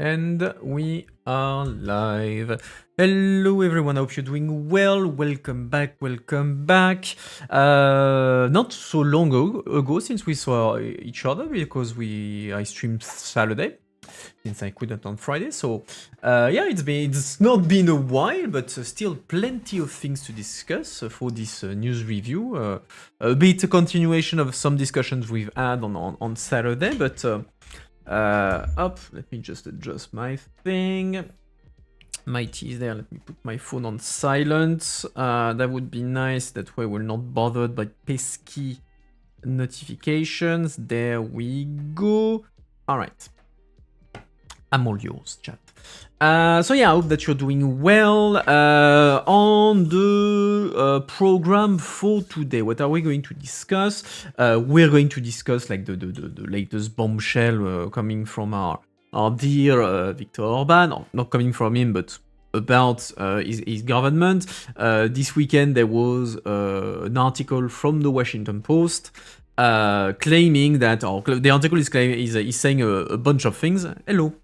And we are live. Hello everyone, I hope you're doing well. Welcome back. Not so long ago since we saw each other because I streamed Saturday since I couldn't on Friday. So yeah, it's not been a while, but still plenty of things to discuss for this news review. A bit a continuation of some discussions we've had on Saturday, but let me just adjust my thing. My tea is there, let me put my phone on silent. That would be nice, that way we're not bothered by pesky notifications. There we go. Alright. I'm all yours, chat. So yeah, I hope that you're doing well. On the program for today, what are we going to discuss? We're going to discuss like the latest bombshell coming from our dear Viktor Orban, or not coming from him, but about his government. This weekend there was an article from the Washington Post claiming that, the article is saying a bunch of things. Hello.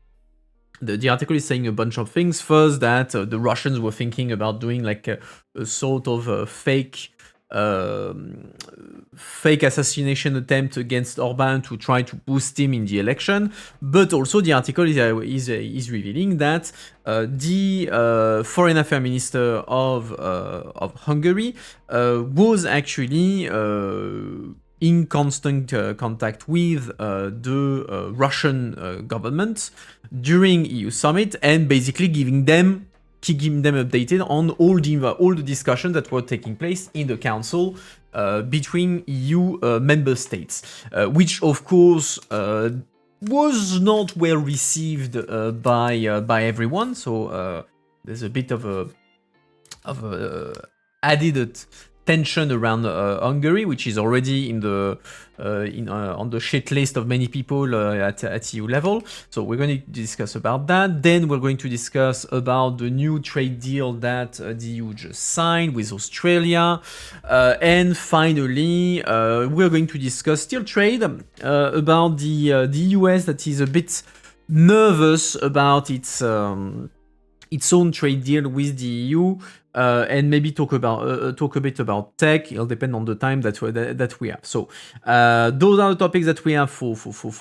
The article is saying a bunch of things. First, that the Russians were thinking about doing like a sort of fake assassination attempt against Orban to try to boost him in the election. But also the article is revealing that the foreign affairs minister of Hungary was actually in constant contact with the Russian government during EU summit, and basically keeping them updated on all the discussions that were taking place in the council between EU member states, which of course was not well received by everyone. So there's a bit of a added tension around Hungary, which is already in the on the shit list of many people at EU level. So we're going to discuss about that. Then we're going to discuss about the new trade deal that the EU just signed with Australia. And finally, we're going to discuss still trade, about the US that is a bit nervous about its own trade deal with the EU, and maybe talk a bit about tech. It'll depend on the time that we have. So those are the topics that we have for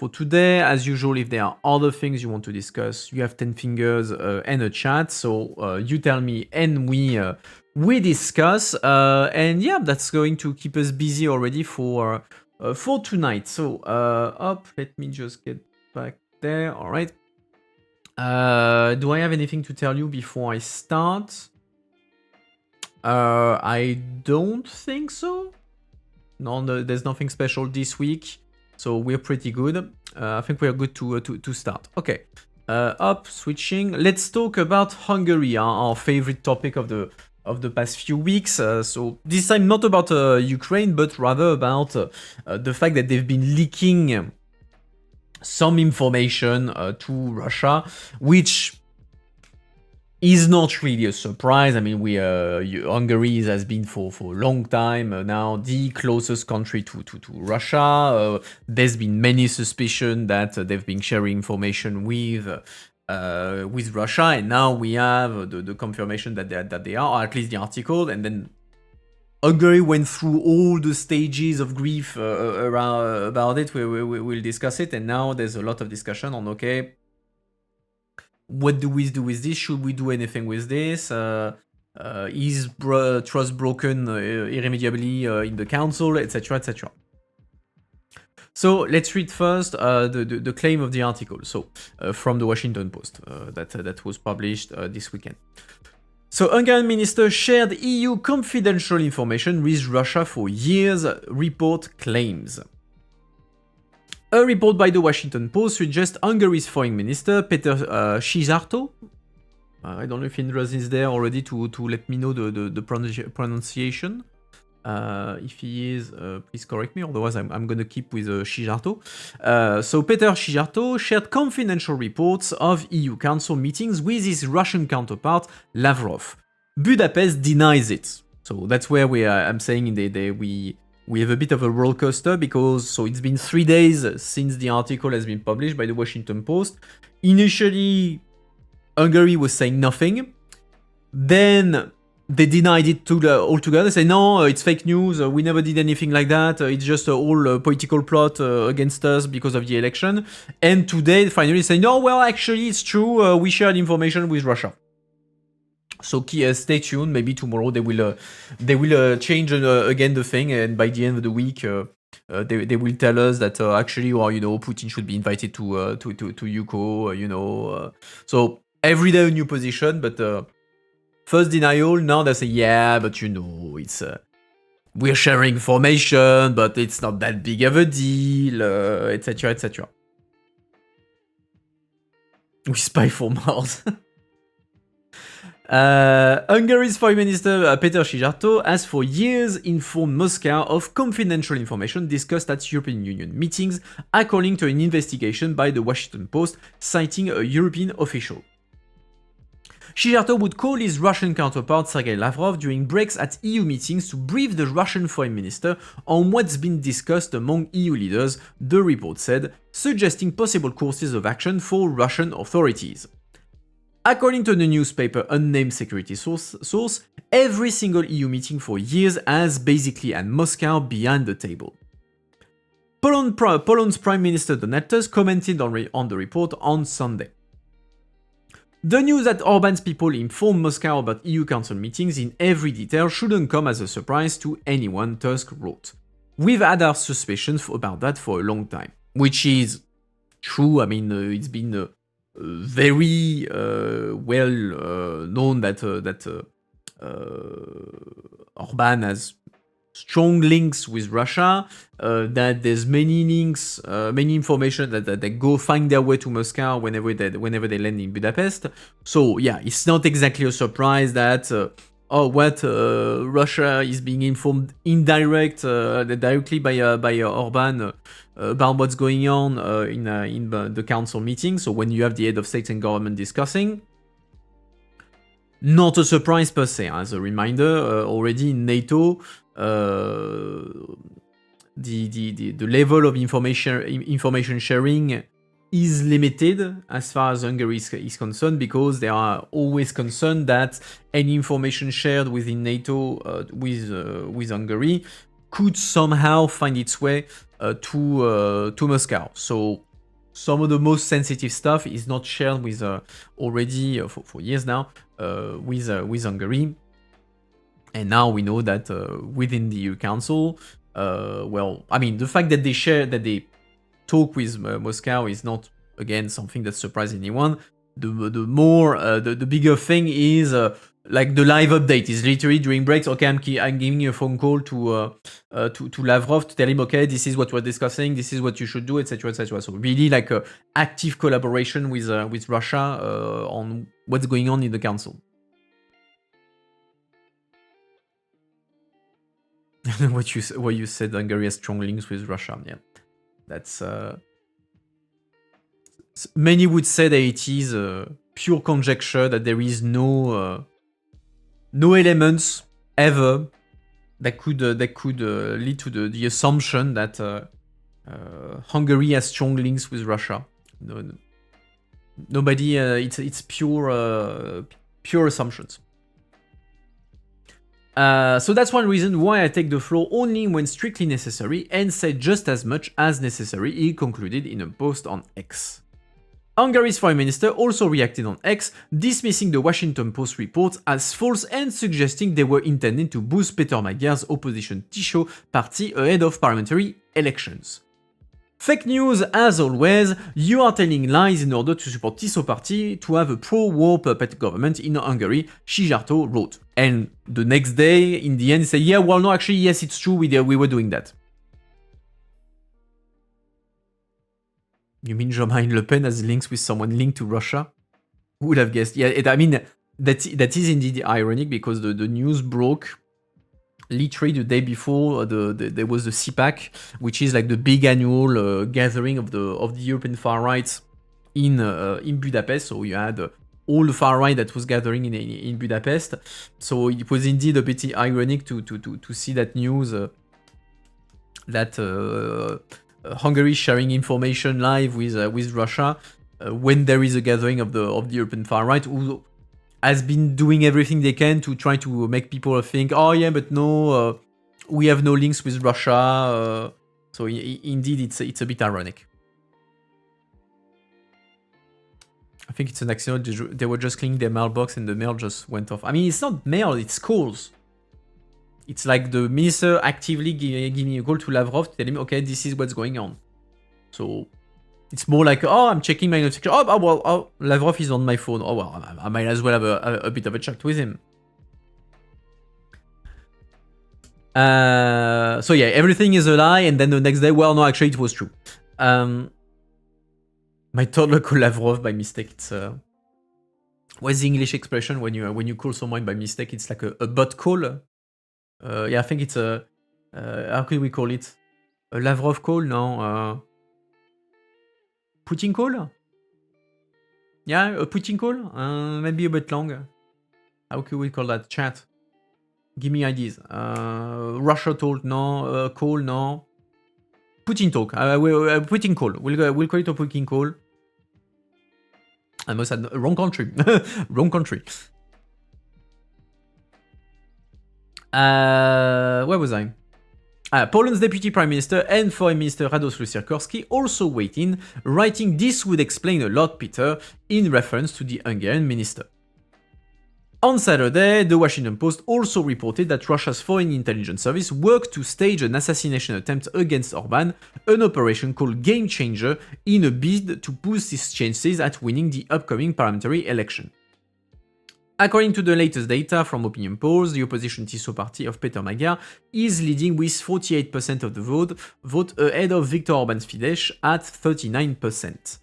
today. As usual, if there are other things you want to discuss, you have 10 fingers and a chat. So you tell me and we discuss. And yeah, that's going to keep us busy already for tonight. So let me just get back there. All right. Do I have anything to tell you before I start? I don't think so. No, there's nothing special this week, so we're pretty good. I think we're good to start. Okay, switching. Let's talk about Hungary, our favorite topic of the past few weeks. So this time not about Ukraine, but rather about the fact that they've been leaking some information to Russia, which is not really a surprise. I mean, Hungary has been for a long time now the closest country to Russia. There's been many suspicion that they've been sharing information with Russia, and now we have the confirmation that they are, or at least the article, and then Hungary went through all the stages of grief about it. We'll discuss it, and now there's a lot of discussion on, okay, what do we do with this? Should we do anything with this? Is trust broken irremediably in the council, etc., etc. So let's read first the claim of the article. So from the Washington Post that was published this weekend. So Hungarian minister shared EU confidential information with Russia for years, report claims. A report by the Washington Post suggests Hungary's foreign minister, Peter Szijjártó, I don't know if Indras is there already to let me know the pronunciation. If he is, please correct me, otherwise I'm going to keep with Szijjártó. So Peter Szijjártó shared confidential reports of EU Council meetings with his Russian counterpart, Lavrov. Budapest denies it. So that's where I'm saying we have a bit of a roller coaster because so it's been 3 days since the article has been published by the Washington Post. Initially, Hungary was saying nothing. Then they denied it altogether. They say, no, it's fake news. We never did anything like that. It's just a whole political plot against us because of the election. And today, finally, say, no, well, actually, it's true. We shared information with Russia. So stay tuned. Maybe tomorrow they will change again the thing, and by the end of the week, they will tell us that actually, or Putin should be invited to UCO. So every day a new position, but first denial. Now they say, yeah, but it's we're sharing information, but it's not that big of a deal, etc., etc. We spy for Mars. Hungary's Foreign Minister Peter Szijjártó has for years informed Moscow of confidential information discussed at European Union meetings, according to an investigation by the Washington Post, citing a European official. Szijjártó would call his Russian counterpart Sergei Lavrov during breaks at EU meetings to brief the Russian foreign minister on what's been discussed among EU leaders, the report said, suggesting possible courses of action for Russian authorities. According to the newspaper Unnamed Security Source, every single EU meeting for years has basically had Moscow behind the table. Poland's Prime Minister Donald Tusk commented on the report on Sunday. The news that Orban's people informed Moscow about EU Council meetings in every detail shouldn't come as a surprise to anyone, Tusk wrote. We've had our suspicions about that for a long time, which is true. I mean, it's been very well known that Orban has strong links with Russia, that there's many links, many information that go find their way to Moscow whenever they land in Budapest. So yeah, it's not exactly a surprise that Russia is being informed directly by Orban about what's going on in the council meeting. So when you have the head of state and government discussing, not a surprise per se. As a reminder, already in NATO, the level of information sharing is limited as far as Hungary is concerned, because they are always concerned that any information shared within NATO with Hungary could somehow find its way to Moscow. So some of the most sensitive stuff is not shared with already for years now with Hungary. And now we know that within the EU Council, the fact that they talk with Moscow is not, again, something that surprises anyone. The bigger thing is like the live update is literally during breaks. Okay, I'm giving you a phone call to Lavrov to tell him, okay, this is what we're discussing, this is what you should do, etc., etc. So really like a active collaboration with Russia on what's going on in the council. what you said, Hungary has strong links with Russia. Yeah, that's many would say that it is pure conjecture, that there is no elements ever that could lead to the assumption that Hungary has strong links with Russia. Nobody. It's pure assumptions. So that's one reason why I take the floor only when strictly necessary and say just as much as necessary, he concluded in a post on X. Hungary's foreign minister also reacted on X, dismissing the Washington Post report as false and suggesting they were intended to boost Peter Magyar's opposition Tisho party ahead of parliamentary elections. Fake news as always, you are telling lies in order to support Tisho party to have a pro-war puppet government in Hungary, Szijjártó wrote. And the next day, in the end, he said, yeah, well, no, actually, yes, it's true, we were doing that. You mean Jean-Marie Le Pen has links with someone linked to Russia? Who would have guessed? Yeah, that is indeed ironic, because the news broke literally the day before there was the CPAC, which is like the big annual gathering of the European far right in Budapest. So you had all the far right that was gathering in Budapest. So it was indeed a bit ironic to see that news that Hungary is sharing information live with Russia when there is a gathering of the European far right, who has been doing everything they can to try to make people think, oh yeah, but no, we have no links with Russia. So indeed, it's a bit ironic. I think it's an accident. They were just cleaning their mailbox and the mail just went off. I mean, it's not mail, it's calls. It's like the minister actively giving a call to Lavrov to tell him, okay, this is what's going on. So it's more like, oh, I'm checking my notification. Oh, Lavrov is on my phone. Oh, well, I might as well have a bit of a chat with him. So yeah, everything is a lie, and then the next day, well, no, actually, it was true. My toddler called Lavrov by mistake. It's what's the English expression when you call someone by mistake? It's like a bot call. Yeah, I think it's a how could we call it? A Lavrov call? No. Putin call? Yeah, a Putin call? Maybe a bit longer. How could we call that? Chat. Give me ideas. Russia talk? No. Call? No. Putin talk. Putin call. We'll call it a Putin call. I must have wrong country. Wrong country. Where was I? Poland's Deputy Prime Minister and Foreign Minister Radosław Sikorski also weighed in, writing, "This would explain a lot, Peter," in reference to the Hungarian minister. On Saturday, the Washington Post also reported that Russia's Foreign Intelligence Service worked to stage an assassination attempt against Orban, an operation called Game Changer, in a bid to boost his chances at winning the upcoming parliamentary election. According to the latest data from opinion polls, the opposition TISO party of Peter Magyar is leading with 48% of the vote ahead of Viktor Orban's Fidesz at 39%.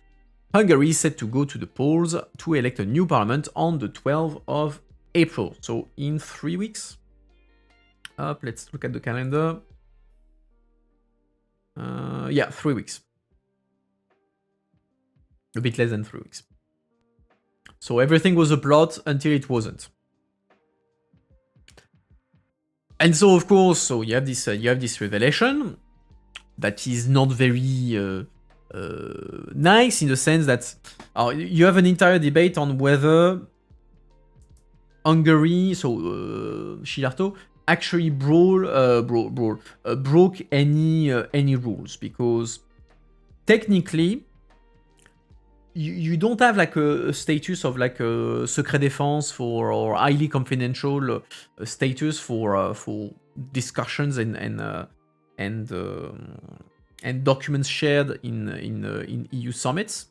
Hungary is set to go to the polls to elect a new parliament on the 12th of April, so in 3 weeks. Let's look at the calendar. Yeah, 3 weeks. A bit less than 3 weeks. So everything was a plot until it wasn't. And so, of course, so you have this revelation that is not very nice, in the sense that you have an entire debate on whether Hungary, so Szijjártó, actually broke any rules, because technically you don't have like a status of like a secret défense or highly confidential status for discussions and documents shared in EU summits.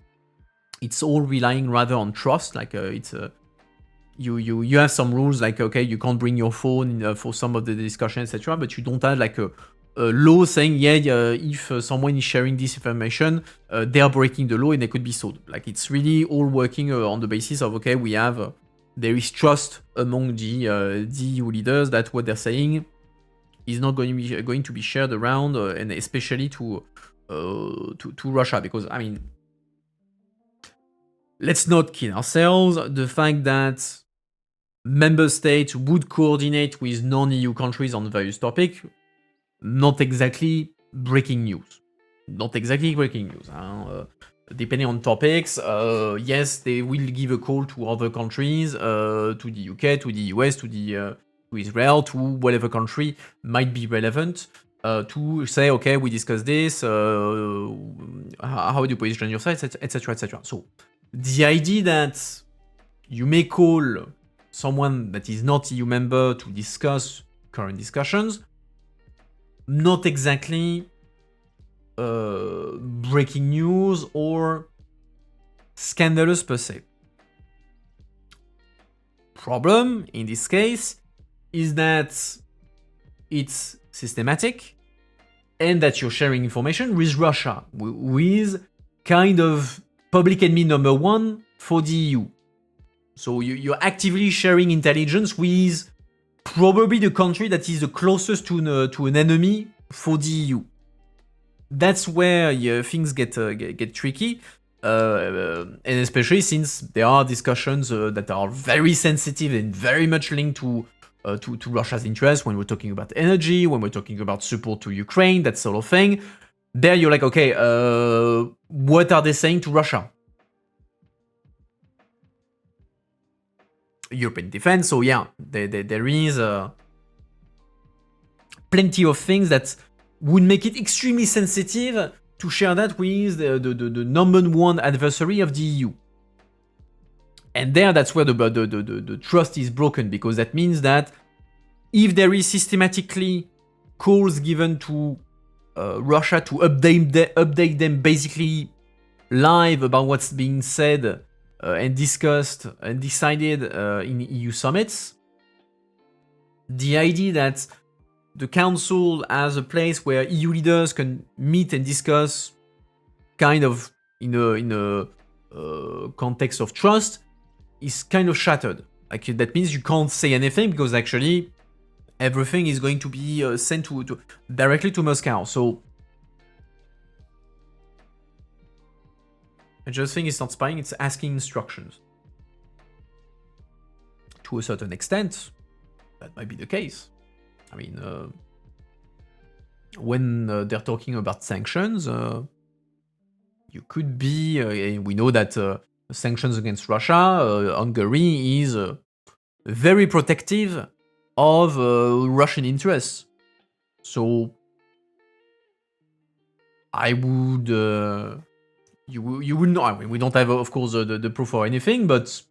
It's all relying rather on trust. Like you have some rules, like, okay, you can't bring your phone for some of the discussion, etc. But you don't have like a law saying, if someone is sharing this information, they are breaking the law and they could be sued. Like, it's really all working on the basis of, okay, we have there is trust among the EU leaders that what they're saying is not going to be shared around, and especially to Russia, because I mean, let's not kid ourselves. The fact that member states would coordinate with non-EU countries on various topics, not exactly breaking news. Not exactly breaking news. Depending on topics, yes, they will give a call to other countries, to the UK, to the US, to Israel, to whatever country might be relevant, to say, okay, we discussed this, how do you position yourself, etc., etc. So the idea that you may call someone that is not EU member to discuss current discussions, not exactly breaking news or scandalous per se. Problem in this case is that it's systematic and that you're sharing information with Russia, with kind of public enemy number one for the EU. So you're actively sharing intelligence with probably the country that is the closest to an enemy for the EU. That's where things get tricky, and especially since there are discussions that are very sensitive and very much linked to to Russia's interest when we're talking about energy, when we're talking about support to Ukraine, that sort of thing. There you're like, okay, what are they saying to Russia? European defense. So yeah, there is plenty of things that would make it extremely sensitive to share that with the number one adversary of the EU. And there, that's where the trust is broken, because that means that if there is systematically calls given to Russia to update them basically live about what's being said and discussed and decided in EU summits, the idea that the council as a place where EU leaders can meet and discuss kind of in a context of trust is kind of shattered. Like, that means you can't say anything because actually everything is going to be sent to directly to Moscow. So I just think it's not spying, it's asking instructions. To a certain extent, that might be the case. I mean, when they're talking about sanctions, you could be, we know that sanctions against Russia, Hungary is very protective of Russian interests. So I would, you would know, I mean, we don't have, of course, the proof or anything, but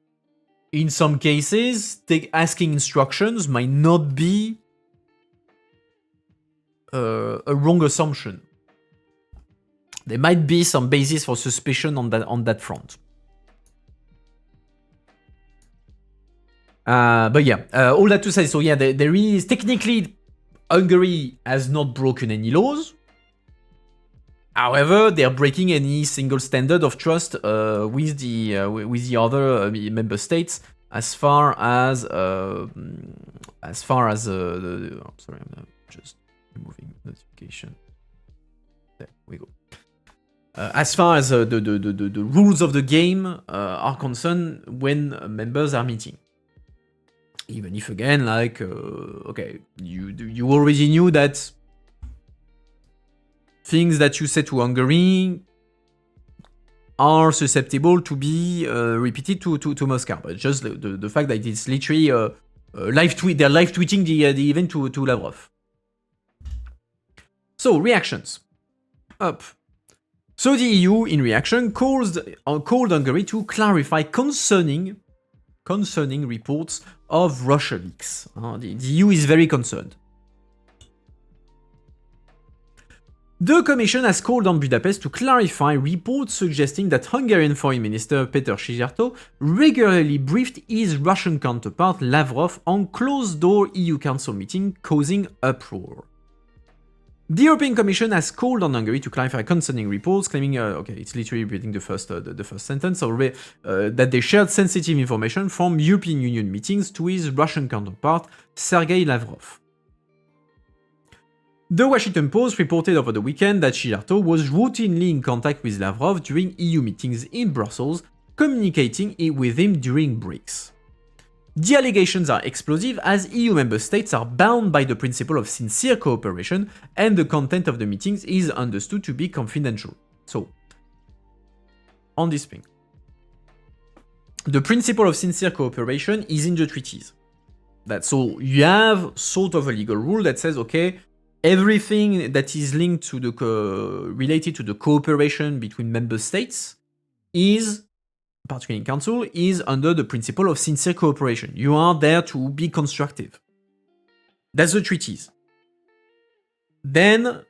in some cases, asking instructions might not be a wrong assumption. There might be some basis for suspicion on that front. But yeah, all that to say, so yeah, there is technically Hungary has not broken any laws. However, they are breaking any single standard of trust with the other member states as far as sorry, I'm just removing notification. There we go. As far as the rules of the game are concerned when members are meeting. Even if, again, like, okay, you already knew that things that you say to Hungary are susceptible to be repeated to Moscow. But just the fact that it's literally live tweet, they're live tweeting the event to Lavrov. So, reactions. Up. So the EU, in reaction, called Hungary to clarify concerning reports of Russia leaks. The EU is very concerned. The Commission has called on Budapest to clarify reports suggesting that Hungarian Foreign Minister Péter Szijjártó regularly briefed his Russian counterpart Lavrov on closed-door EU Council meeting, causing uproar. The European Commission has called on Hungary to clarify concerning reports claiming, okay, it's literally reading the first sentence, that they shared sensitive information from European Union meetings to his Russian counterpart, Sergei Lavrov. The Washington Post reported over the weekend that Szijjártó was routinely in contact with Lavrov during EU meetings in Brussels, communicating with him during breaks. The allegations are explosive as EU member states are bound by the principle of sincere cooperation and the content of the meetings is understood to be confidential. So, on this thing, the principle of sincere cooperation is in the treaties. So you have sort of a legal rule that says, okay, everything that is linked to the related to the cooperation between member states is, particularly in Council, is under the principle of sincere cooperation. You are there to be constructive. That's the treaties. Then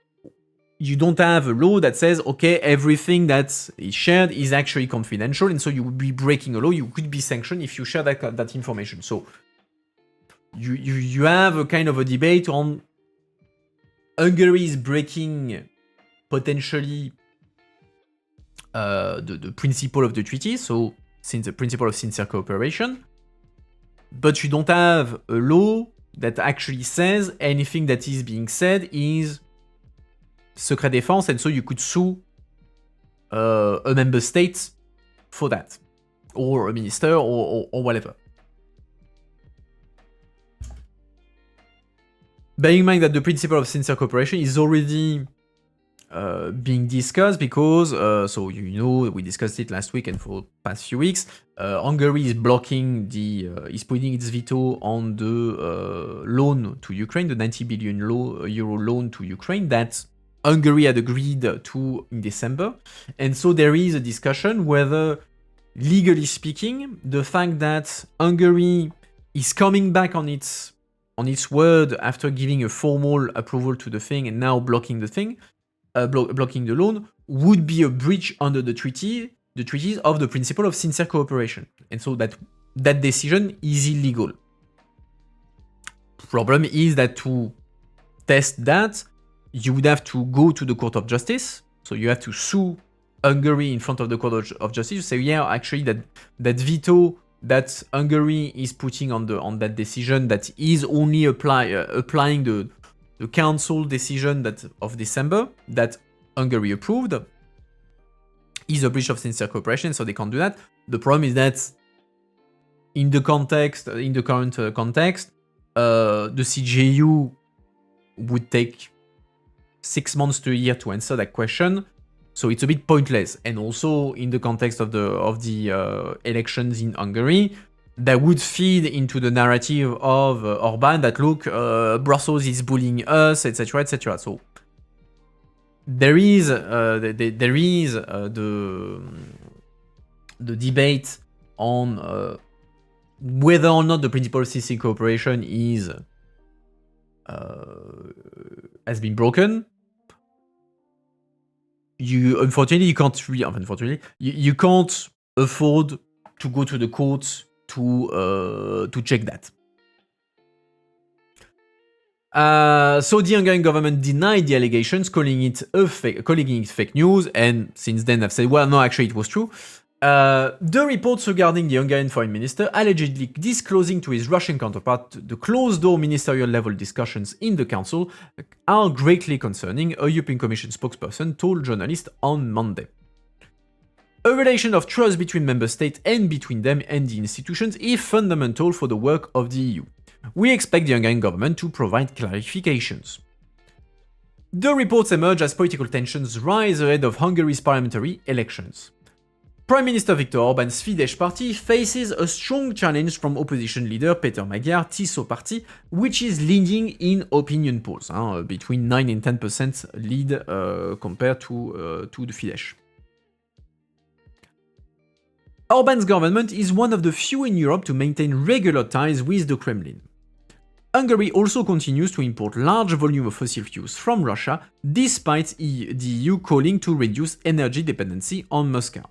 you don't have a law that says, okay, everything that is shared is actually confidential, and so you would be breaking a law. You could be sanctioned if you share that information. So you have a kind of a debate on Hungary is breaking potentially the principle of the treaty, so since the principle of sincere cooperation, but you don't have a law that actually says anything that is being said is secret défense, and so you could sue a member state for that, or a minister, or whatever. bear in mind that the principle of sincere cooperation is already being discussed because, so you know, we discussed it last week and for the past few weeks, Hungary is blocking is putting its veto on the loan to Ukraine, the 90 billion euro loan to Ukraine that Hungary had agreed to in December. And so there is a discussion whether, legally speaking, the fact that Hungary is coming back on its word after giving a formal approval to the thing and now blocking the thing, blocking the loan, would be a breach under the treaties of the principle of sincere cooperation. And so that decision is illegal. Problem is that to test that, you would have to go to the Court of Justice. So you have to sue Hungary in front of the Court of Justice. You say, yeah, actually that veto that Hungary is putting on that decision that is only applying the council decision of December that Hungary approved is a breach of sincere cooperation, so they can't do that. The problem is that in the current context, the CJU would take 6 months to a year to answer that question, so it's a bit pointless. And also in the context of the elections in Hungary, that would feed into the narrative of Orban that, look, Brussels is bullying us, etc., etc. So there is the debate on whether or not the principle of sincere cooperation has been broken. Unfortunately, you can't afford to go to the courts to check that. So the Hungarian government denied the allegations, calling it fake news, and since then have said, well, no, actually it was true. The reports regarding the Hungarian foreign minister allegedly disclosing to his Russian counterpart the closed-door ministerial-level discussions in the council are greatly concerning, a European Commission spokesperson told journalists on Monday. A relation of trust between member states and between them and the institutions is fundamental for the work of the EU. We expect the Hungarian government to provide clarifications. The reports emerge as political tensions rise ahead of Hungary's parliamentary elections. Prime Minister Viktor Orbán's Fidesz party faces a strong challenge from opposition leader Péter Magyar Tiszó party, which is leading in opinion polls, between 9 and 10% lead compared to the Fidesz. Orbán's government is one of the few in Europe to maintain regular ties with the Kremlin. Hungary also continues to import large volume of fossil fuels from Russia, despite the EU calling to reduce energy dependency on Moscow.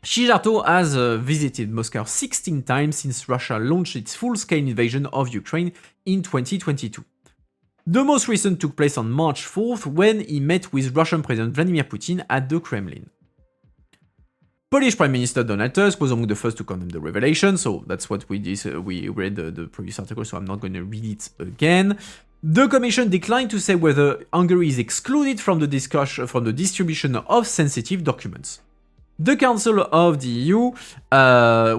Szijjártó has visited Moscow 16 times since Russia launched its full-scale invasion of Ukraine in 2022. The most recent took place on March 4th when he met with Russian President Vladimir Putin at the Kremlin. Polish Prime Minister Donald Tusk was among the first to condemn the revelation, so that's what we read the previous article, so I'm not going to read it again. The Commission declined to say whether Hungary is excluded from the distribution of sensitive documents. The Council of the EU,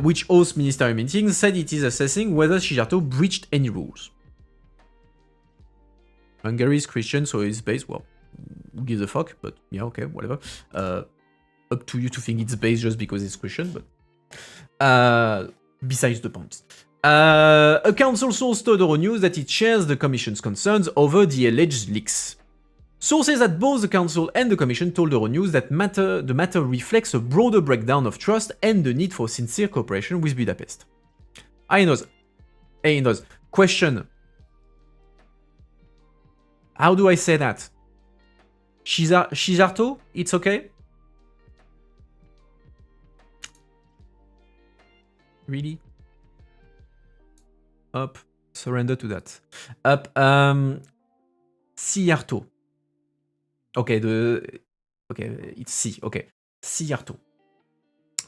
which hosts ministerial meetings, said it is assessing whether Szijjártó breached any rules. Hungary is Christian, so it's based, well, who gives a fuck, but yeah, okay, whatever. Up to you to think it's based just because it's Christian, but besides the point. A council source told Euronews that it shares the Commission's concerns over the alleged leaks. Sources at both the Council and the Commission told Euronews that the matter reflects a broader breakdown of trust and the need for sincere cooperation with Budapest. Question. How do I say that? Szijjártó? It's okay? Really? Up. Surrender to that. Up. Szijjártó. Okay, it's C. Okay. Szijjártó.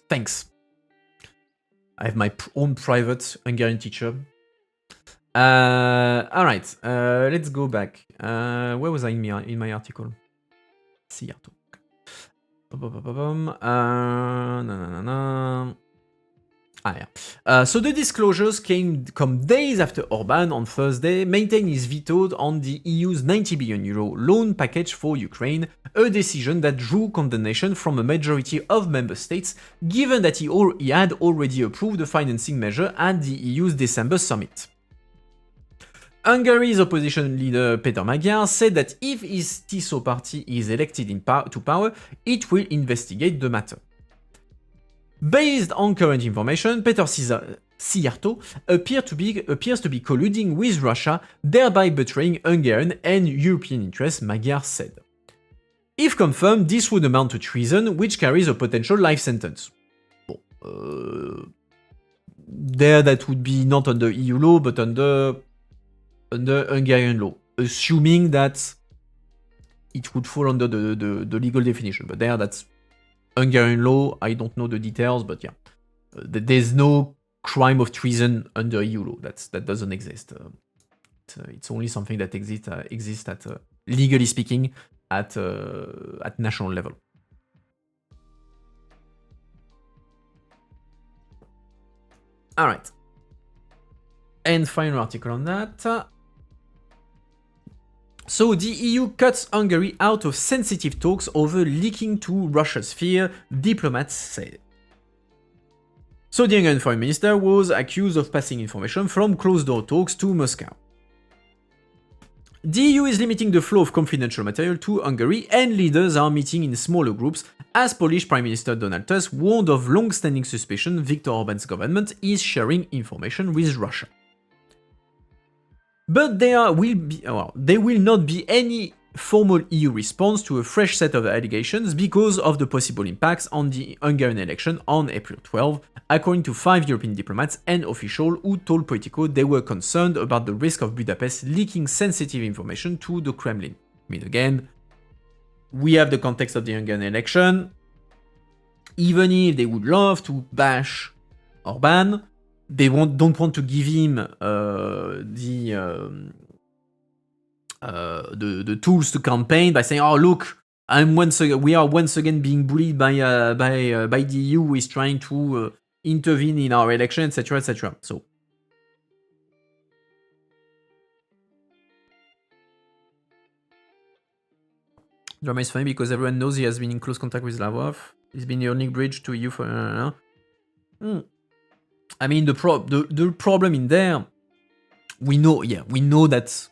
Thanks. I have my own private Hungarian teacher. Alright. Let's go back. Where was I in my article? Szijjártó. So the disclosures come days after Orban on Thursday maintained his veto on the EU's 90 billion euro loan package for Ukraine, a decision that drew condemnation from a majority of member states, given that he had already approved the financing measure at the EU's December summit. Hungary's opposition leader Peter Magyar said that if his TISO party is elected to power, it will investigate the matter. Based on current information, Peter Szijjártó appears to be colluding with Russia, thereby betraying Hungarian and European interests, Magyar said. If confirmed, this would amount to treason, which carries a potential life sentence. There that would be not under EU law, but under Hungarian law, assuming that it would fall under the legal definition. But there, that's Hungarian law. I don't know the details, but yeah, there's no crime of treason under EU law. That doesn't exist. It's only something that exists at legally speaking at national level. All right. And final article on that. So the EU cuts Hungary out of sensitive talks over leaking to Russia's sphere, diplomats say. So the Hungarian foreign minister was accused of passing information from closed-door talks to Moscow. The EU is limiting the flow of confidential material to Hungary, and leaders are meeting in smaller groups, as Polish Prime Minister Donald Tusk warned of long-standing suspicion Viktor Orban's government is sharing information with Russia. But there will not be any formal EU response to a fresh set of allegations because of the possible impacts on the Hungarian election on April 12, according to 5 European diplomats and officials who told Politico they were concerned about the risk of Budapest leaking sensitive information to the Kremlin. I mean, again, we have the context of the Hungarian election. Even if they would love to bash Orban, they don't want to give him the tools to campaign by saying, "Oh, look, we are once again being bullied by the EU, who is trying to intervene in our election, etc., etc." So, drama is funny because everyone knows he has been in close contact with Lavrov. He's been the only bridge to EU for. I mean, the problem in there, we know that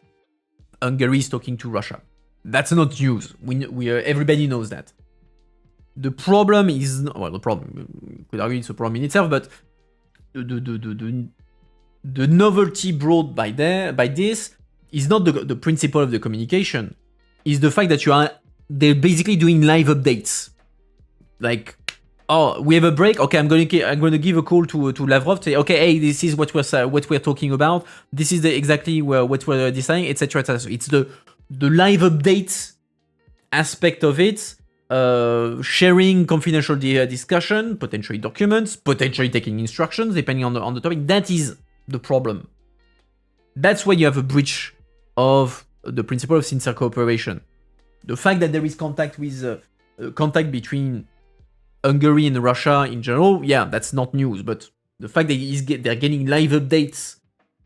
Hungary is talking to Russia. That's not news. Everybody knows that. The problem is, well, the problem, you could argue it's a problem in itself, but the novelty brought by this is not the principle of the communication. Is the fact that they're basically doing live updates. Like, oh, we have a break. Okay, I'm going to give a call to Lavrov. Say, okay, hey, this is what we're talking about. This is exactly what we're deciding, etc. So it's the live updates aspect of it, sharing confidential discussion, potentially documents, potentially taking instructions depending on the topic. That is the problem. That's why you have a breach of the principle of sincere cooperation. The fact that there is contact between Hungary and Russia in general, yeah, that's not news. But the fact that they're getting live updates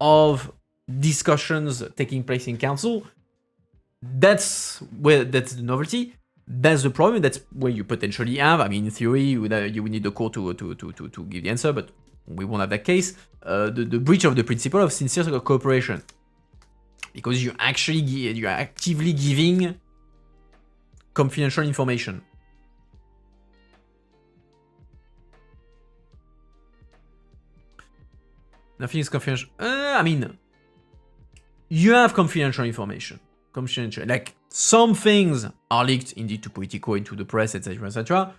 of discussions taking place in council, that's the novelty. That's the problem. That's where you potentially have. I mean, in theory, you would need the court to give the answer, but we won't have that case. The breach of the principle of sincere cooperation, because you're actively giving confidential information. Nothing is confidential. I mean, you have confidential information. Like, some things are leaked indeed to Politico, into the press, etc., etc.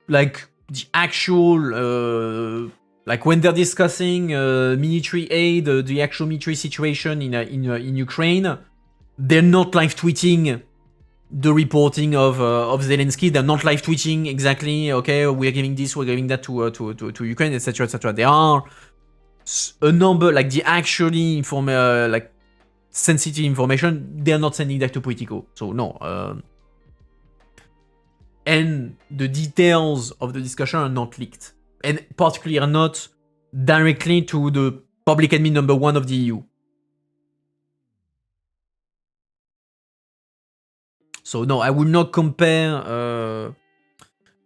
Like the actual, like when they're discussing military aid, the actual military situation in Ukraine, they're not live tweeting the reporting of Zelensky. They're not live tweeting exactly. Okay, we're giving this, we're giving that to Ukraine, etc., etc. There are a number, like the actually like sensitive information, they're not sending that to Politico. So no. And the details of the discussion are not leaked. and particularly not directly to the public enemy number one of the EU. So no, I will not compare a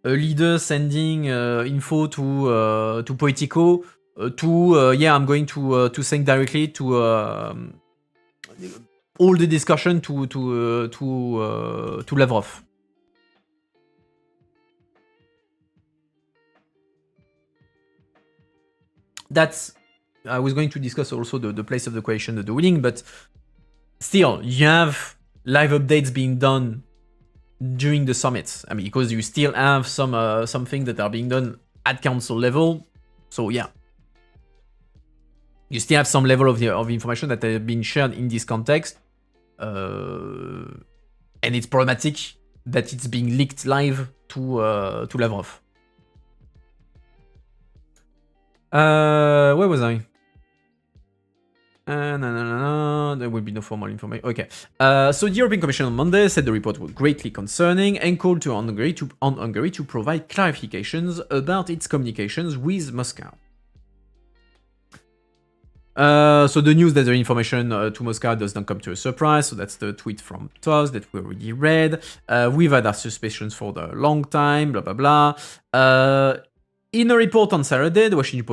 leader sending info to Politico to yeah, I'm going to send directly to all the discussion to Lavrov. That's I was going to discuss also the place of the coalition of the winning, but still, you have live updates being done during the summits. I mean, because you still have some things that are being done at council level. So yeah, you still have some level of information that are being shared in this context, and it's problematic that it's being leaked live to Lavrov. Where was I? No, there will be no formal information. Okay. So the European Commission on Monday said the report was greatly concerning and called on Hungary to provide clarifications about its communications with Moscow. So the news that the information to Moscow does not come to a surprise. So that's the tweet from Tusk that we already read. We've had our suspicions for a long time, blah, blah, blah. In a report on Saturday, the Washington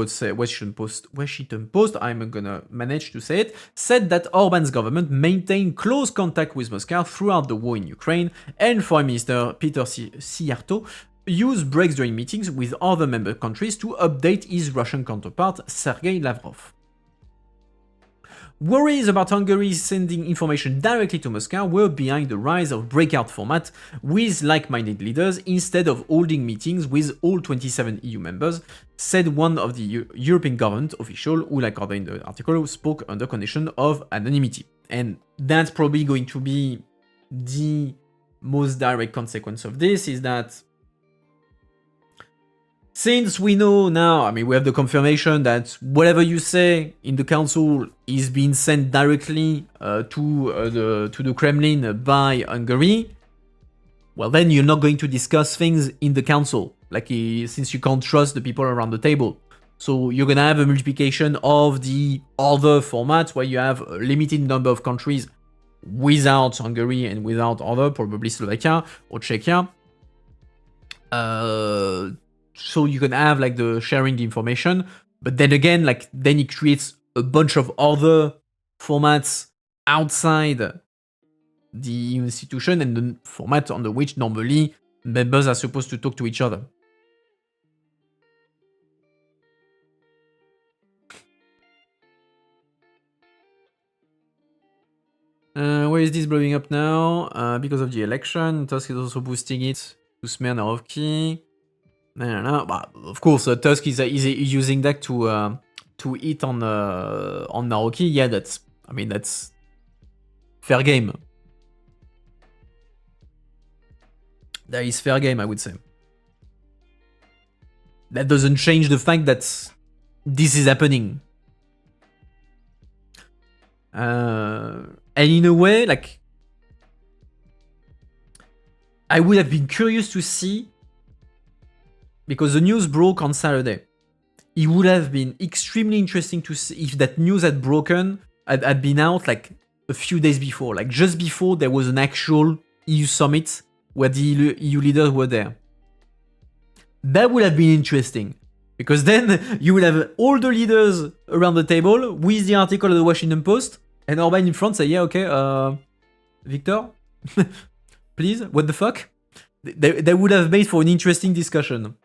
Post, I'm gonna manage to say it, said that Orban's government maintained close contact with Moscow throughout the war in Ukraine, and Foreign Minister Peter Siarto used breaks during meetings with other member countries to update his Russian counterpart, Sergei Lavrov. Worries about Hungary sending information directly to Moscow were behind the rise of breakout format with like-minded leaders instead of holding meetings with all 27 EU members, said one of the European government official who, like other in the article, spoke under condition of anonymity. And that's probably going to be the most direct consequence of this, is that since we know now, I mean, we have the confirmation that whatever you say in the council is being sent directly to the Kremlin by Hungary, well, then you're not going to discuss things in the council, like since you can't trust the people around the table. So you're gonna have a multiplication of the other formats where you have a limited number of countries without Hungary and without other, probably Slovakia or Czechia. So you can have like the sharing the information, but then again, like then it creates a bunch of other formats outside the institution and the format on which normally members are supposed to talk to each other. Where is this blowing up now? Because of the election, Tusk is also boosting it to smear Narovki. No. But of course, Tusk is using that to hit on Naoki. Yeah, that's fair game. That is fair game, I would say. That doesn't change the fact that this is happening. And in a way, like, I would have been curious to see, because the news broke on Saturday. It would have been extremely interesting to see if that news had been out like a few days before, like just before there was an actual EU summit where the EU leaders were there. That would have been interesting, because then you would have all the leaders around the table with the article of the Washington Post, and Orban in front say, yeah, okay, Victor, please, what the fuck? They would have made for an interesting discussion.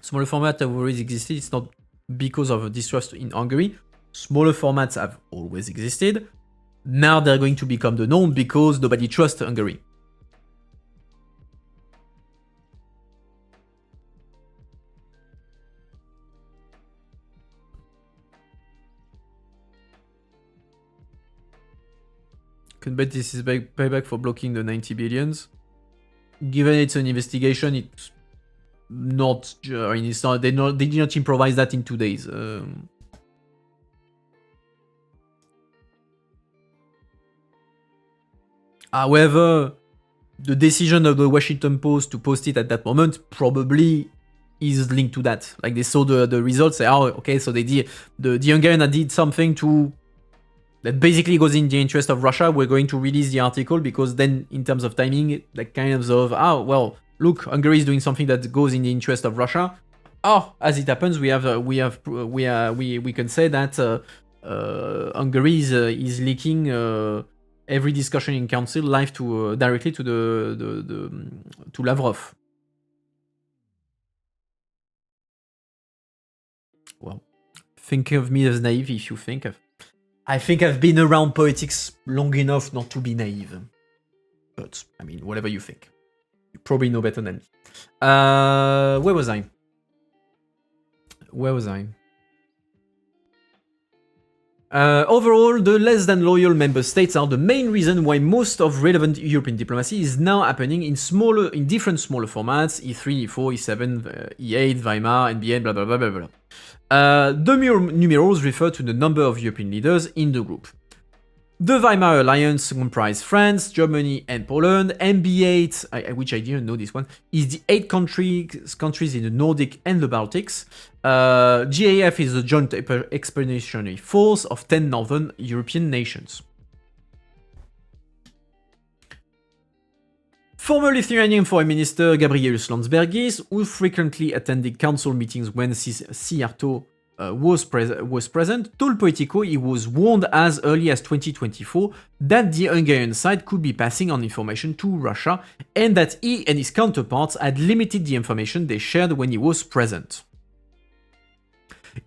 Smaller formats have always existed. It's not because of distrust in Hungary. Smaller formats have always existed. Now they're going to become the norm because nobody trusts Hungary. Can bet this is payback for blocking the 90 billions. Given it's an investigation, it's not. I mean, it's not. They did not improvise that in 2 days. However, the decision of the Washington Post to post it at that moment probably is linked to that. Like they saw the results, say, oh, okay, so they did the Hungarian did something that basically goes in the interest of Russia. We're going to release the article because then, in terms of timing, like kind of, oh well, look, Hungary is doing something that goes in the interest of Russia. Oh, as it happens, we can say that Hungary is leaking every discussion in council live to directly to to Lavrov. Well, think of me as naive if you think. I think I've been around politics long enough not to be naive. But, I mean, whatever you think. You probably know better than me. Where was I? Overall, the less than loyal member states are the main reason why most of relevant European diplomacy is now happening in different smaller formats: E3, E4, E7, E8, Weimar, NBN, blah blah blah blah blah. The numerals refer to the number of European leaders in the group. The Weimar Alliance comprised France, Germany, and Poland. MB8, which I didn't know this one, is the 8 countries in the Nordic and the Baltics. GAF is the Joint Expeditionary Force of 10 northern European nations. Former Lithuanian Foreign Minister Gabrielius Landsbergis, who frequently attended council meetings when Siarto was present, told Politico he was warned as early as 2024 that the Hungarian side could be passing on information to Russia and that he and his counterparts had limited the information they shared when he was present.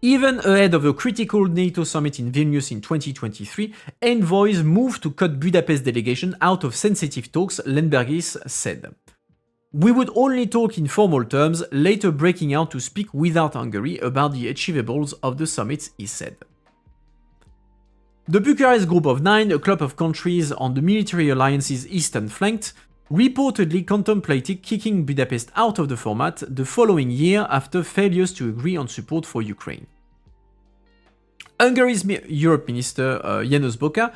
Even ahead of the critical NATO summit in Vilnius in 2023, envoys moved to cut Budapest delegation out of sensitive talks, Landsbergis said. We would only talk in formal terms, later breaking out to speak without Hungary about the achievables of the summit, he said. The Bucharest Group of 9, a club of countries on the military alliance's eastern flank, reportedly contemplated kicking Budapest out of the format the following year after failures to agree on support for Ukraine. Hungary's Europe Minister János Boka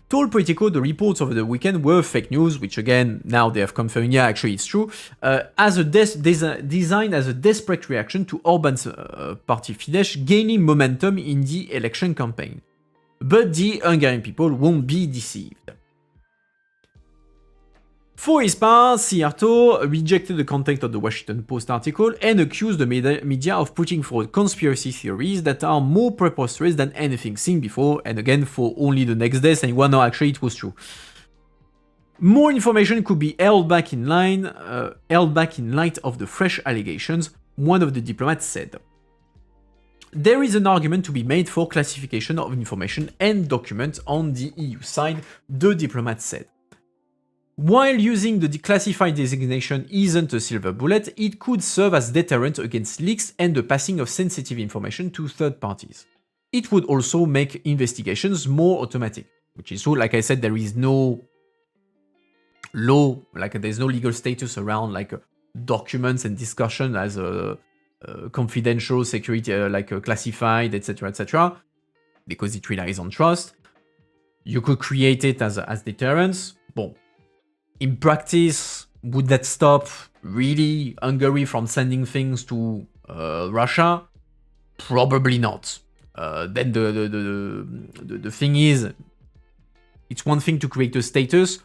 told Politico the reports over the weekend were fake news, which again, now they have confirmed, yeah, actually it's true, designed as a desperate reaction to Orbán's party Fidesz gaining momentum in the election campaign. But the Hungarian people won't be deceived. For his part, Siarto rejected the content of the Washington Post article and accused the media of putting forward conspiracy theories that are more preposterous than anything seen before, and again for only the next day saying, well, no, actually it was true. More information could be held back in light of the fresh allegations, one of the diplomats said. There is an argument to be made for classification of information and documents on the EU side, the diplomat said. While using the declassified designation isn't a silver bullet, it could serve as deterrent against leaks and the passing of sensitive information to third parties. It would also make investigations more automatic, which is true. Like I said, there is no law, there's no legal status around documents and discussion as a confidential, security, classified, etc., because it relies on trust. You could create it as deterrence. Bon. In practice, would that stop really Hungary from sending things to Russia? Probably not. Then the thing is, it's one thing to create a status.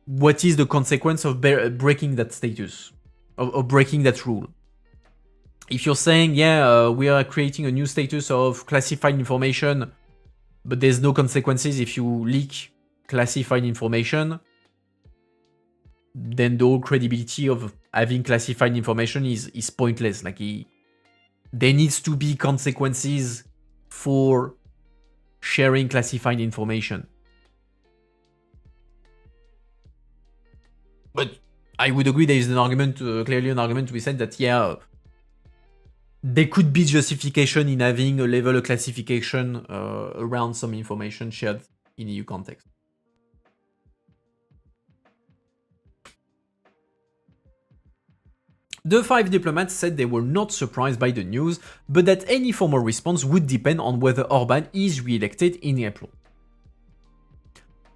What is the consequence of breaking that status? Of breaking that rule? If you're saying, we are creating a new status of classified information, but there's no consequences if you leak classified information, then the whole credibility of having classified information is pointless. There needs to be consequences for sharing classified information. But I would agree there is an argument, clearly an argument to be said that, there could be justification in having a level of classification around some information shared in EU context. The 5 diplomats said they were not surprised by the news, but that any formal response would depend on whether Orbán is re-elected in April.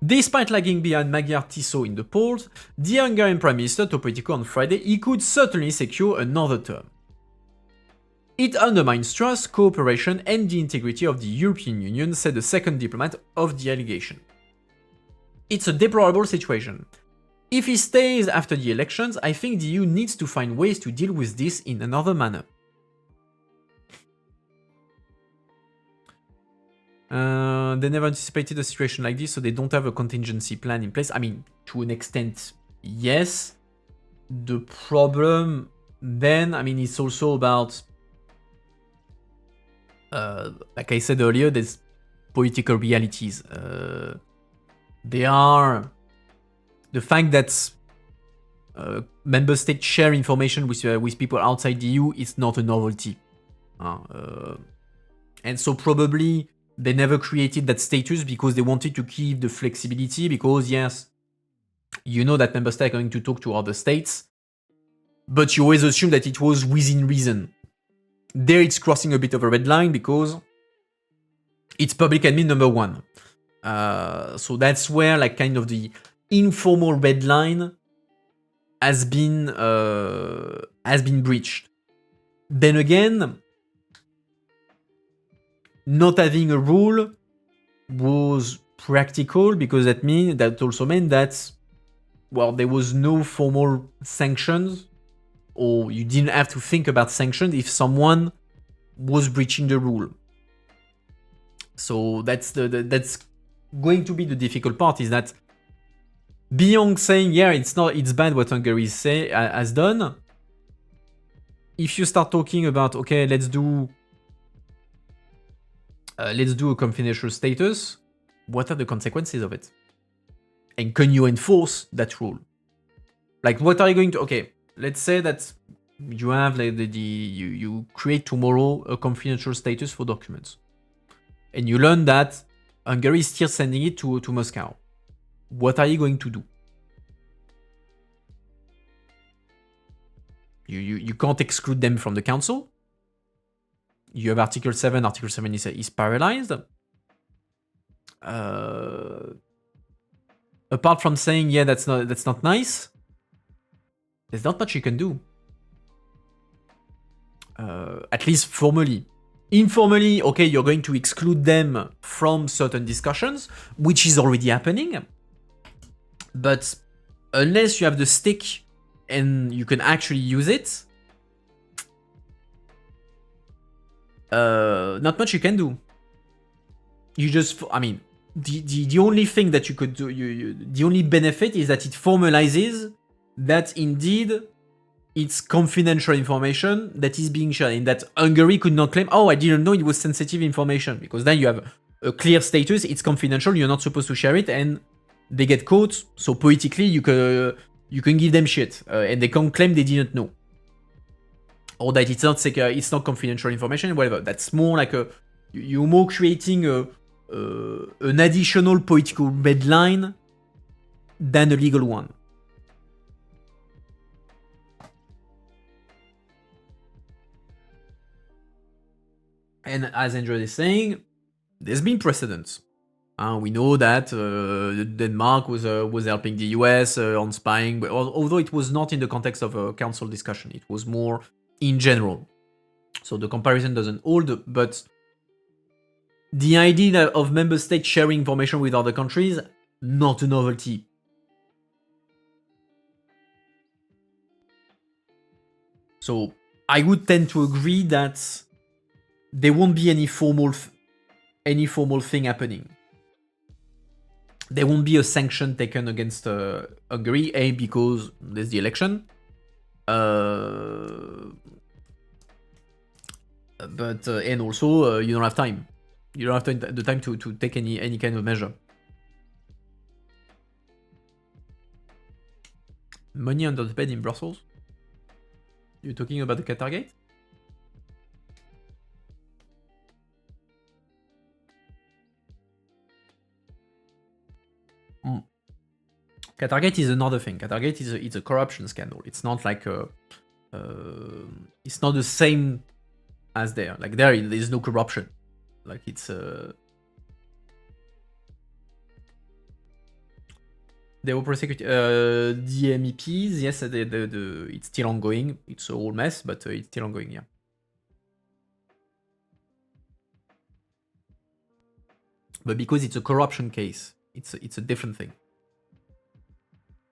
Despite lagging behind Magyar Tiso in the polls, the Hungarian Prime Minister told Politico on Friday he could certainly secure another term. It undermines trust, cooperation, and the integrity of the European Union, said the second diplomat of the allegation. It's a deplorable situation. If he stays after the elections, I think the EU needs to find ways to deal with this in another manner. They never anticipated a situation like this, so they don't have a contingency plan in place. I mean, to an extent, yes. The problem then, I mean, it's also about, like I said earlier, there's political realities. They are the fact that member states share information with people outside the EU is not a novelty. And so probably they never created that status because they wanted to keep the flexibility, because yes, you know that member states are going to talk to other states, but you always assume that it was within reason. There it's crossing a bit of a red line because it's public admin number one. So that's where like kind of the informal red line has been breached. Then again, not having a rule was practical because that also meant that, well, there was no formal sanctions, or you didn't have to think about sanctions if someone was breaching the rule. So that's going to be the difficult part, is that beyond saying, yeah, it's bad what Hungary has done, if you start talking about, okay, let's do a confidential status, what are the consequences of it? And can you enforce that rule? Like, what are you going to... Okay, let's say that you have like you create tomorrow a confidential status for documents, and you learn that Hungary is still sending it to Moscow. What are you going to do? You can't exclude them from the council. You have Article 7. Article 7 is paralyzed. Apart from saying, yeah, that's not nice, there's not much you can do. At least formally. Informally, okay, you're going to exclude them from certain discussions, which is already happening. But unless you have the stick and you can actually use it, not much you can do. You just, I mean, the only thing that you could do, the only benefit is that it formalizes that indeed it's confidential information that is being shared, and that Hungary could not claim, oh, I didn't know it was sensitive information, because then you have a clear status, it's confidential, you're not supposed to share it, and they get caught, so politically you can give them shit, and they can't claim they didn't know. Or that it's not secure, it's not confidential information, whatever. That's more like you're more creating an additional political red line than a legal one. And as Andrew is saying, there's been precedents. We know that Denmark was helping the US on spying, but although it was not in the context of a council discussion, it was more in general. So the comparison doesn't hold, but the idea of member states sharing information with other countries, not a novelty. So I would tend to agree that there won't be any formal thing happening. There won't be a sanction taken against Hungary, because there's the election. But and also you don't have time. You don't have the time to take any kind of measure. Money under the bed in Brussels? You're talking about the Qatar gate? Qatargate is another thing. Qatargate is a corruption scandal. It's not like it's not the same as there. Like there's no corruption. Like it's They will prosecute the MEPs. Yes, it's still ongoing. It's a whole mess, but it's still ongoing. Yeah. But because it's a corruption case, it's a different thing.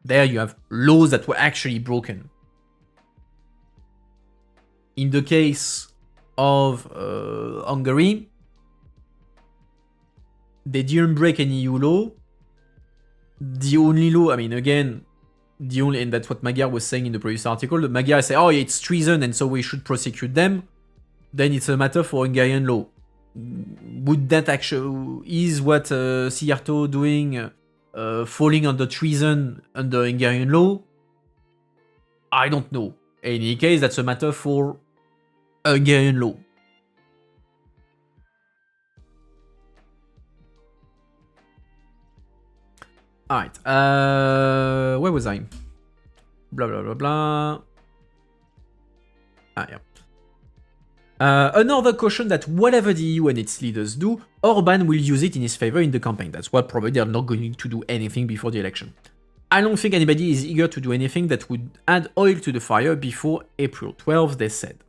There you have laws that were actually broken. In the case of Hungary, they didn't break any EU law. The only law, I mean, again, the only, and that's what Magyar was saying in the previous article. The Magyar say, oh, it's treason, and so we should prosecute them. Then it's a matter for Hungarian law. Would that actually is what Szijjártó doing falling under treason under Hungarian law? I don't know. In any case, that's a matter for Hungarian law. Alright, where was I? Blah blah blah blah. Ah, yeah. Another caution that whatever the EU and its leaders do, Orban will use it in his favor in the campaign. That's why probably they're not going to do anything before the election. I don't think anybody is eager to do anything that would add oil to the fire before April 12, they said.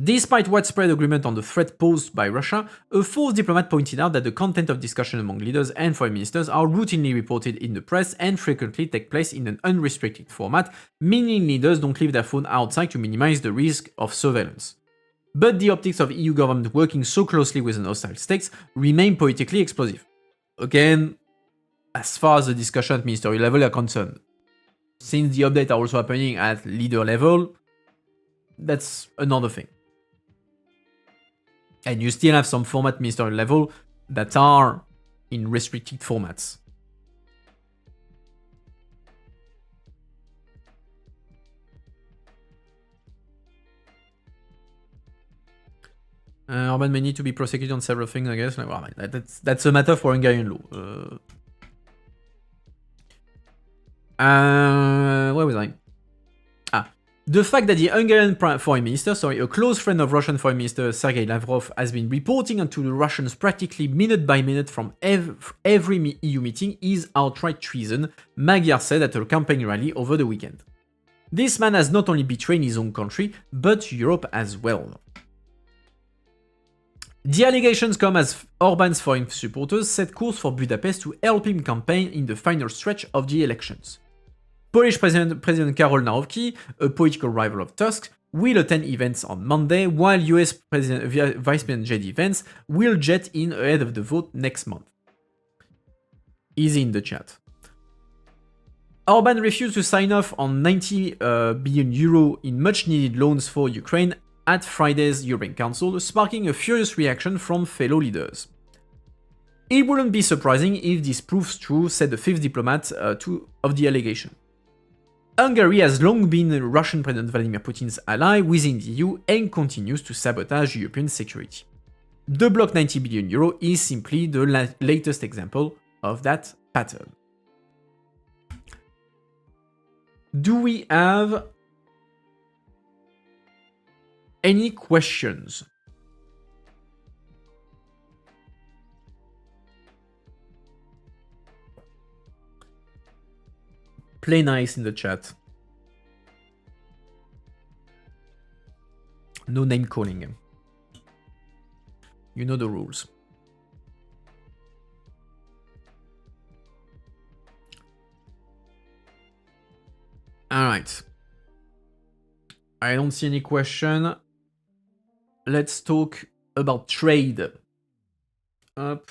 Despite widespread agreement on the threat posed by Russia, a fourth diplomat pointed out that the content of discussion among leaders and foreign ministers are routinely reported in the press and frequently take place in an unrestricted format, meaning leaders don't leave their phone outside to minimize the risk of surveillance. But the optics of EU government working so closely with an hostile states remain politically explosive. Again, as far as the discussion at ministerial level are concerned, since the updates are also happening at leader level, that's another thing. And you still have some format ministerial level that are in restricted formats. Orban may need to be prosecuted on several things, I guess. Well, that's a matter for Hungarian law. Where was I? The fact that the Hungarian foreign minister, a close friend of Russian foreign minister Sergei Lavrov, has been reporting onto the Russians practically minute by minute from every EU meeting is outright treason, Magyar said at a campaign rally over the weekend. This man has not only betrayed his own country, but Europe as well. The allegations come as Orban's foreign supporters set course for Budapest to help him campaign in the final stretch of the elections. Polish President Karol Nawrocki, a political rival of Tusk, will attend events on Monday, while US Vice President J.D. Vance will jet in ahead of the vote next month. Easy in the chat. Orban refused to sign off on 90 billion euro in much-needed loans for Ukraine at Friday's European Council, sparking a furious reaction from fellow leaders. It wouldn't be surprising if this proves true, said the fifth diplomat of the allegation. Hungary has long been Russian President Vladimir Putin's ally within the EU and continues to sabotage European security. The block 90 billion euro is simply the latest example of that pattern. Do we have any questions? Play nice in the chat. No name calling. You know the rules. Alright. I don't see any question. Let's talk about trade. Up.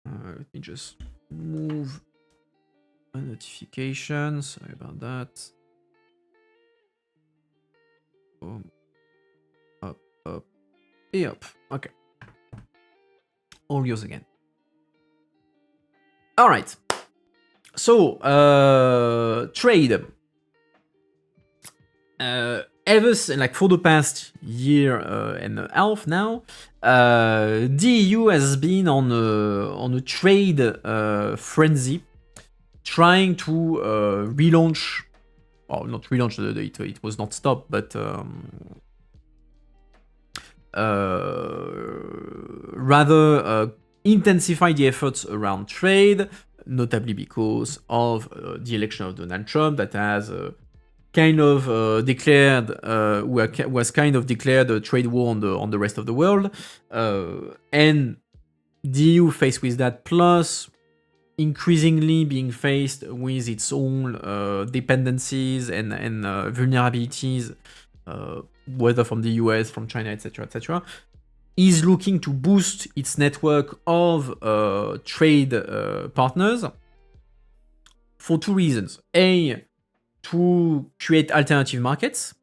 Let me just move a notification. Sorry about that. Boom. Up, and up. Okay. All yours again. Alright. So, trade. For the past year and a half now, the EU has been on a trade frenzy, trying to relaunch, well, not relaunch, it was not stopped, but rather intensify the efforts around trade, notably because of the election of Donald Trump that has kind of declared was kind of declared a trade war on the rest of the world, and the EU faced with that, plus increasingly being faced with its own dependencies and vulnerabilities, whether from the US, from China, etc., is looking to boost its network of trade partners for two reasons. A, to create alternative markets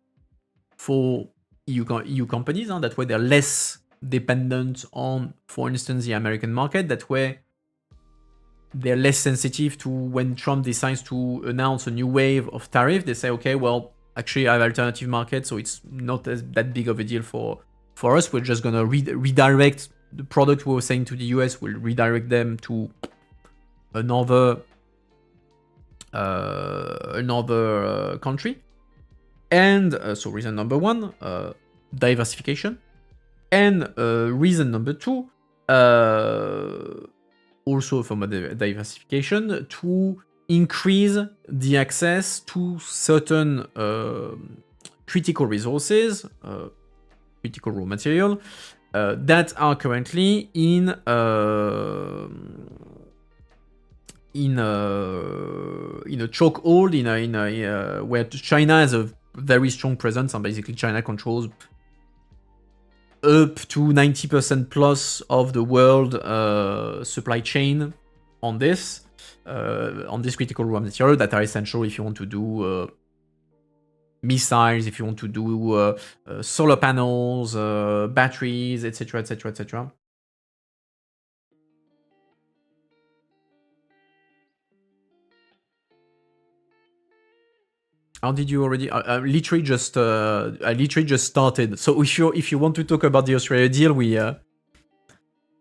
for EU companies. That way they're less dependent on, for instance, the American market. That way they're less sensitive to when Trump decides to announce a new wave of tariff. They say, okay, well, actually I have alternative markets, so it's not that big of a deal for us. We're just gonna redirect the product we were saying to the US. We'll redirect them to another country. And so reason number one, diversification. And reason number two, also from a diversification, to increase the access to certain critical resources, critical raw material, that are currently in a chokehold, where China has a very strong presence, and basically China controls up to 90% plus of the world supply chain on this critical raw material that are essential if you want to do missiles, if you want to do solar panels, batteries, etc., etc., etc. How did you already? I literally just started. So if you want to talk about the Australia deal,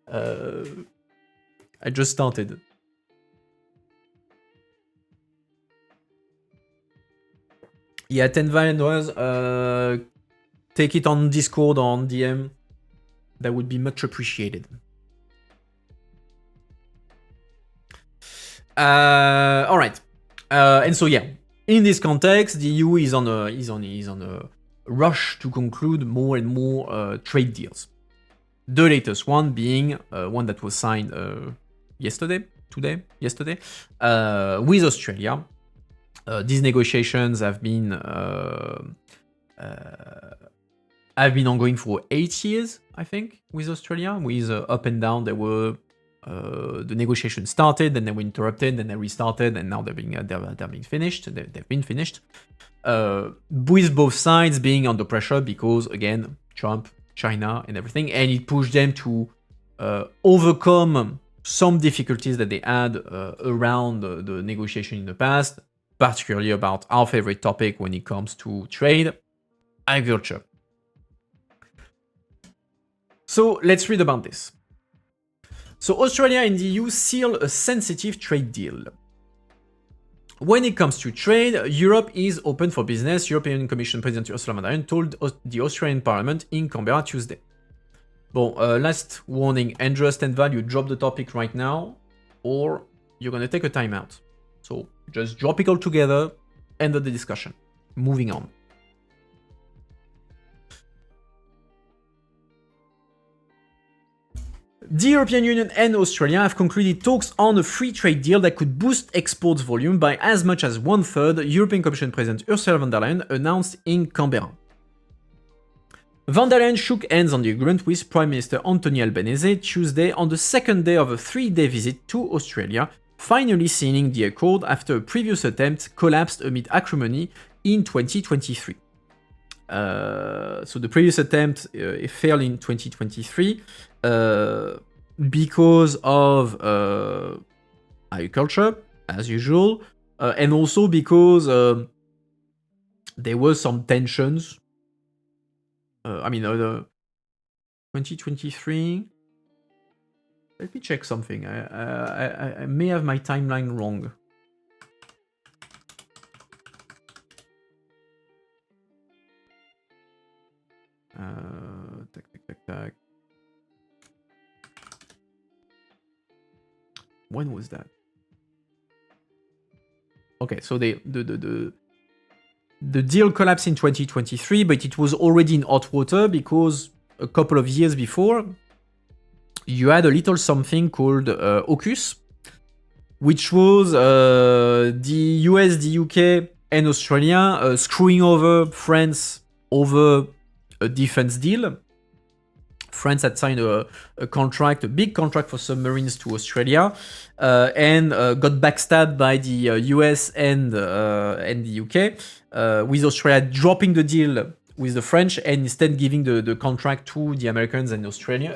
I just started. Yeah, 10 vendors. Take it on Discord or on DM. That would be much appreciated. All right. And so yeah. In this context, the EU is on a rush to conclude more and more trade deals. The latest one being one that was signed yesterday, with Australia. These negotiations have been ongoing for 8 years, I think, with Australia, with up and down. There were the negotiations started, then they were interrupted, then they restarted, and now they're being finished. They've been finished, with both sides being under pressure because, again, Trump, China, and everything, and it pushed them to overcome some difficulties that they had around the negotiation in the past, particularly about our favorite topic when it comes to trade, agriculture. So let's read about this. So Australia and the EU seal a sensitive trade deal. When it comes to trade, Europe is open for business, European Commission President Ursula von der Leyen told the Australian Parliament in Canberra Tuesday. Bon, last warning, Andrew, stand value, drop the topic right now, or you're gonna take a timeout. So just drop it all together, end of the discussion. Moving on. The European Union and Australia have concluded talks on a free trade deal that could boost exports volume by as much as 1/3, European Commission President Ursula von der Leyen announced in Canberra. Von der Leyen shook hands on the agreement with Prime Minister Anthony Albanese Tuesday on the second day of a 3-day visit to Australia, finally sealing the accord after a previous attempt collapsed amid acrimony in 2023. So the previous attempt failed in 2023 because of agriculture, as usual, and also because there were some tensions. 2023. Let me check something. I may have my timeline wrong. Tac. When was that? okay, so the deal collapsed in 2023, but it was already in hot water because a couple of years before, you had a little something called AUKUS, which was the US, the UK, and Australia screwing over France over a defense deal. France had signed a contract, a big contract for submarines to Australia, and got backstabbed by the US and the UK, with Australia dropping the deal with the French and instead giving the contract to the Americans and Australia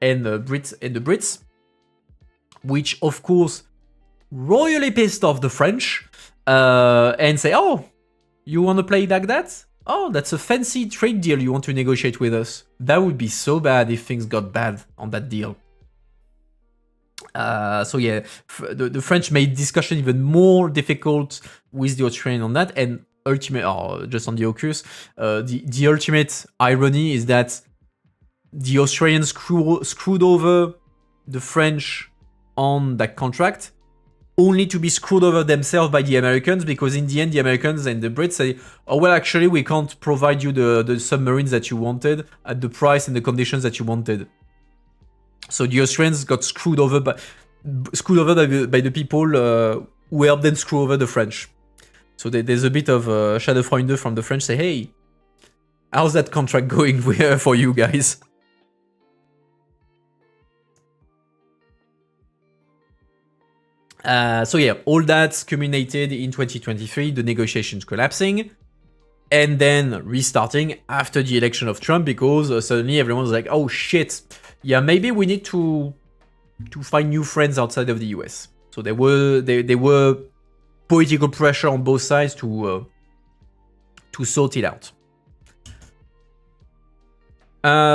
and the Brits, which of course royally pissed off the French and say, "Oh, you want to play like that? Oh, that's a fancy trade deal you want to negotiate with us." That would be so bad if things got bad on that deal. So yeah, the French made discussion even more difficult with the Australian on that, and just on the AUKUS, the ultimate irony is that the Australians screwed over the French on that contract, only to be screwed over themselves by the Americans, because in the end the Americans and the Brits say, "Oh well, actually we can't provide you the submarines that you wanted at the price and the conditions that you wanted." So the Australians got screwed over by the people who helped them screw over the French. So there's a bit of Schadenfreude from the French, say, "Hey, how's that contract going for you guys?" So yeah, all that's culminated in 2023, the negotiations collapsing, and then restarting after the election of Trump, because suddenly everyone's like, "Oh shit, yeah, maybe we need to find new friends outside of the US." So there were political pressure on both sides to sort it out.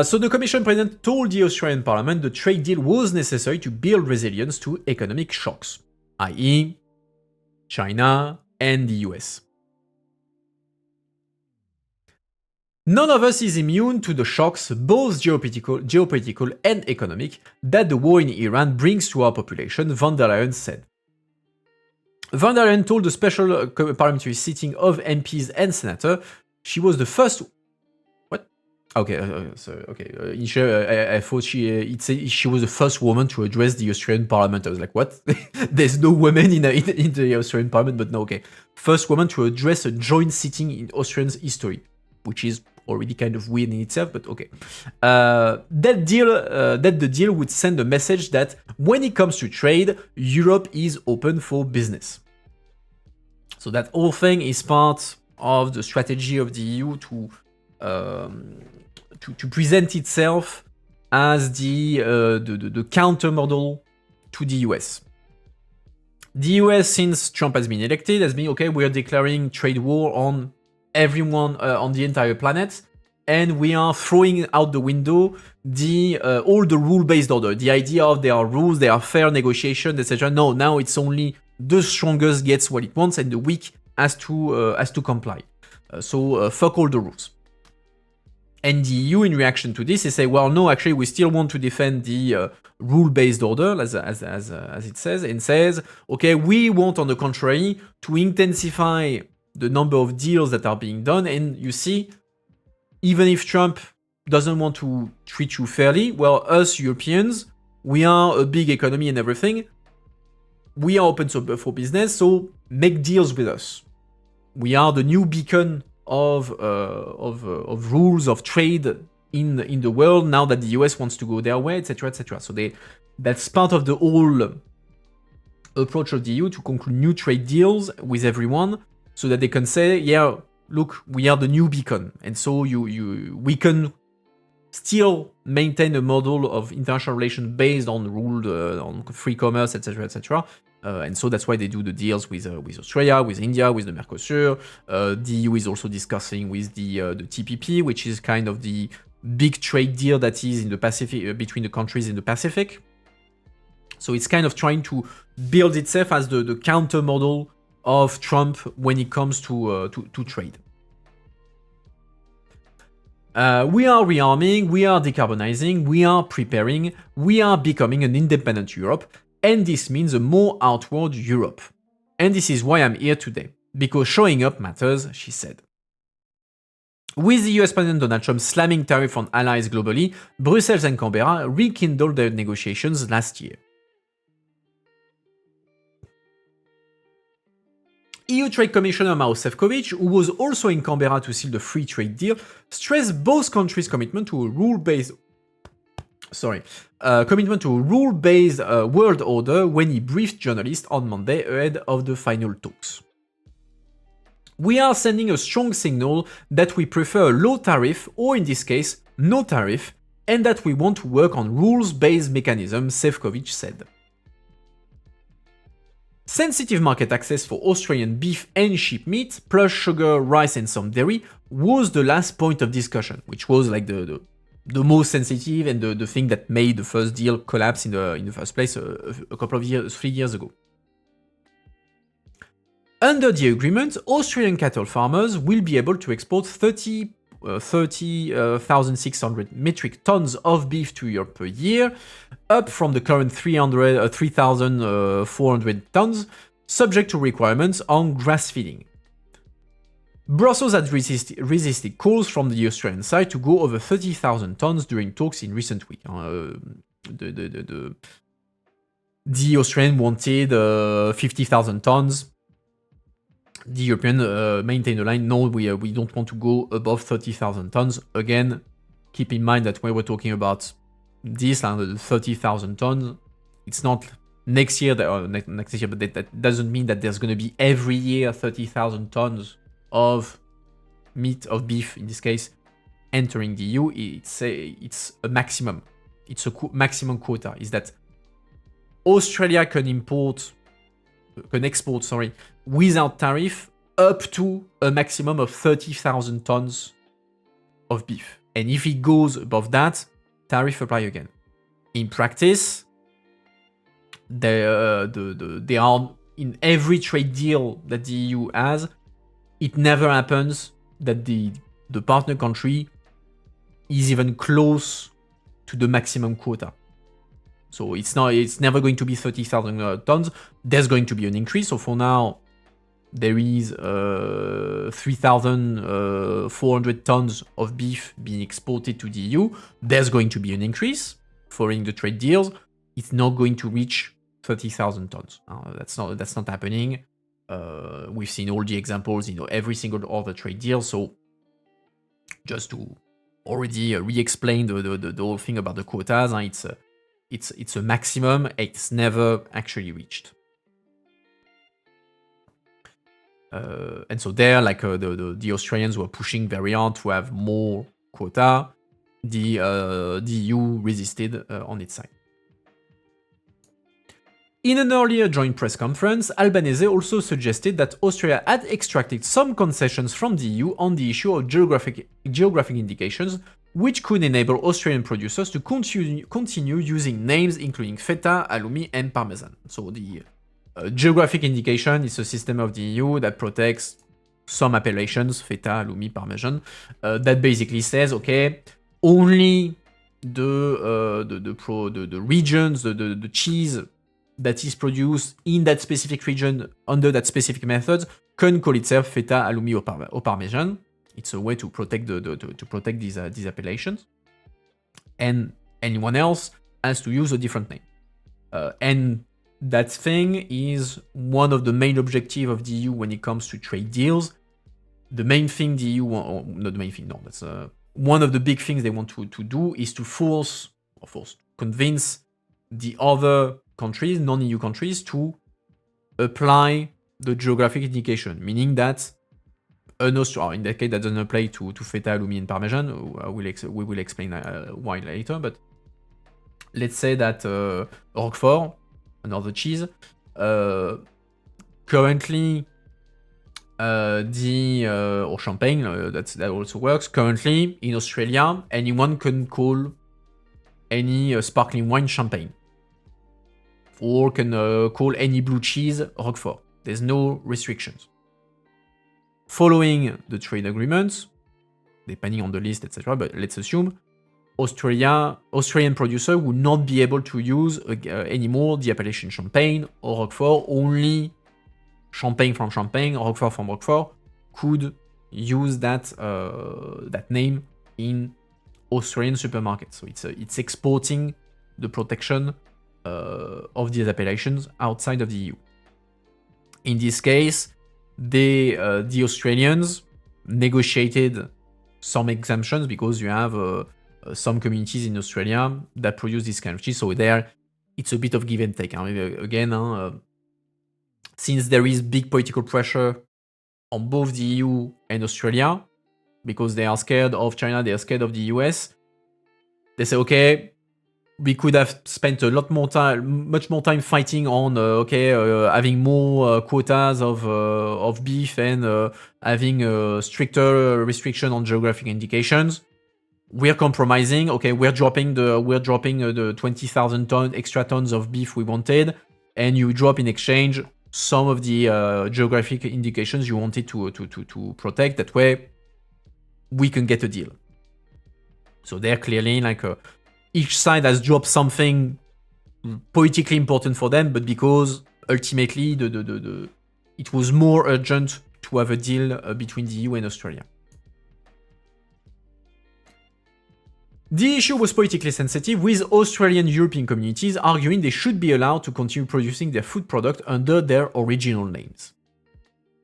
So the Commission President told the Australian Parliament the trade deal was necessary to build resilience to economic shocks, i.e. China and the US. None of us is immune to the shocks, both geopolitical and economic, that the war in Iran brings to our population, von der Leyen said. Von der Leyen told the special parliamentary sitting of MPs and senators she was the first... What? Okay, I thought she was the first woman to address the Australian Parliament. I was like, what? There's no women in the Australian Parliament, but no, okay. First woman to address a joint sitting in Australia's history, which is already kind of weird in itself, but okay. That the deal would send a message that when it comes to trade, Europe is open for business. So that whole thing is part of the strategy of the EU to present itself as the counter model to the US. The US, since Trump has been elected, has been, okay, we're declaring trade war on everyone on the entire planet, and we are throwing out the window all the rule-based order, the idea of there are rules, there are fair negotiations, etc. No, now it's only the strongest gets what it wants, and the weak has to comply. So fuck all the rules. And the EU, in reaction to this, they say, well, no, actually, we still want to defend the rule-based order, as it says, and says, okay, we want, on the contrary, to intensify the number of deals that are being done. And you see, even if Trump doesn't want to treat you fairly, well, us Europeans, we are a big economy and everything. We are open for business, so make deals with us. We are the new beacon of rules of trade in the world now that the US wants to go their way, etc., etc. So that's part of the whole approach of the EU, to conclude new trade deals with everyone, so that they can say, yeah, look, we are the new beacon, and so we can still maintain a model of international relations based on on free commerce, etc., etc. And so that's why they do the deals with Australia, with India, with the Mercosur. The EU is also discussing with the TPP, which is kind of the big trade deal that is in the Pacific, between the countries in the Pacific. So it's kind of trying to build itself as the counter model of Trump when it comes to trade. We are rearming, we are decarbonizing, we are preparing, we are becoming an independent Europe, and this means a more outward Europe. And this is why I'm here today, because showing up matters, she said. With the US President Donald Trump slamming tariffs on allies globally, Brussels and Canberra rekindled their negotiations last year. EU Trade Commissioner Maroš Šefčovič, who was also in Canberra to seal the free trade deal, stressed both countries' commitment to a rule-based world order when he briefed journalists on Monday ahead of the final talks. We are sending a strong signal that we prefer a low tariff, or in this case, no tariff, and that we want to work on rules-based mechanisms, Šefčovič said. Sensitive market access for Australian beef and sheep meat, plus sugar, rice and some dairy, was the last point of discussion, which was like the most sensitive and the thing that made the first deal collapse in the first place a couple of years, 3 years ago. Under the agreement, Australian cattle farmers will be able to export 30,600 metric tons of beef to Europe per year, up from the current 3,400 tons, subject to requirements on grass feeding. Brussels had resisted calls from the Australian side to go over 30,000 tons during talks in recent weeks. The Australian wanted 50,000 tons. The European maintained a line, no, we don't want to go above 30,000 tons. Again, keep in mind that when we're talking about this, 30,000 tons, it's not next year, next year, but that doesn't mean that there's going to be every year 30,000 tons of meat, of beef, in this case, entering the EU. It's a maximum. It's a maximum quota. Is that Australia can export, without tariff up to a maximum of 30,000 tons of beef. And if it goes above that, tariff apply again. In practice, they are in every trade deal that the EU has, it never happens that the partner country is even close to the maximum quota. So it's never going to be 30,000 tons. There's going to be an increase. So for now, there is 3,400 tons of beef being exported to the EU. There's going to be an increase following the trade deals. It's not going to reach 30,000 tons. That's not happening. We've seen all the examples in every single other trade deal. So just to already re-explain the whole thing about the quotas, it's a maximum. It's never actually reached. And so there, like the Australians were pushing very hard to have more quota. The EU resisted on its side. In an earlier joint press conference, Albanese also suggested that Australia had extracted some concessions from the EU on the issue of geographic indications, which could enable Australian producers to continue using names including feta, halloumi, and parmesan. So the geographic indication is a system of the EU that protects some appellations, feta, halloumi, parmesan, that basically says, okay, only the regions, the cheese that is produced in that specific region under that specific method can call itself feta, halloumi, or parmesan. It's a way to protect these appellations, and anyone else has to use a different name. And that thing is one of the main objectives of the EU when it comes to trade deals. The main thing the EU not the main thing, no, that's one of the big things they want to do is to convince the other countries, non-EU countries, to apply the geographic indication, meaning that in that case, that doesn't apply to feta, halloumi, and parmesan. We will explain why later. But let's say that Roquefort, another cheese, currently or champagne, that also works. Currently in Australia, anyone can call any sparkling wine champagne, or can call any blue cheese Roquefort. There's no restrictions. Following the trade agreements, depending on the list, etc., but let's assume Australian producer will not be able to use anymore the appellation champagne or Roquefort, only Champagne from Champagne, Roquefort from Roquefort, could use that name in Australian supermarkets. So it's exporting the protection of these appellations outside of the EU. In this case, the Australians negotiated some exemptions because you have some communities in Australia that produce this kind of cheese. So there, it's a bit of give and take. Again, since there is big political pressure on both the EU and Australia, because they are scared of China, they are scared of the US, they say, okay, we could have spent much more time fighting on, having more quotas of beef and having stricter restriction on geographic indications. We're compromising. Okay, we're dropping the 20,000 extra tons of beef we wanted, and you drop in exchange some of the geographic indications you wanted to protect. That way, we can get a deal. So they're clearly like each side has dropped something politically important for them, but because ultimately it was more urgent to have a deal between the EU and Australia. The issue was politically sensitive, with Australian European communities arguing they should be allowed to continue producing their food product under their original names.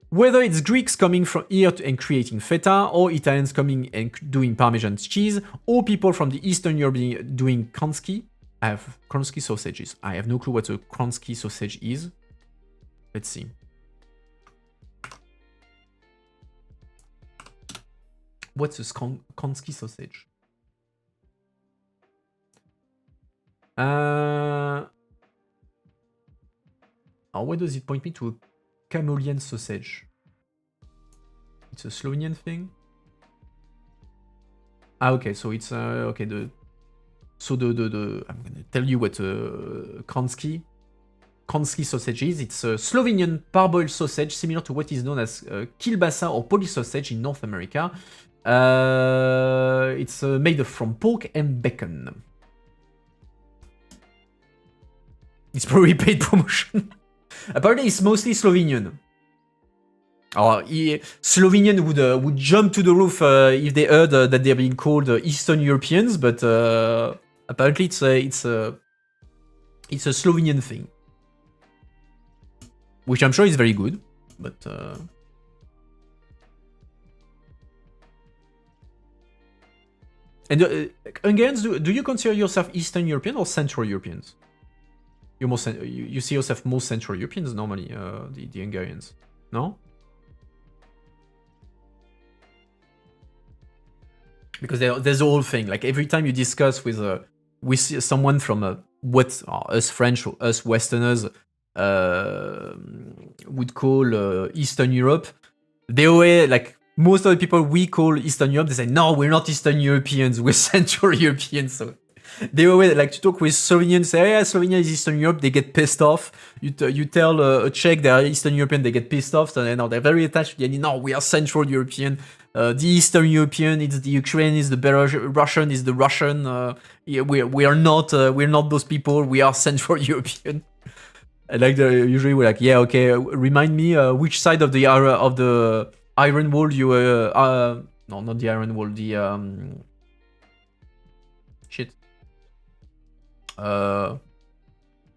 Whether it's Greeks coming from here and creating feta, or Italians coming and doing Parmesan cheese, or people from the Eastern Europe doing Kronski. I have Kronski sausages. I have no clue what a Kronski sausage is. Let's see. What's a Kronski sausage? Where does it point me to? A Camolian sausage. It's a Slovenian thing. Okay, so it's okay. I'm gonna tell you what Kronski sausage is. It's a Slovenian parboiled sausage similar to what is known as kielbasa or Polish sausage in North America. It's made from pork and bacon. It's probably paid promotion. Apparently, it's mostly Slovenian. Slovenian would jump to the roof if they heard that they're being called Eastern Europeans, but apparently it's a Slovenian thing, which I'm sure is very good. But and Hungarians, do you consider yourself Eastern European or Central Europeans? You see yourself more Central Europeans normally, the Hungarians, no? Because there's the whole thing. Like every time you discuss with someone from us French or us Westerners would call Eastern Europe, they always, like most of the people we call Eastern Europe, they say no, we're not Eastern Europeans, we're Central Europeans. So they always like to talk with Slovenians, say, yeah, Slovenia is Eastern Europe, they get pissed off. You tell a Czech they are Eastern European, they get pissed off. So they're very attached to the idea, no, we are Central European. The Eastern European, it's the Ukrainian, is the Belarusian, is the Russian. We are not those people, we are Central European. And like usually we're like, yeah, okay, remind me which side of the Iron Wall you no, not the Iron Wall, the shit.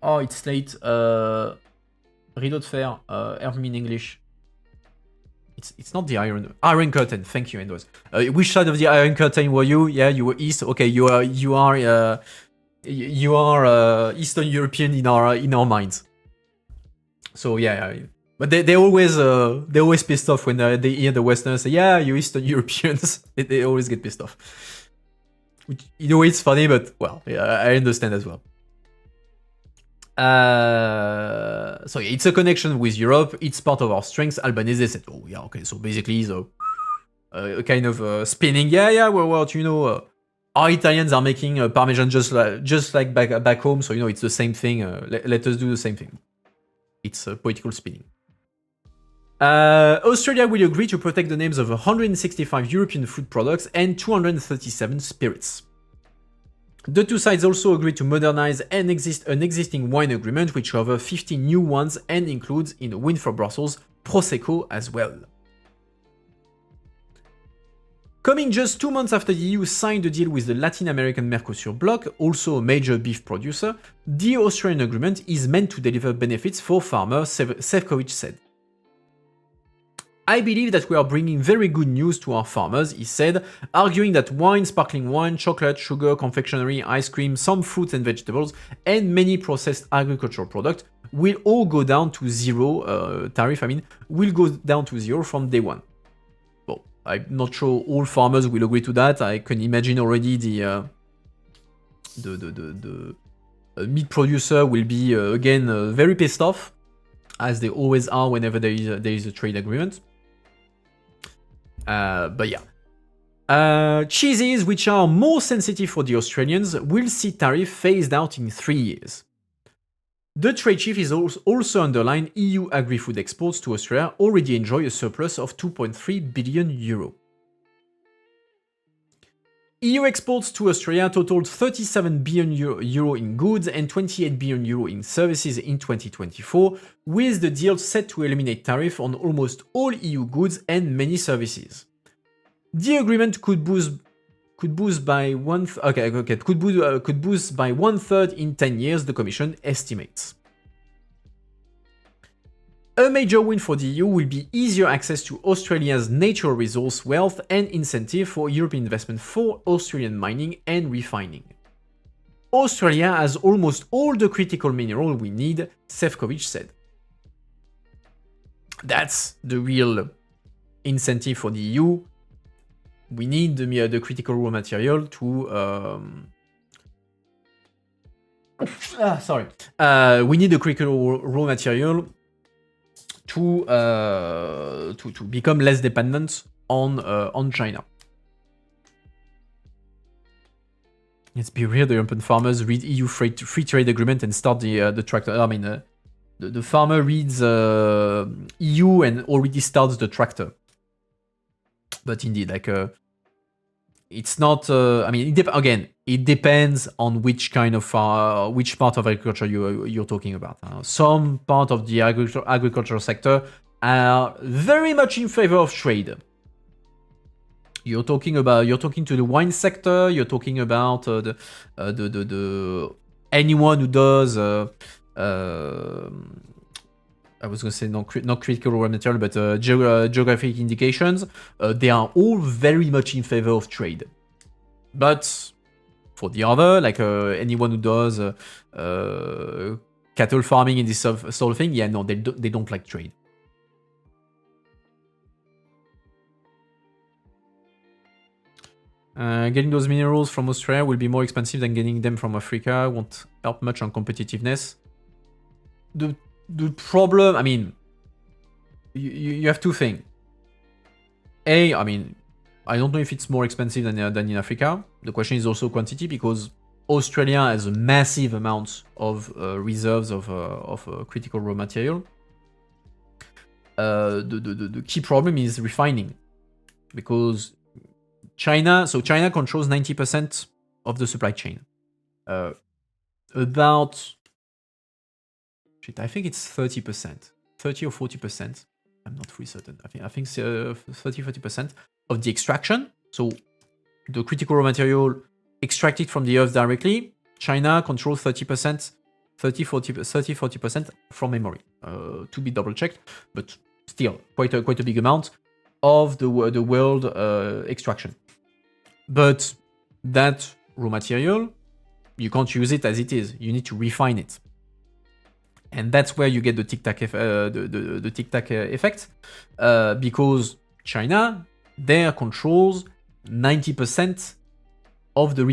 It's late. Rideau de fer. Help me in English. It's not the Iron Curtain. Thank you, Andrews. Which side of the Iron Curtain were you? Yeah, you were East. Okay, you are Eastern European in our minds. So yeah, but they always pissed off when they hear the Westerners say, yeah, you Eastern Europeans. they always get pissed off. Which, in a way, it's funny, but well, yeah, I understand as well. So yeah, it's a connection with Europe. It's part of our strengths. Albanese said, oh yeah, okay. So basically, a kind of spinning. Yeah. Well, you know, our Italians are making Parmesan just like back home. So you know, it's the same thing. Let us do the same thing. It's political spinning. Australia will agree to protect the names of 165 European food products and 237 spirits. The two sides also agreed to modernize an existing wine agreement, which covers 50 new ones and includes, in a win for Brussels, Prosecco as well. Coming just 2 months after the EU signed a deal with the Latin American Mercosur bloc, also a major beef producer, the Australian agreement is meant to deliver benefits for farmers, Šefčovič said. I believe that we are bringing very good news to our farmers, he said, arguing that wine, sparkling wine, chocolate, sugar, confectionery, ice cream, some fruits and vegetables, and many processed agricultural products will all go down to zero, will go down to zero from day one. Well, I'm not sure all farmers will agree to that. I can imagine already the meat producer will be, again, very pissed off, as they always are whenever there is a trade agreement. But yeah. Cheeses, which are more sensitive for the Australians, will see tariff phased out in 3 years. The trade chief is also underlined EU agri-food exports to Australia already enjoy a surplus of 2.3 billion euro. EU exports to Australia totaled 37 billion euro in goods and 28 billion euro in services in 2024, with the deal set to eliminate tariff on almost all EU goods and many services. The agreement could boost by one third in 10 years, the Commission estimates. A major win for the EU will be easier access to Australia's natural resource wealth and incentive for European investment for Australian mining and refining. Australia has almost all the critical mineral we need, Šefčovič said. That's the real incentive for the EU. We need the critical raw material to... we need the critical raw material to become less dependent on China. Let's be real, the European farmers read EU free trade agreement and start the tractor. I mean, the farmer reads EU and already starts the tractor. But indeed, like, it's not. I mean, it depends on which kind of which part of agriculture you're talking about. Some part of the agricultural sector are very much in favor of trade. You're talking to the wine sector. You're talking about the anyone who does. I was going to say not critical raw material, but geographic indications. They are all very much in favor of trade. But for the other, like anyone who does cattle farming and this sort of thing, yeah, no, they don't like trade. Getting those minerals from Australia will be more expensive than getting them from Africa. Won't help much on competitiveness. The problem, I mean, you have two things. I mean, I don't know if it's more expensive than in Africa. The question is also quantity, because Australia has a massive amount of reserves of critical raw material. The key problem is refining, because China controls 90% of the supply chain. I think it's 30%, 30 or 40%. I'm not fully certain. I think 30-40% of the extraction. So the critical raw material extracted from the earth directly, China controls 30%, 30-40% from memory. To be double checked, but still quite a big amount of the world extraction. But that raw material, you can't use it as it is. You need to refine it. And that's where you get the tic-tac effect, because China there controls 90% of the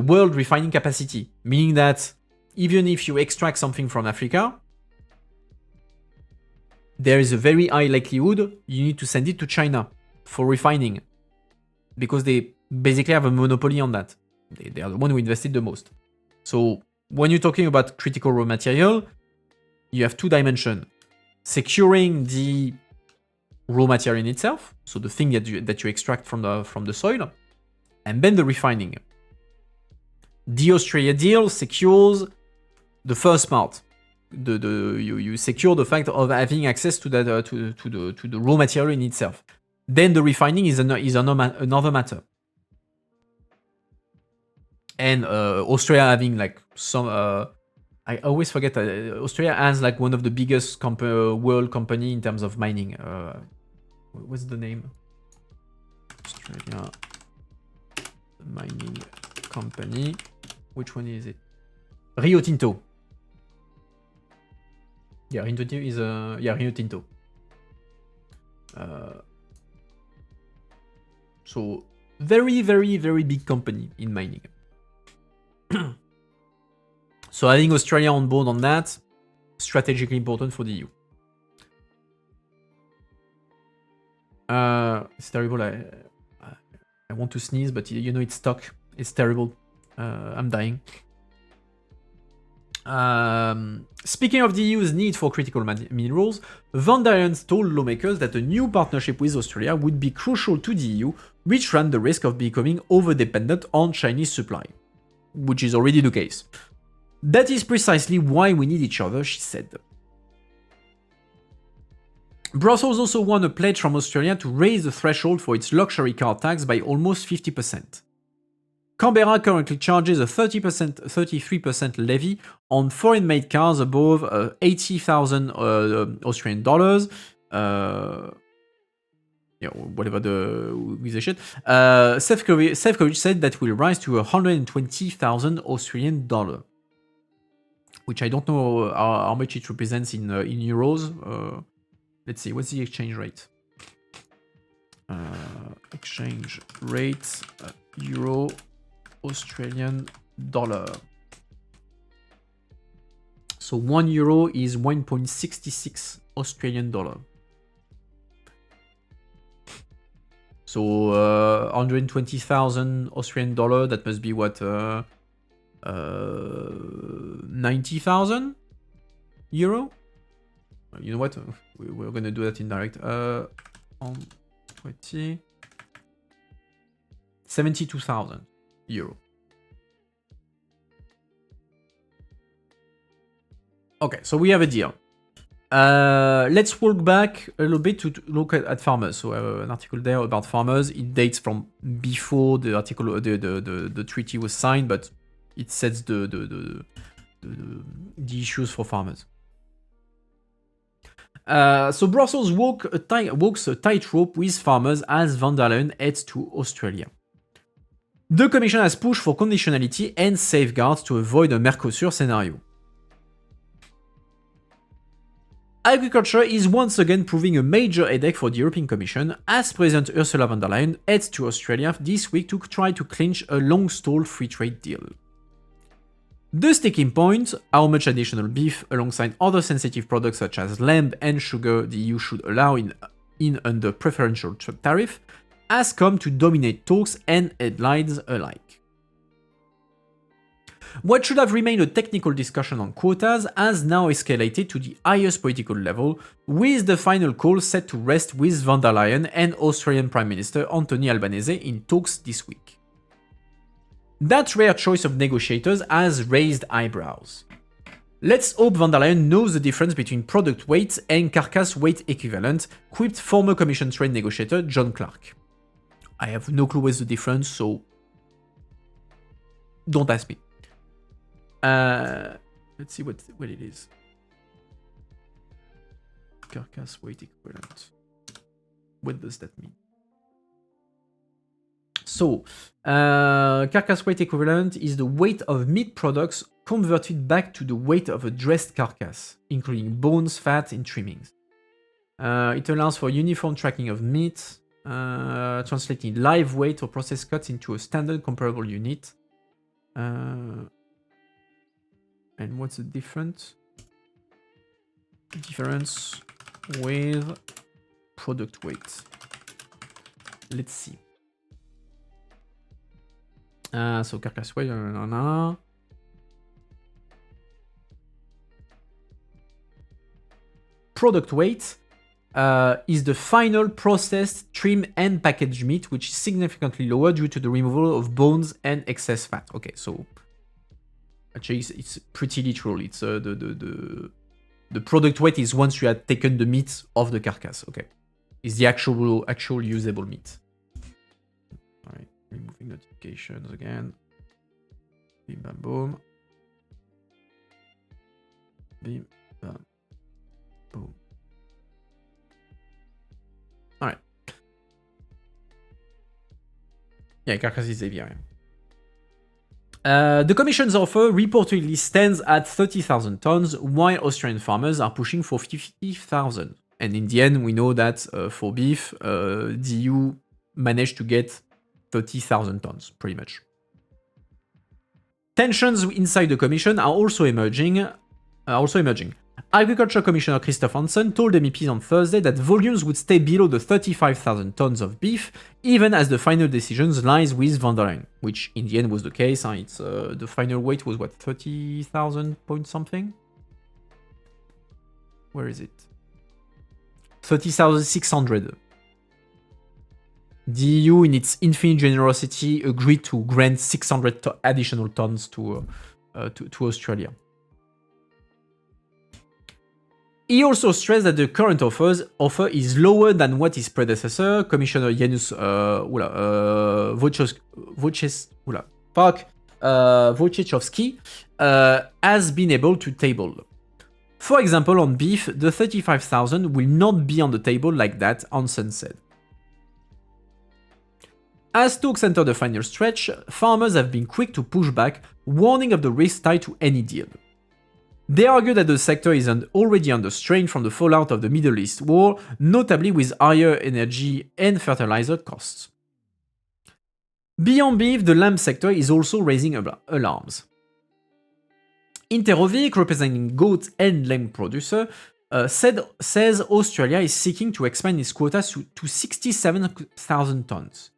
world refining capacity, meaning that even if you extract something from Africa, there is a very high likelihood you need to send it to China for refining, because they basically have a monopoly on that. They are the one who invested the most. So when you're talking about critical raw material, you have two dimensions: securing the raw material in itself, so the thing that you extract from the soil, and then the refining. The Australia deal secures the first part. You secure the fact of having access to that to the raw material in itself. Then the refining is another matter. And Australia having like some I always forget that Australia has like one of the biggest world company in terms of mining. What's the name? Australia mining company. Which one is it? Rio Tinto. Yeah, Rio Tinto is Rio Tinto. So very big company in mining. So having Australia on board on that, strategically important for the EU. It's terrible. I want to sneeze, but you know it's stuck. It's terrible. I'm dying. Speaking of the EU's need for critical minerals, von der Leyen told lawmakers that a new partnership with Australia would be crucial to the EU, which ran the risk of becoming over-dependent on Chinese supply, which is already the case. That is precisely why we need each other, she said. Brussels also won a pledge from Australia to raise the threshold for its luxury car tax by almost 50%. Canberra currently charges a 33% levy on foreign-made cars above 80,000 Australian dollars. Whatever the shit. Sefcovic said that will rise to 120,000 Australian dollar, which I don't know how much it represents in euros. Let's see, what's the exchange rate? Exchange rate, euro, Australian dollar. So 1 euro is 1.66 Australian dollar. So 120,000 Australian dollar, that must be what? 90,000 euro? You know what? We're gonna do that in direct. On 20. 72,000 euro. Okay, so we have a deal. Let's walk back a little bit to look at farmers. So an article there about farmers. It dates from before the article, the treaty was signed, but it sets the issues for farmers. So Brussels walks a tightrope with farmers as von der Leyen heads to Australia. The Commission has pushed for conditionality and safeguards to avoid a Mercosur scenario. Agriculture is once again proving a major headache for the European Commission as President Ursula von der Leyen heads to Australia this week to try to clinch a long-stalled free trade deal. The sticking point, how much additional beef alongside other sensitive products such as lamb and sugar the EU should allow in under preferential tariff, has come to dominate talks and headlines alike. What should have remained a technical discussion on quotas has now escalated to the highest political level, with the final call set to rest with von der Leyen and Australian Prime Minister Anthony Albanese in talks this week. That rare choice of negotiators has raised eyebrows. Let's hope von der Leyen knows the difference between product weight and carcass weight equivalent, quipped former Commission trade negotiator John Clark. I have no clue what's the difference, so don't ask me. Let's see what it is. Carcass weight equivalent. What does that mean? So, carcass weight equivalent is the weight of meat products converted back to the weight of a dressed carcass, including bones, fat, and trimmings. It allows for uniform tracking of meat, translating live weight or processed cuts into a standard comparable unit. And what's the difference? Difference with product weight. Let's see. So carcass weight, Product weight is the final processed, trim, and packaged meat, which is significantly lower due to the removal of bones and excess fat. Okay, so Actually, it's pretty literal. It's the product weight is once you had taken the meat off the carcass. Okay, it's the actual usable meat. All right, removing notifications again. Bim bam boom. Bim bam boom. All right. Yeah, carcass is heavier. Yeah. The Commission's offer reportedly stands at 30,000 tons, while Australian farmers are pushing for 50,000. And in the end, we know that for beef, the EU managed to get 30,000 tons, pretty much. Tensions inside the Commission are also emerging. Agriculture Commissioner Christoph Hansen told MEPs on Thursday that volumes would stay below the 35,000 tons of beef, even as the final decisions lies with von der Leyen, which in the end was the case. It's the final weight was what, 30,000 point something? Where is it? 30,600. The EU, in its infinite generosity, agreed to grant 600 additional tons to Australia. He also stressed that the current offer is lower than what his predecessor, Commissioner Janusz Wojciechowski, has been able to table. For example, on beef, the 35,000 will not be on the table like that, Hansen said. As talks enter the final stretch, farmers have been quick to push back, warning of the risks tied to any deal. They argue that the sector is already under strain from the fallout of the Middle East war, notably with higher energy and fertilizer costs. Beyond beef, the lamb sector is also raising alarms. Interovic, representing goat and lamb producer, says Australia is seeking to expand its quotas to 67,000 tons.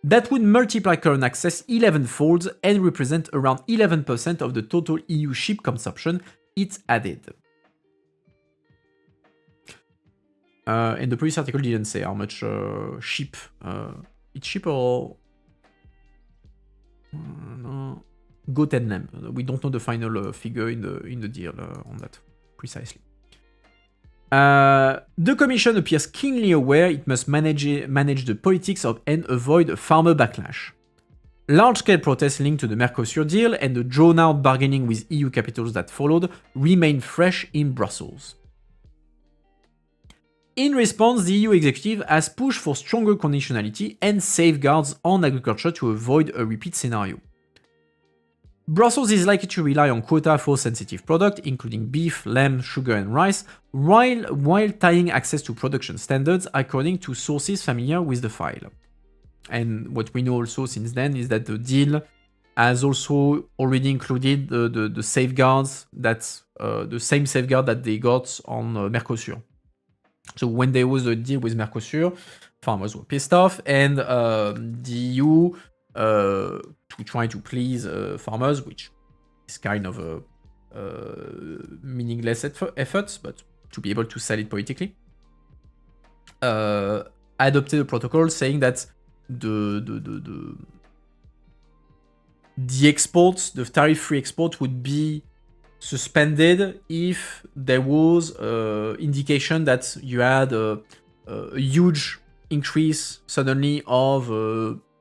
That would multiply current access 11-fold and represent around 11% of the total EU sheep consumption, it's added. And the previous article didn't say how much sheep. It's sheep or no, goat and lamb. We don't know the final figure in the deal on that precisely. The Commission appears keenly aware it must manage the politics of and avoid a farmer backlash. Large-scale protests linked to the Mercosur deal and the drawn-out bargaining with EU capitals that followed remain fresh in Brussels. In response, the EU executive has pushed for stronger conditionality and safeguards on agriculture to avoid a repeat scenario. Brussels is likely to rely on quota for sensitive products, including beef, lamb, sugar, and rice, while tying access to production standards according to sources familiar with the file. And what we know also since then is that the deal has also already included the safeguards that the same safeguard that they got on Mercosur. So when there was a deal with Mercosur, farmers were pissed off, and the EU, to try to please farmers, which is kind of a meaningless effort, but to be able to sell it politically, adopted a protocol saying that the exports, the tariff-free export would be suspended if there was indication that you had a huge increase suddenly of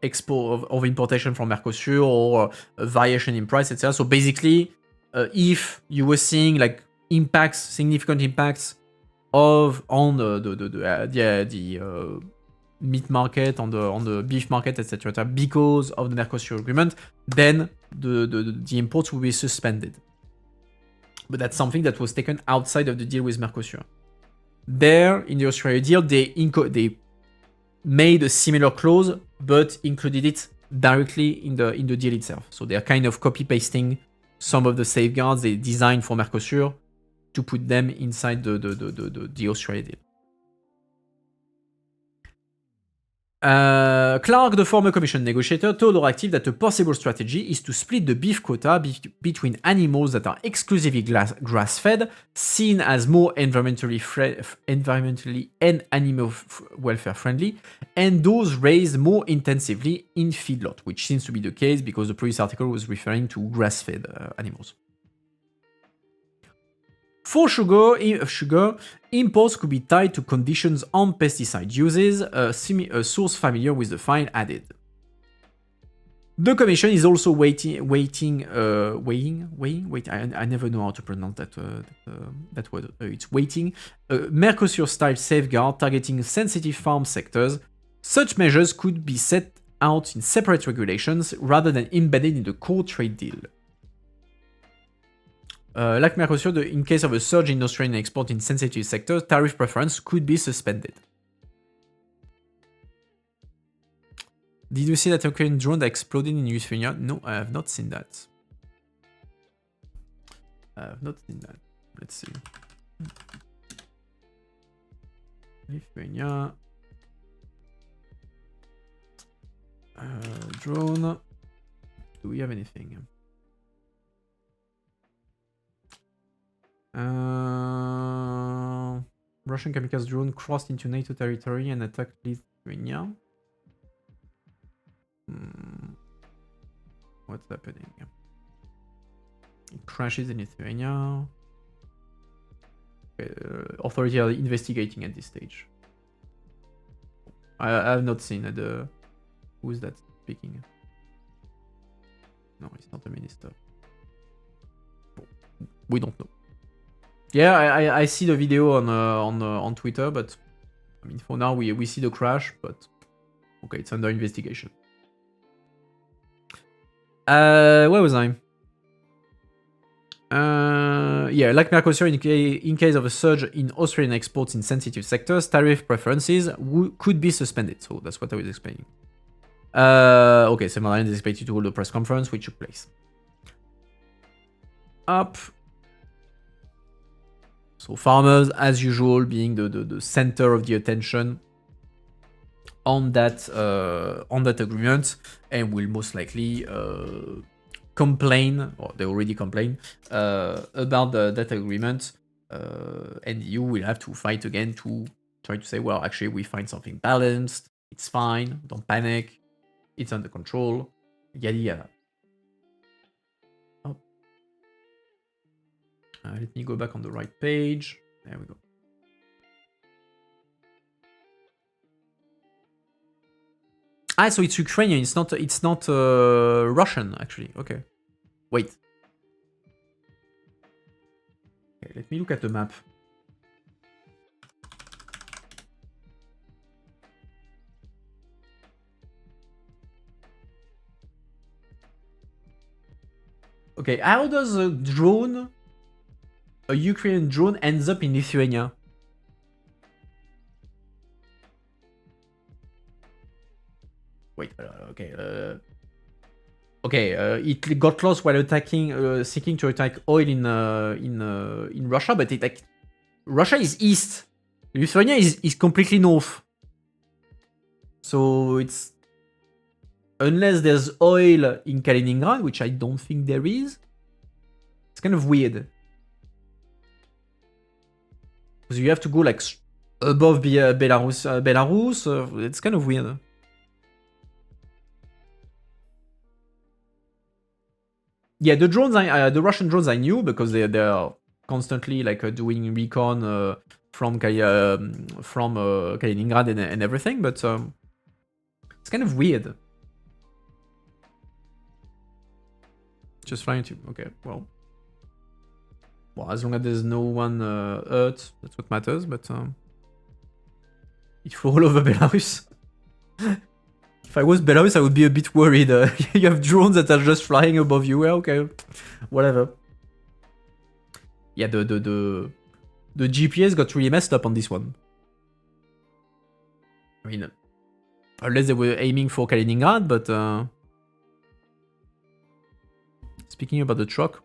export of importation from Mercosur or a variation in price, etc. So basically, if you were seeing like significant impacts on the meat market, on the beef market, etc., because of the Mercosur agreement, then the imports will be suspended. But that's something that was taken outside of the deal with Mercosur. There, in the Australia deal, they made a similar clause, but included it directly in the deal itself. So they are kind of copy-pasting some of the safeguards they designed for Mercosur to put them inside the Australia deal. Clark, the former commission negotiator, told our active that a possible strategy is to split the beef quota between animals that are exclusively grass-fed, seen as more environmentally and animal welfare friendly, and those raised more intensively in feedlot, which seems to be the case because the previous article was referring to grass-fed animals. For sugar, imports could be tied to conditions on pesticide uses, a source familiar with the file added. The Commission is also weighing. I never know how to pronounce that word. It's weighting Mercosur-style safeguard targeting sensitive farm sectors. Such measures could be set out in separate regulations rather than embedded in the core trade deal. Like Mercosur, in case of a surge in Australian export in sensitive sectors, tariff preference could be suspended. Did you see that Ukrainian drone that exploded in Lithuania? No, I have not seen that. Let's see. Lithuania. Drone. Do we have anything? Russian kamikaze drone crossed into NATO territory and attacked Lithuania. What's happening? It crashes in Lithuania. Okay, authorities are investigating at this stage. I have not seen it. Who is that speaking? No, it's not a minister. We don't know. Yeah, I see the video on Twitter, but I mean for now we see the crash, but okay, it's under investigation. Where was I? Yeah, like Mercosur, in case of a surge in Australian exports in sensitive sectors, tariff preferences could be suspended. So that's what I was explaining. Okay, Somaliland is expected to hold a press conference, which took place. Up. So farmers, as usual, being the center of the attention on that agreement, and will most likely complain, or they already complain about that agreement, and you will have to fight again to try to say, well, actually, we find something balanced. It's fine. Don't panic. It's under control. Yada yada. Let me go back on the right page. There we go. Ah, so it's Ukrainian. It's not Russian actually. Okay. Wait. Okay, let me look at the map. Okay, how does a Ukrainian drone ends up in Lithuania? Wait, okay. It got lost while attacking, seeking to attack oil in Russia, but Russia is east. Lithuania is completely north. So it's, unless there's oil in Kaliningrad, which I don't think there is, it's kind of weird. Because you have to go like above Belarus. It's kind of weird. Yeah, the drones, the Russian drones I knew because they're constantly like doing recon from Kaliningrad and everything, but it's kind of weird. Just flying to, okay, well, as long as there's no one hurt, that's what matters. But it flew all over Belarus. If I was Belarus, I would be a bit worried. You have drones that are just flying above you. Well, okay, whatever. Yeah, the GPS got really messed up on this one. I mean, unless they were aiming for Kaliningrad, but speaking about the truck,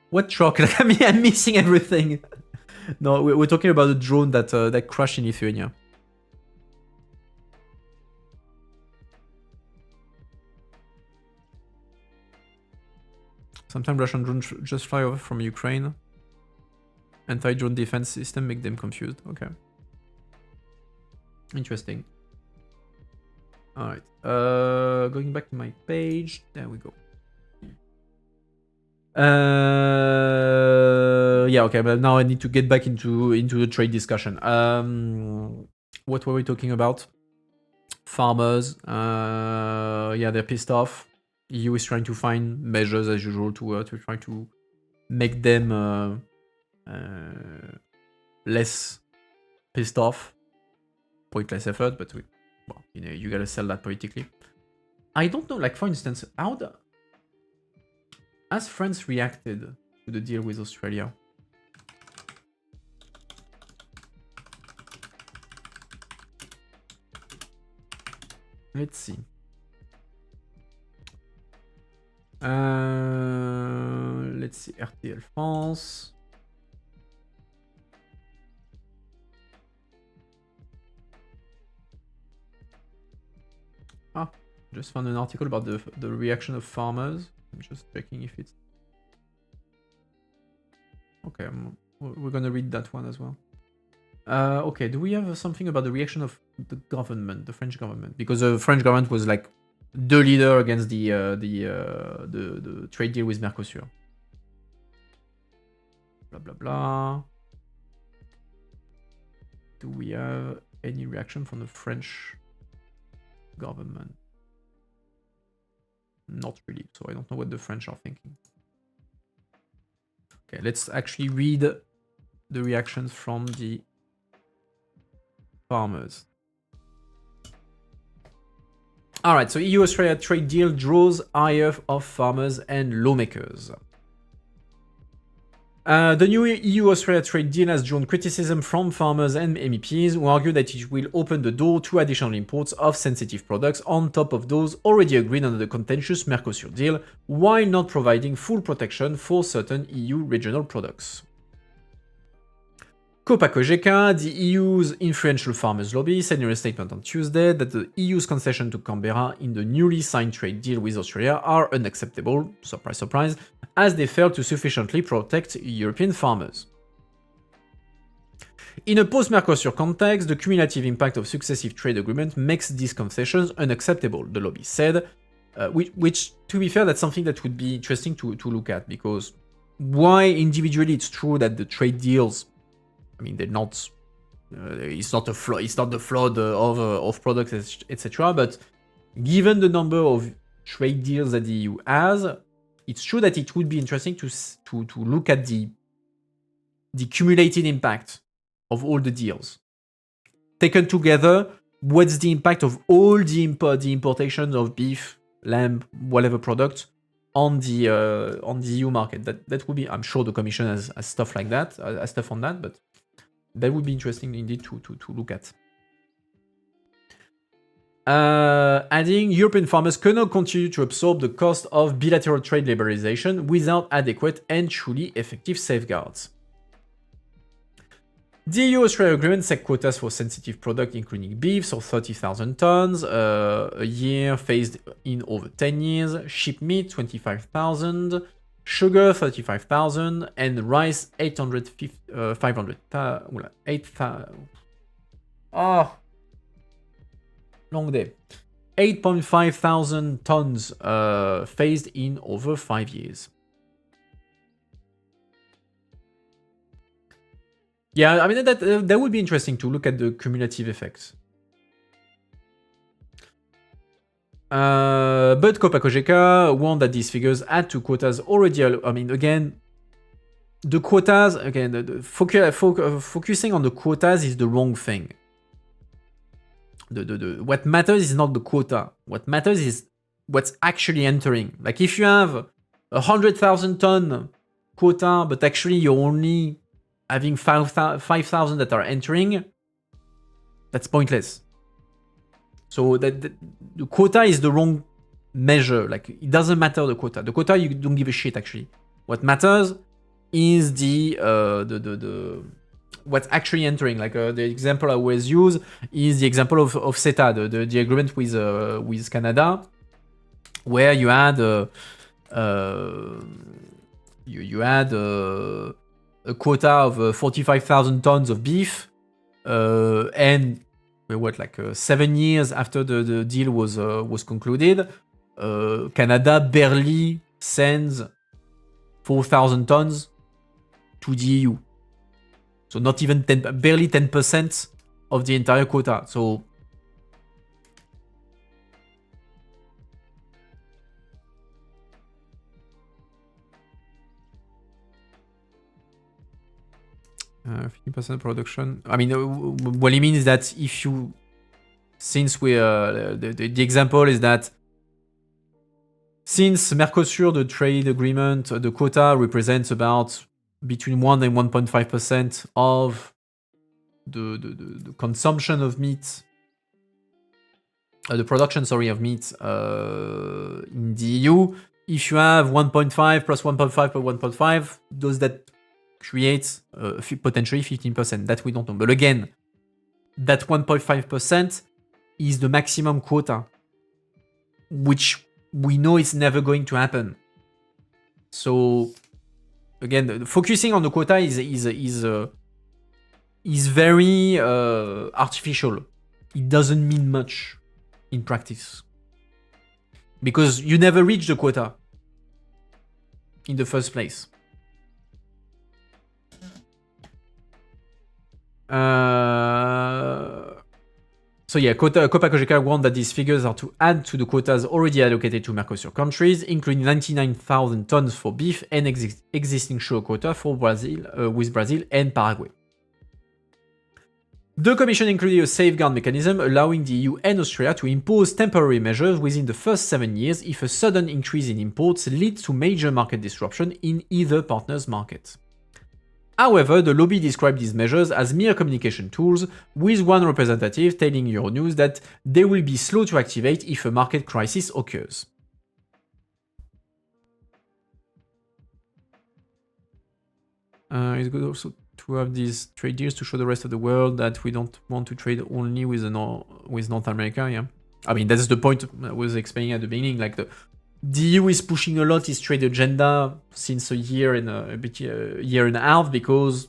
what truck? Like, I mean, I'm missing everything. No, we're talking about the drone that crashed in Lithuania. Sometimes Russian drones just fly over from Ukraine. Anti-drone defense system make them confused. Okay. Interesting. Alright. Going back to my page. There we go. Yeah, okay, but now I need to get back into the trade discussion. What were we talking about? Farmers. Yeah, they're pissed off. EU is trying to find measures as usual to try to make them less pissed off. Pointless effort, but well, you know, you gotta sell that politically. I don't know, like for instance, how has France reacted to the deal with Australia? Let's see. Let's see, RTL France. Ah, just found an article about the reaction of farmers. I'm just checking if it's... Okay, we're gonna read that one as well. Okay, do we have something about the reaction of the government, the French government? Because the French government was like the leader against the trade deal with Mercosur. Blah blah blah. Do we have any reaction from the French government? Not really, so I don't know what the French are thinking. Okay, let's actually read the reactions from the farmers. Alright, so EU-Australia trade deal draws ire of farmers and lawmakers. The new EU-Australia trade deal has drawn criticism from farmers and MEPs who argue that it will open the door to additional imports of sensitive products on top of those already agreed under the contentious Mercosur deal, while not providing full protection for certain EU regional products. Copa-Cogeca, the EU's influential farmers lobby, said in a statement on Tuesday that the EU's concession to Canberra in the newly signed trade deal with Australia are unacceptable, surprise surprise, as they fail to sufficiently protect European farmers. In a post-Mercosur context, the cumulative impact of successive trade agreements makes these concessions unacceptable, the lobby said, which, to be fair, that's something that would be interesting to look at, because why individually it's true that the trade deals, I mean, they're not. It's not the flood of products, etc. But given the number of trade deals that the EU has, it's true that it would be interesting to look at the cumulated impact of all the deals taken together. What's the impact of all the importations of beef, lamb, whatever product on the EU market? That would be. I'm sure the Commission has stuff like that, has stuff on that, but that would be interesting indeed to look at. Adding, European farmers cannot continue to absorb the cost of bilateral trade liberalization without adequate and truly effective safeguards. The EU-Australia agreement set quotas for sensitive products including beef, so 30,000 tons a year, phased in over 10 years, sheep meat 25,000, sugar 35,000, and rice 8,000. Long day. 8,500 tons phased in over 5 years. Yeah, I mean that would be interesting to look at the cumulative effects. But Copa-Cogeca warned that these figures add to quotas already. I mean, again, the quotas, again, focusing on the quotas is the wrong thing. What matters is not the quota. What matters is what's actually entering. Like if you have 100,000 ton quota, but actually you're only having 5,000 that are entering, that's pointless. So the quota is the wrong measure. Like it doesn't matter the quota. The quota you don't give a shit actually. What matters is the what's actually entering. Like the example I always use is the example of CETA, the agreement with Canada, where you had You had a quota of 45,000 tons of beef, and 7 years after the deal was concluded, Canada barely sends 4,000 tons to the EU. So not even barely 10% of the entire quota. So uh, 50% production. I mean, what it means is that if you, since we the example is that since Mercosur, the trade agreement, the quota represents about between 1 and 1.5% of the consumption of meat, the production, of meat in the EU. If you have 1.5 plus 1.5 plus 1.5, does that create potentially 15%? That we don't know. But again, that 1.5% is the maximum quota, which we know it's never going to happen. So again, focusing on the quota is very artificial. It doesn't mean much in practice because you never reach the quota in the first place. So yeah, Copa-Cogeca warned that these figures are to add to the quotas already allocated to Mercosur countries, including 99,000 tons for beef and existing sugar quota for Brazil, with Brazil and Paraguay. The Commission included a safeguard mechanism allowing the EU and Australia to impose temporary measures within the first 7 years if a sudden increase in imports leads to major market disruption in either partner's market. However, the lobby described these measures as mere communication tools, with one representative telling Euronews that they will be slow to activate if a market crisis occurs. It's good also to have these trade deals to show the rest of the world that we don't want to trade only with North America. Yeah, I mean that's the point I was explaining at the beginning. Like the EU is pushing a lot its trade agenda since a year and a year and a half because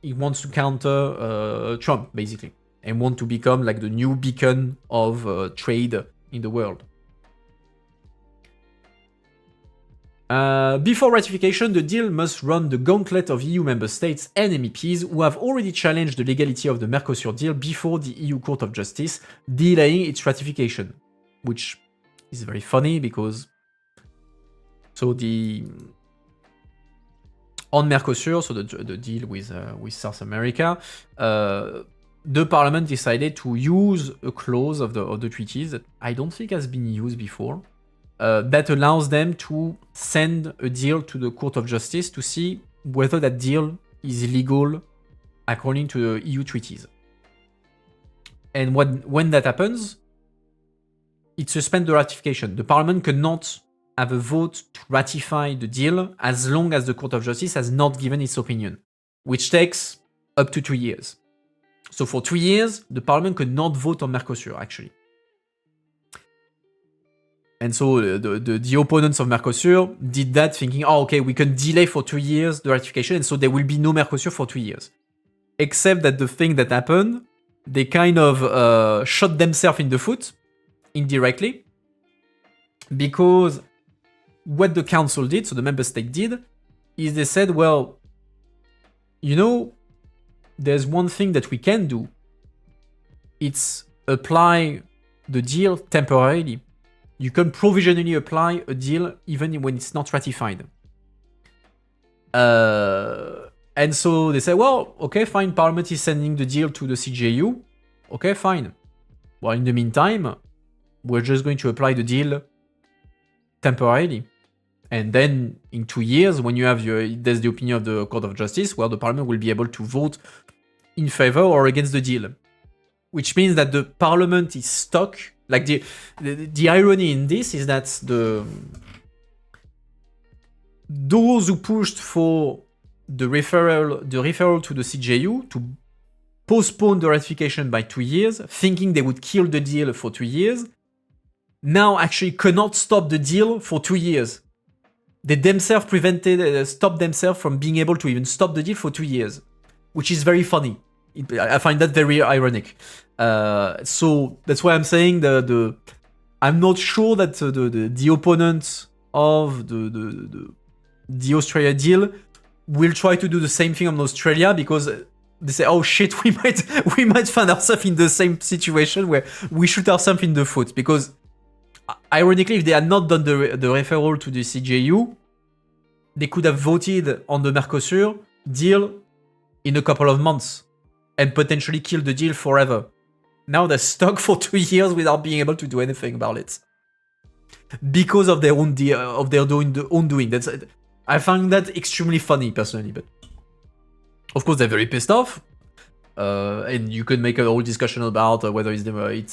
it wants to counter Trump basically and want to become like the new beacon of trade in the world. Before ratification, the deal must run the gauntlet of EU member states and MEPs who have already challenged the legality of the Mercosur deal before the EU Court of Justice, delaying its ratification, which is very funny because on Mercosur, so the deal with South America, the Parliament decided to use a clause of the treaties that I don't think has been used before. That allows them to send a deal to the Court of Justice to see whether that deal is legal according to the EU treaties. And when that happens, it suspends the ratification. The Parliament cannot have a vote to ratify the deal as long as the Court of Justice has not given its opinion, which takes up to 2 years. So for 2 years, the Parliament could not vote on Mercosur, actually. And so the opponents of Mercosur did that thinking, oh, okay, we can delay for 2 years the ratification, and so there will be no Mercosur for 2 years. Except that the thing that happened, they kind of shot themselves in the foot, indirectly, because what the council did, so the member state did, is they said, well, you know, there's one thing that we can do. It's apply the deal temporarily. You can provisionally apply a deal even when it's not ratified. And so they say, well, okay, fine, Parliament is sending the deal to the CJU. Okay, fine. Well, in the meantime, we're just going to apply the deal temporarily. And then in 2 years, when you have there's the opinion of the Court of Justice, well, the Parliament will be able to vote in favor or against the deal. Which means that the Parliament is stuck. Like the irony in this is that those who pushed for the referral to the CJU to postpone the ratification by 2 years, thinking they would kill the deal for 2 years, now actually cannot stop the deal for 2 years. they themselves stopped themselves from being able to even stop the deal for 2 years, which is very funny. I find that very ironic. So that's why I'm saying I'm not sure that the opponent of the Australia deal will try to do the same thing on Australia, because they say, oh shit, we might find ourselves in the same situation where we shoot ourselves in the foot. Because ironically, if they had not done the referral to the CJU, they could have voted on the Mercosur deal in a couple of months and potentially kill the deal forever. Now they're stuck for 2 years without being able to do anything about it because of their own own doing. I find that extremely funny personally, but of course they're very pissed off. And you could make a whole discussion about whether it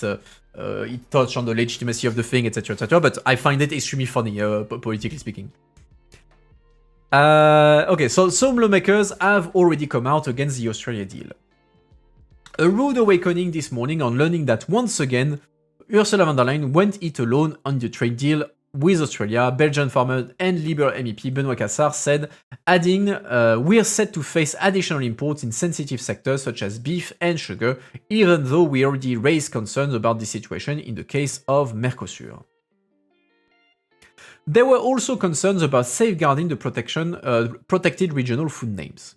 touched on the legitimacy of the thing, etc., etc. But I find it extremely funny, politically speaking. Okay, so some lawmakers have already come out against the Australia deal. A rude awakening this morning on learning that once again, Ursula von der Leyen went it alone on the trade deal with Australia. Belgian farmer and Liberal MEP Benoit Cassard said, adding, we're set to face additional imports in sensitive sectors such as beef and sugar, even though we already raised concerns about the situation in the case of Mercosur. There were also concerns about safeguarding the protected regional food names.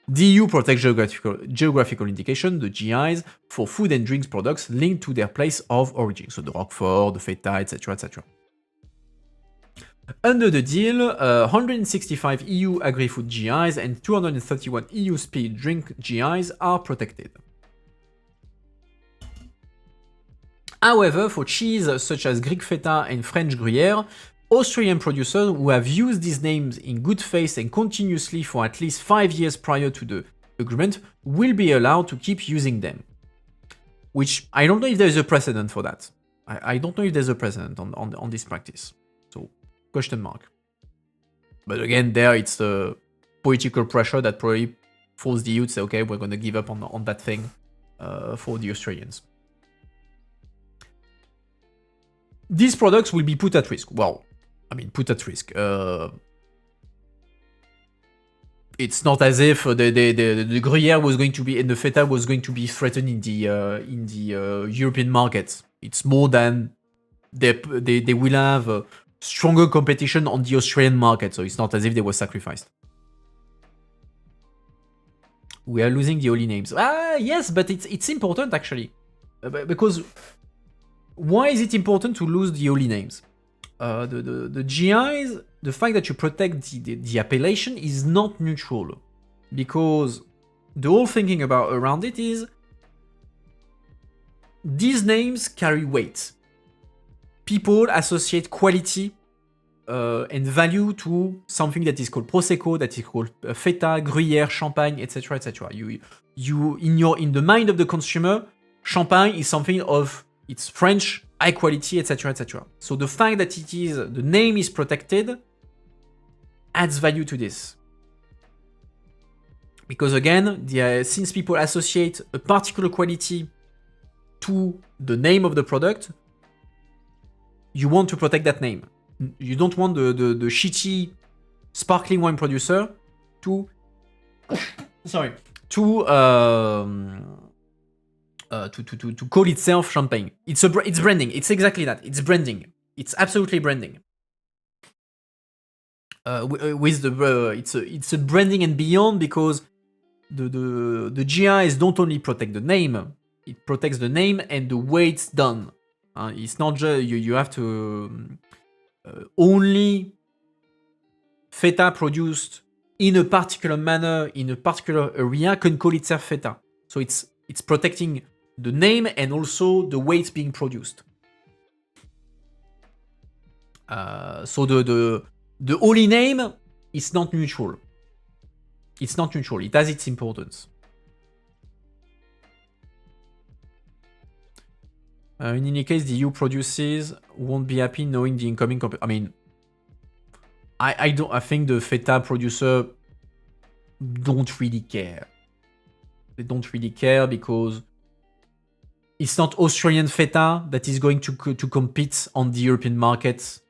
The EU protects geographical indication, the GIs, for food and drinks products linked to their place of origin, so the Roquefort, the Feta, etc., etc. Under the deal, 165 EU agri-food GIs and 231 EU spirit drink GIs are protected. However, for cheese such as Greek Feta and French Gruyere, Australian producers who have used these names in good faith and continuously for at least 5 years prior to the agreement will be allowed to keep using them. Which, I don't know if there's a precedent for that. I don't know if there's a precedent on this practice. So, question mark. But again, there it's the political pressure that probably forced the EU to say, okay, we're going to give up on that thing for the Australians. These products will be put at risk. Well, I mean, put at risk. It's not as if the Gruyere was going to be and the Feta was going to be threatened in the European market. It's more than they will have stronger competition on the Australian market. So it's not as if they were sacrificed. We are losing the holy names. Yes, but it's important actually, because why is it important to lose the holy names? The GIs, the fact that you protect the appellation is not neutral, because the whole thinking around it is these names carry weight. People associate quality and value to something that is called Prosecco, that is called Feta, Gruyere, Champagne, etc., etc. In the mind of the consumer, Champagne is something of it's French, high quality, etc., etc. So the fact that the name is protected adds value to this. Because again, since people associate a particular quality to the name of the product, you want to protect that name. You don't want the shitty sparkling wine producer to call itself champagne. It's branding. It's exactly that. It's branding. It's absolutely branding. It's a branding and beyond, because the GIs don't only protect the name, it protects the name and the way it's done. It's not just you have to only Feta produced in a particular manner in a particular area can call itself Feta. So it's protecting the name and also the way it's being produced. So the holy name is not neutral. It's not neutral. It has its importance. In any case, the EU producers won't be happy knowing the incoming. I mean, I think the Feta producer don't really care. They don't really care because it's not Australian Feta that is going to compete on the European market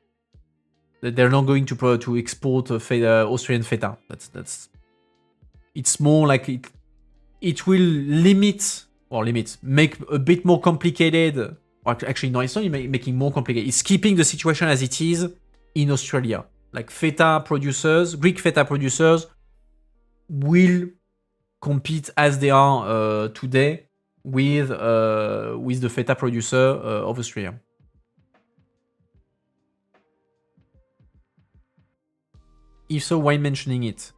They're not going to export Austrian feta. That's. It's more like it will make a bit more complicated. Or actually, no, it's not making more complicated. It's keeping the situation as it is in Australia. Like feta producers, Greek feta producers, will compete as they are today with the feta producer of Austria. If so, why mentioning it?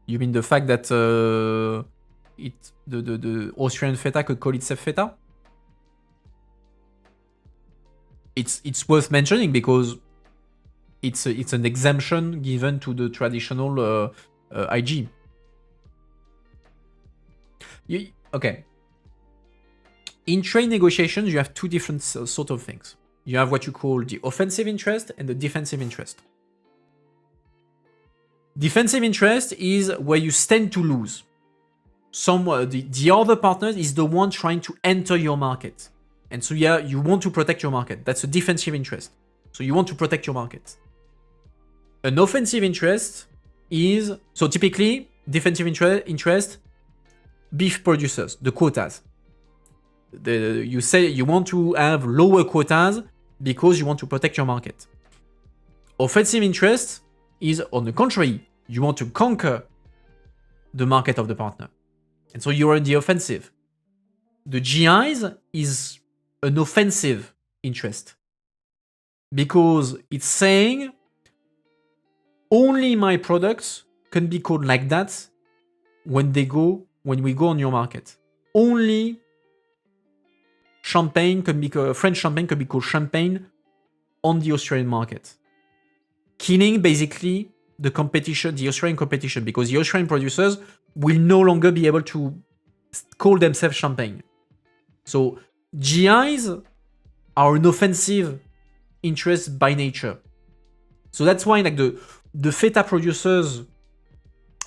You mean the fact that the Austrian feta could call itself feta? It's worth mentioning because it's an exemption given to the traditional IG. Okay. In trade negotiations, you have two different sort of things. You have what you call the offensive interest and the defensive interest. Defensive interest is where you stand to lose. The other partner is the one trying to enter your market. And so yeah, you want to protect your market. That's a defensive interest. So you want to protect your market. An offensive interest is, so typically, defensive interest, beef producers, the quotas. You say you want to have lower quotas because you want to protect your market. Offensive interest is, on the contrary, you want to conquer the market of the partner. And so you're in the offensive. The GIs is an offensive interest because it's saying only my products can be called like that when we go on your market. Only champagne can be French champagne can be called champagne on the Australian market. Killing basically the competition, the Australian competition, because the Australian producers will no longer be able to call themselves champagne. So GIs are an offensive interest by nature. So that's why like the feta producers,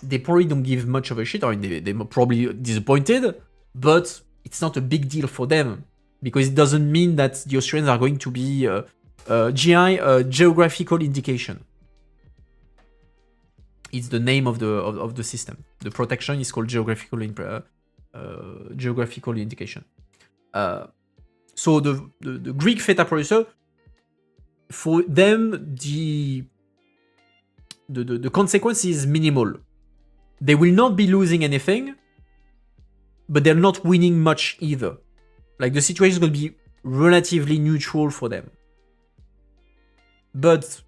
they probably don't give much of a shit, or they're probably disappointed, but it's not a big deal for them because it doesn't mean that the Australians are going to be GI, geographical indication. It's the name of the system. The protection is called geographical indication. So the Greek feta producer, for them, the consequence is minimal. They will not be losing anything, but they're not winning much either. Like the situation is going to be relatively neutral for them. But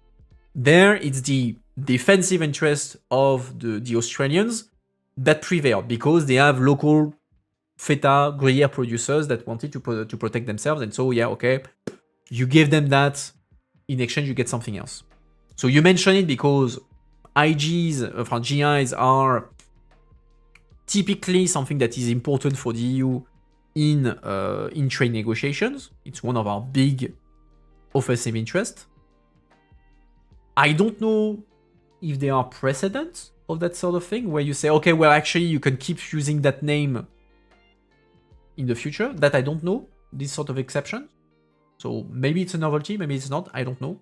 there, it's the defensive interest of the Australians that prevail because they have local feta Gruyere producers that wanted to protect themselves. And so, yeah, okay, you give them that. In exchange, you get something else. So you mention it because GIs are typically something that is important for the EU in trade negotiations. It's one of our big offensive interests. I don't know if there are precedents of that sort of thing where you say, okay, well, actually, you can keep using that name in the future. That I don't know, this sort of exception. So maybe it's a novelty, maybe it's not, I don't know.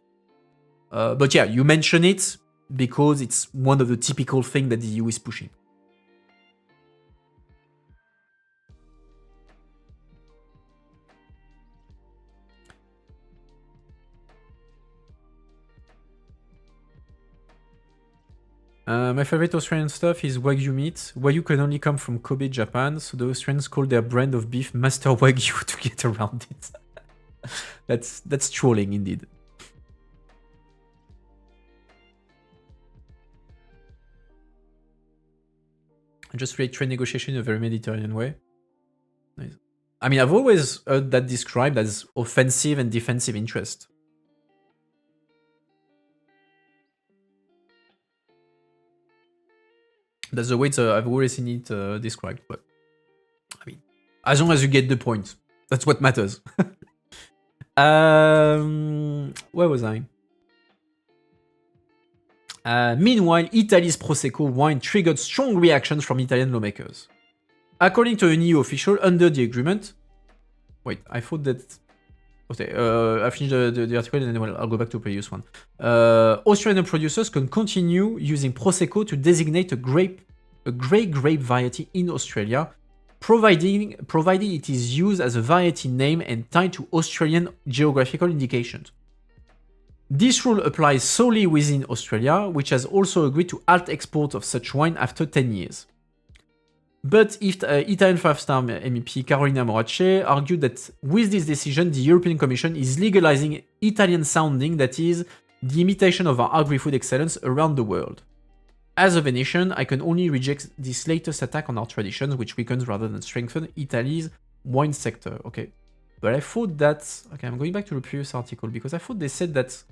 But yeah, you mention it because it's one of the typical things that the EU is pushing. My favorite Australian stuff is Wagyu meat. Wagyu can only come from Kobe, Japan, so the Australians call their brand of beef Master Wagyu to get around it. That's trolling indeed. I just read trade negotiation in a very Mediterranean way. Nice. I mean, I've always heard that described as offensive and defensive interest. That's the way I've always seen it described. But I mean, as long as you get the point, that's what matters. Where was I? Meanwhile, Italy's Prosecco wine triggered strong reactions from Italian lawmakers. According to an EU official, under the agreement... Wait, I thought that Okay, I finished the article and then I'll go back to the previous one. Australian producers can continue using Prosecco to designate a grey grape variety in Australia, provided it is used as a variety name and tied to Australian geographical indications. This rule applies solely within Australia, which has also agreed to halt export of such wine after 10 years. But Italian five-star MEP Carolina Morace argued that with this decision, the European Commission is legalizing Italian sounding, that is, the imitation of our agri-food excellence around the world. As a Venetian, I can only reject this latest attack on our traditions, which weakens rather than strengthens Italy's wine sector. Okay, but I thought that... Okay, I'm going back to the previous article, because I thought they said that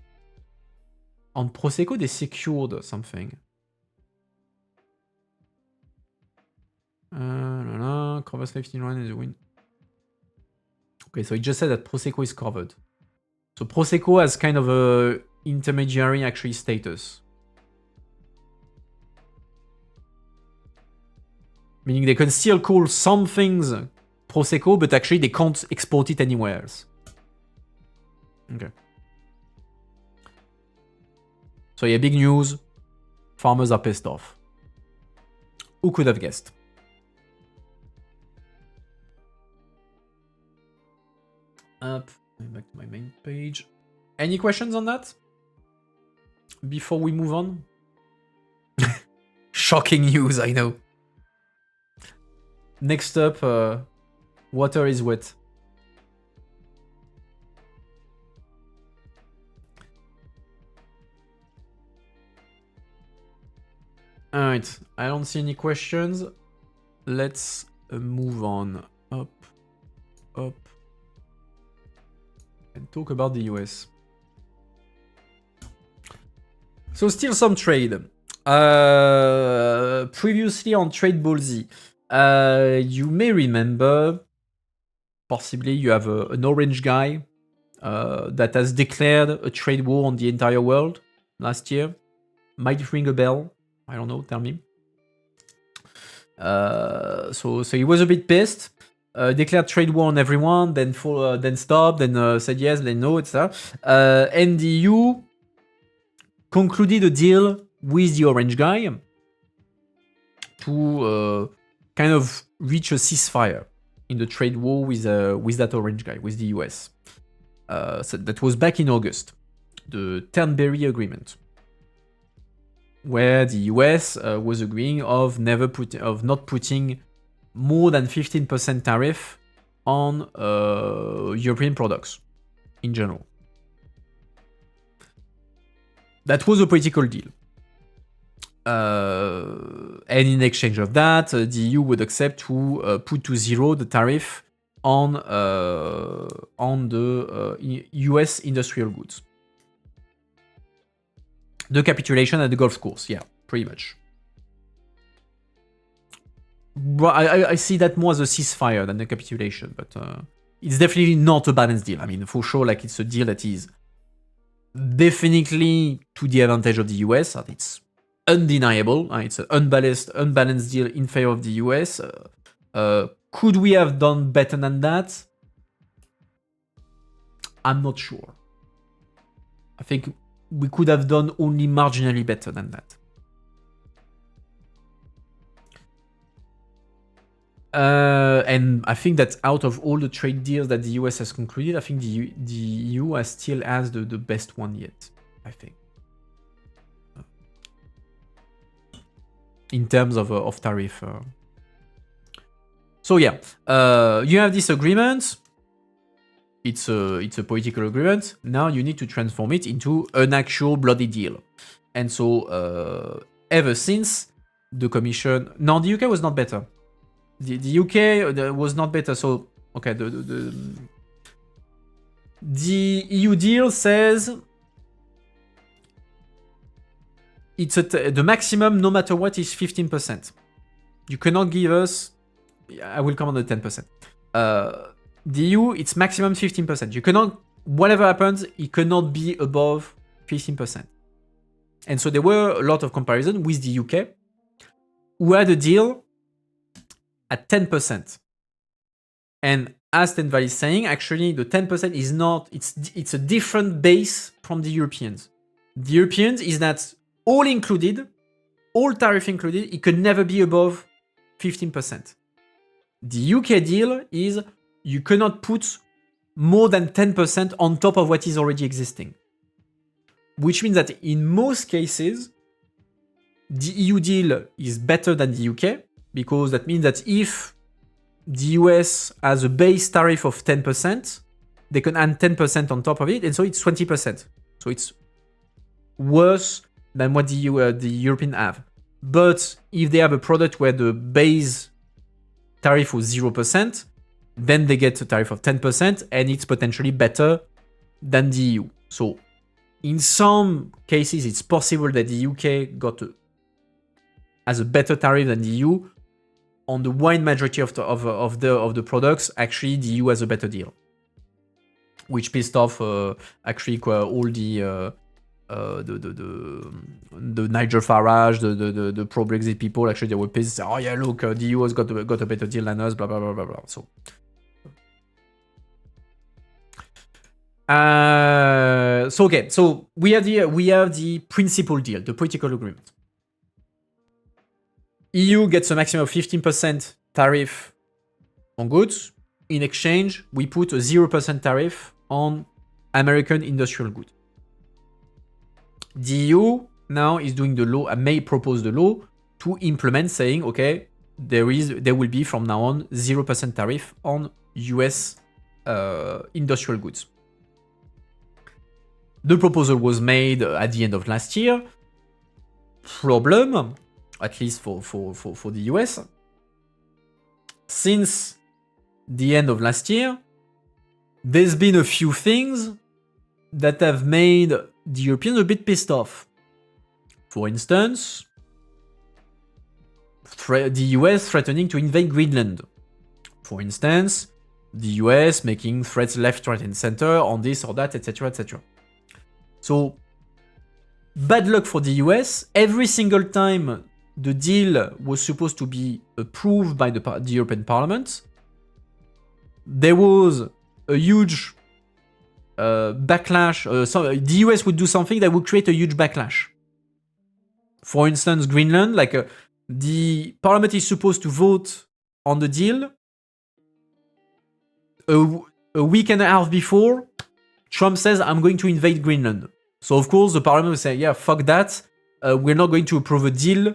on Prosecco they secured something. Cover safety line is a win. Okay, so it just said that Prosecco is covered. So Prosecco has kind of a intermediary actually status. Meaning they can still call some things Prosecco, but actually they can't export it anywhere else. Okay. So yeah, big news. Farmers are pissed off. Who could have guessed? Up, back to my main page. Any questions on that? Before we move on? Shocking news, I know. Next up, water is wet. Alright, I don't see any questions. Let's move on. Up, up. And talk about the US. So still some trade. Previously on Trade Ball Z, you may remember, possibly you have an orange guy that has declared a trade war on the entire world last year. Might ring a bell. I don't know, tell me. So he was a bit pissed. Declared trade war on everyone, then stopped, then said yes, then no, etc. And the EU concluded a deal with the orange guy to kind of reach a ceasefire in the trade war with that orange guy, with the US. So that was back in August, the Turnberry Agreement, where the US was agreeing of not putting more than 15% tariff on European products in general. That was a political deal. And in exchange of that, the EU would accept to put to zero the tariff on the US industrial goods. The capitulation at the golf course, yeah, pretty much. Well, I see that more as a ceasefire than a capitulation, but it's definitely not a balanced deal. I mean, for sure, like it's a deal that is definitely to the advantage of the US. It's undeniable. It's an unbalanced deal in favor of the US. Could we have done better than that? I'm not sure. I think we could have done only marginally better than that. And I think that out of all the trade deals that the US has concluded, I think the EU still has the best one yet, I think. In terms of tariff. So yeah, you have this agreement. It's a political agreement. Now you need to transform it into an actual bloody deal. And so ever since the Commission... No, the UK was not better. The UK was not better. So, okay, the EU deal says it's the maximum, no matter what, is 15%. You cannot give us... I will come on the 10%. The EU, it's maximum 15%. You cannot... Whatever happens, it cannot be above 15%. And so there were a lot of comparison with the UK, who had a deal at 10%. And as Tenval is saying, actually the 10% is not, it's a different base from the Europeans. The Europeans is that all included, all tariff included, it could never be above 15%. The UK deal is you cannot put more than 10% on top of what is already existing. Which means that in most cases, the EU deal is better than the UK, because that means that if the US has a base tariff of 10%, they can add 10% on top of it, and so it's 20%. So it's worse than what the European have. But if they have a product where the base tariff was 0%, then they get a tariff of 10%, and it's potentially better than the EU. So in some cases, it's possible that the UK has a better tariff than the EU. On the wide majority of the products, actually the EU has a better deal, which pissed off actually all the Nigel Farage, the pro-Brexit people. Actually, they were pissed. Say, oh yeah, look, the EU has got a better deal than us. Blah blah blah blah blah. So. So we have the principal deal, the political agreement. EU gets a maximum of 15% tariff on goods. In exchange, we put a 0% tariff on American industrial goods. The EU now is doing the law, may propose the law to implement, saying, okay, there will be from now on 0% tariff on US industrial goods. The proposal was made at the end of last year. Problem, at least for the US. Since the end of last year, there's been a few things that have made the Europeans a bit pissed off. For instance, the US threatening to invade Greenland. For instance, the US making threats left, right, and center on this or that, etc., etc. So, bad luck for the US. Every single time the deal was supposed to be approved by the European Parliament, there was a huge backlash. The US would do something that would create a huge backlash. For instance, Greenland, the Parliament is supposed to vote on the deal. A week and a half before, Trump says, I'm going to invade Greenland. So, of course, the Parliament will say, yeah, fuck that. We're not going to approve a deal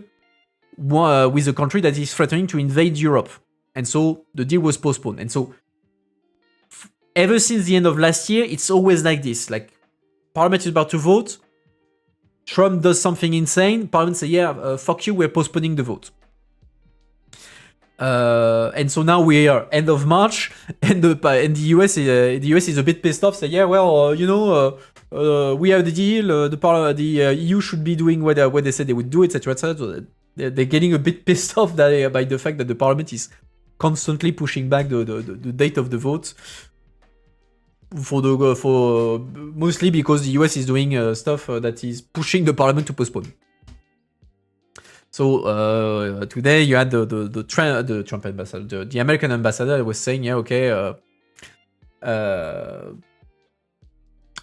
with a country that is threatening to invade Europe. And so the deal was postponed. And so ever since the end of last year, it's always like this. Like, Parliament is about to vote. Trump does something insane. Parliament says, yeah, fuck you, we're postponing the vote. And so now we are end of March, and the US is a bit pissed off. Say, yeah, well, we have the deal. The EU should be doing what they said they would do, etc., etc. So they're getting a bit pissed off by the fact that the Parliament is constantly pushing back the date of the vote. For mostly because the US is doing stuff that is pushing the Parliament to postpone. So today you had the Trump ambassador, the American ambassador was saying, yeah, okay,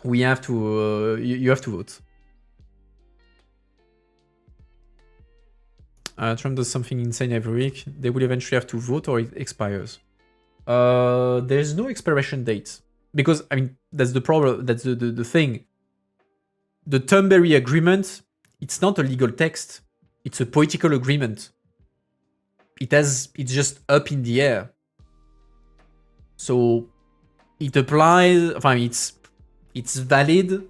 we have to, you have to vote. Trump does something insane every week. They will eventually have to vote, or it expires. There's no expiration date. Because, I mean, that's the problem, that's the thing. The Thunberry Agreement, it's not a legal text. It's a political agreement. It's just up in the air. So, it applies, I mean, it's valid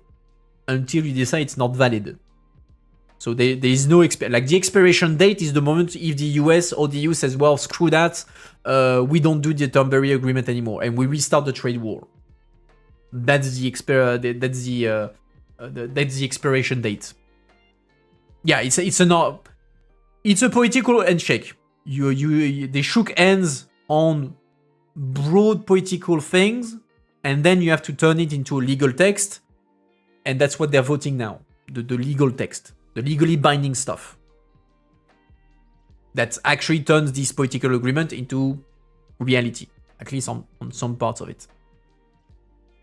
until you decide it's not valid. So there is no, the expiration date is the moment if the US or the EU says, well, screw that, we don't do the Thunberry Agreement anymore, and we restart the trade war. That's the expiration date. Yeah, it's a political handshake. They shook hands on broad political things, and then you have to turn it into a legal text, and that's what they're voting now. The legal text, the legally binding stuff. That actually turns this political agreement into reality. at least on some parts of it.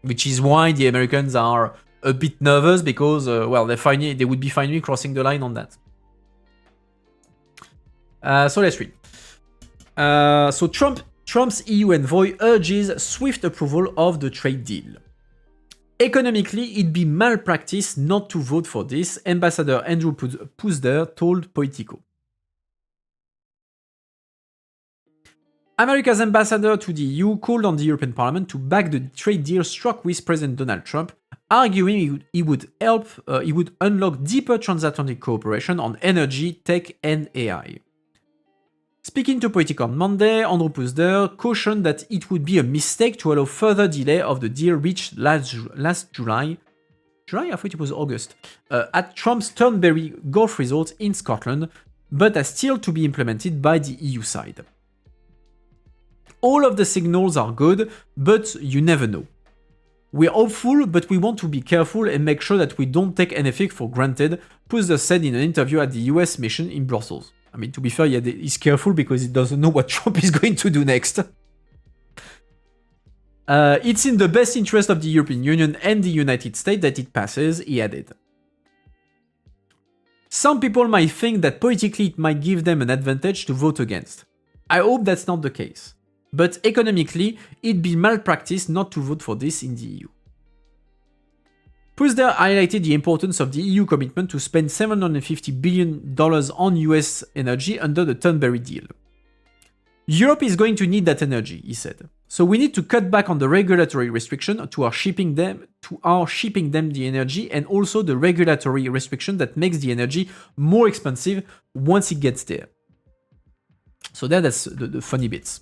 Which is why the Americans are a bit nervous because, well, they would be finally crossing the line on that. So let's read. So Trump's EU envoy urges swift approval of the trade deal. Economically, it'd be malpractice not to vote for this, Ambassador Andrew Pusder told Politico. America's ambassador to the EU called on the European Parliament to back the trade deal struck with President Donald Trump, arguing he would unlock deeper transatlantic cooperation on energy, tech, and AI. Speaking to Politico on Monday, Andrew Pusder cautioned that it would be a mistake to allow further delay of the deal reached last July. I thought it was August. At Trump's Turnberry golf resort in Scotland, but are still to be implemented by the EU side. All of the signals are good, but you never know. We're hopeful, but we want to be careful and make sure that we don't take anything for granted, Pusder said in an interview at the US mission in Brussels. I mean, to be fair, yeah, he's careful because he doesn't know what Trump is going to do next. It's in the best interest of the European Union and the United States that it passes, he added. Some people might think that politically it might give them an advantage to vote against. I hope that's not the case. But economically, it'd be malpractice not to vote for this in the EU. Pusder highlighted the importance of the EU commitment to spend $750 billion on US energy under the Turnberry deal. Europe is going to need that energy, he said. So we need to cut back on the regulatory restriction to our shipping them the energy, and also the regulatory restriction that makes the energy more expensive once it gets there. So that's the funny bits.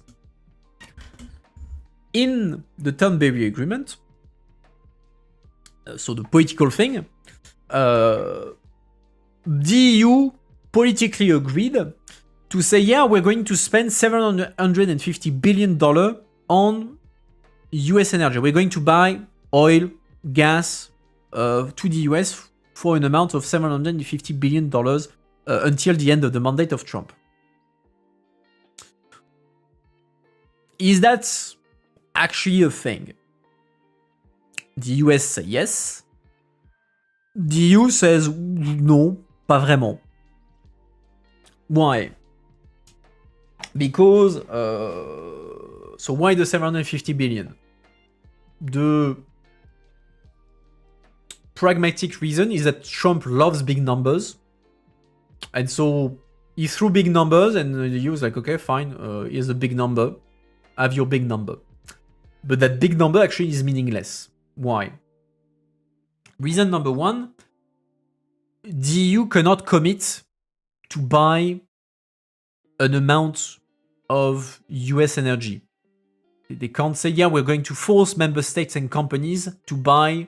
In the Turnberry Agreement, so the political thing, the EU politically agreed to say, yeah, we're going to spend $750 billion on US energy. We're going to buy oil, gas to the US for an amount of $750 billion until the end of the mandate of Trump. Is that actually a thing? The US say yes. The EU says no, pas vraiment. Why? Because, so why the 750 billion? The pragmatic reason is that Trump loves big numbers. And so he threw big numbers and the EU is like, okay, fine, here's a big number. Have your big number. But that big number actually is meaningless. Why? Reason number one, the EU cannot commit to buy an amount of US energy. They can't say, yeah, we're going to force member states and companies to buy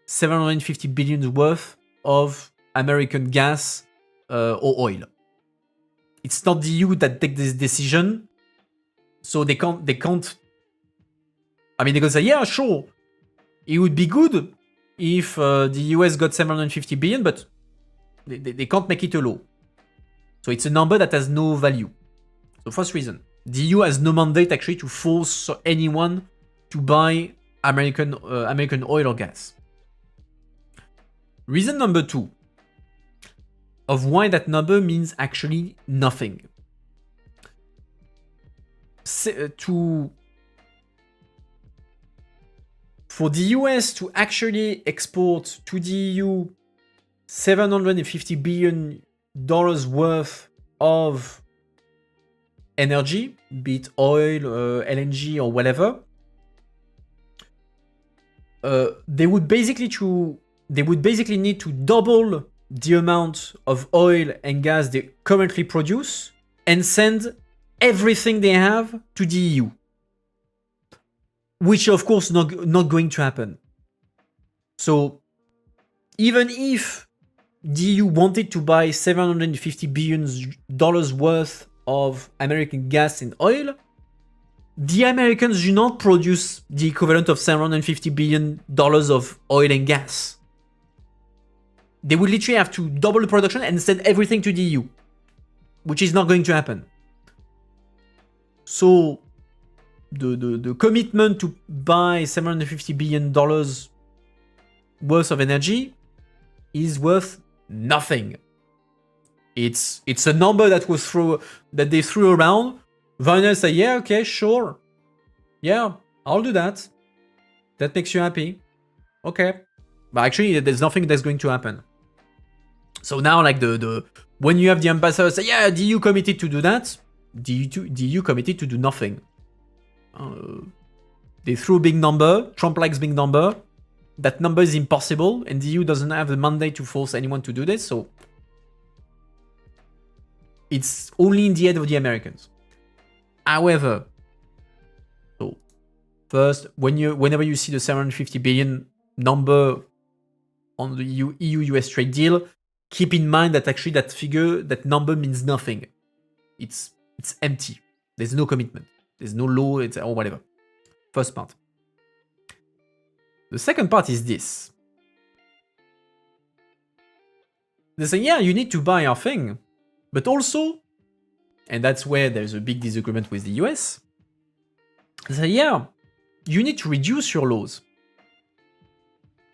750 billion worth of American gas or oil. It's not the EU that take this decision, so they can't. I mean, they can say, yeah, sure, it would be good if the US got 750 billion, but they can't make it a law. So it's a number that has no value. So first reason, the EU has no mandate actually to force anyone to buy American oil or gas. Reason number two of why that number means actually nothing. For the US to actually export to the EU $750 billion worth of energy, be it oil, LNG, or whatever, they would basically need to double the amount of oil and gas they currently produce and send everything they have to the EU. Which of course not going to happen. So even if the EU wanted to buy $750 billion worth of American gas and oil, the Americans do not produce the equivalent of $750 billion of oil and gas. They would literally have to double the production and send everything to the EU, which is not going to happen. So the commitment to buy $750 billion worth of energy is worth nothing. It's a number that they threw around. Wagner say, yeah, okay, sure. Yeah, I'll do that. That makes you happy. Okay. But actually, there's nothing that's going to happen. So now, like, when you have the ambassador say, yeah, the EU committed to do that, the EU committed to do nothing. They threw a big number. Trump likes big number. That number is impossible, and the EU doesn't have the mandate to force anyone to do this, so it's only in the head of the Americans. However, so first, whenever you see the 750 billion number on the EU-US trade deal, keep in mind that actually that number means nothing. It's empty. There's no commitment. There's no law, or whatever. First part. The second part is this. They say, yeah, you need to buy our thing, but also, and that's where there's a big disagreement with the US, they say, yeah, you need to reduce your laws.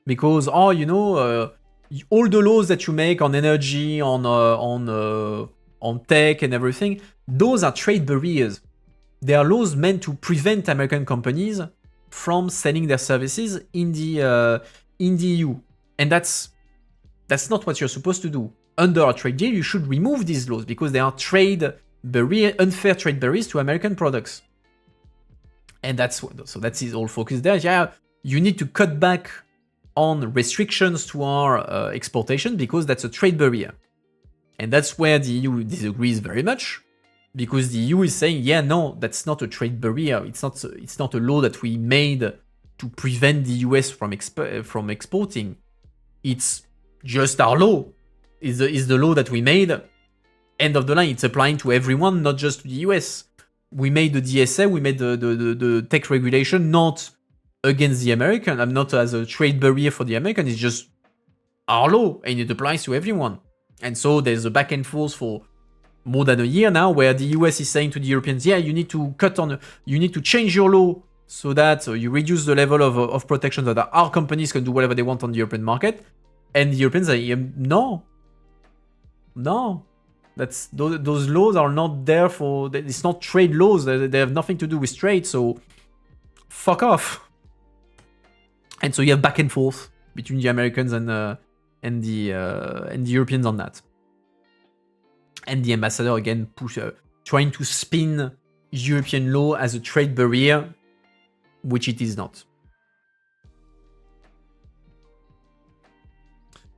Because, all the laws that you make on energy, on tech and everything, those are trade barriers. They are laws meant to prevent American companies from selling their services in the EU. And that's not what you're supposed to do. Under a trade deal, you should remove these laws because they are unfair trade barriers to American products. And that's his whole focus there. Yeah, you need to cut back on restrictions to our exportation because that's a trade barrier. And that's where the EU disagrees very much, because the EU is saying, yeah, no, that's not a trade barrier. It's not a law that we made to prevent the US from exporting. It's just our law. Is the law that we made. End of the line. It's applying to everyone, not just to the US. We made the DSA, we made the tech regulation not against the American. I'm not as a trade barrier for the American. It's just our law, and it applies to everyone. And so there's a back and forth for more than a year now, where the US is saying to the Europeans, yeah, you need to change your law so that you reduce the level of protection so that our companies can do whatever they want on the European market. And the Europeans say, no. Those laws are not there for, it's not trade laws. They have nothing to do with trade, so fuck off. And so you have back and forth between the Americans and the Europeans on that. And the ambassador again trying to spin European law as a trade barrier, which it is not.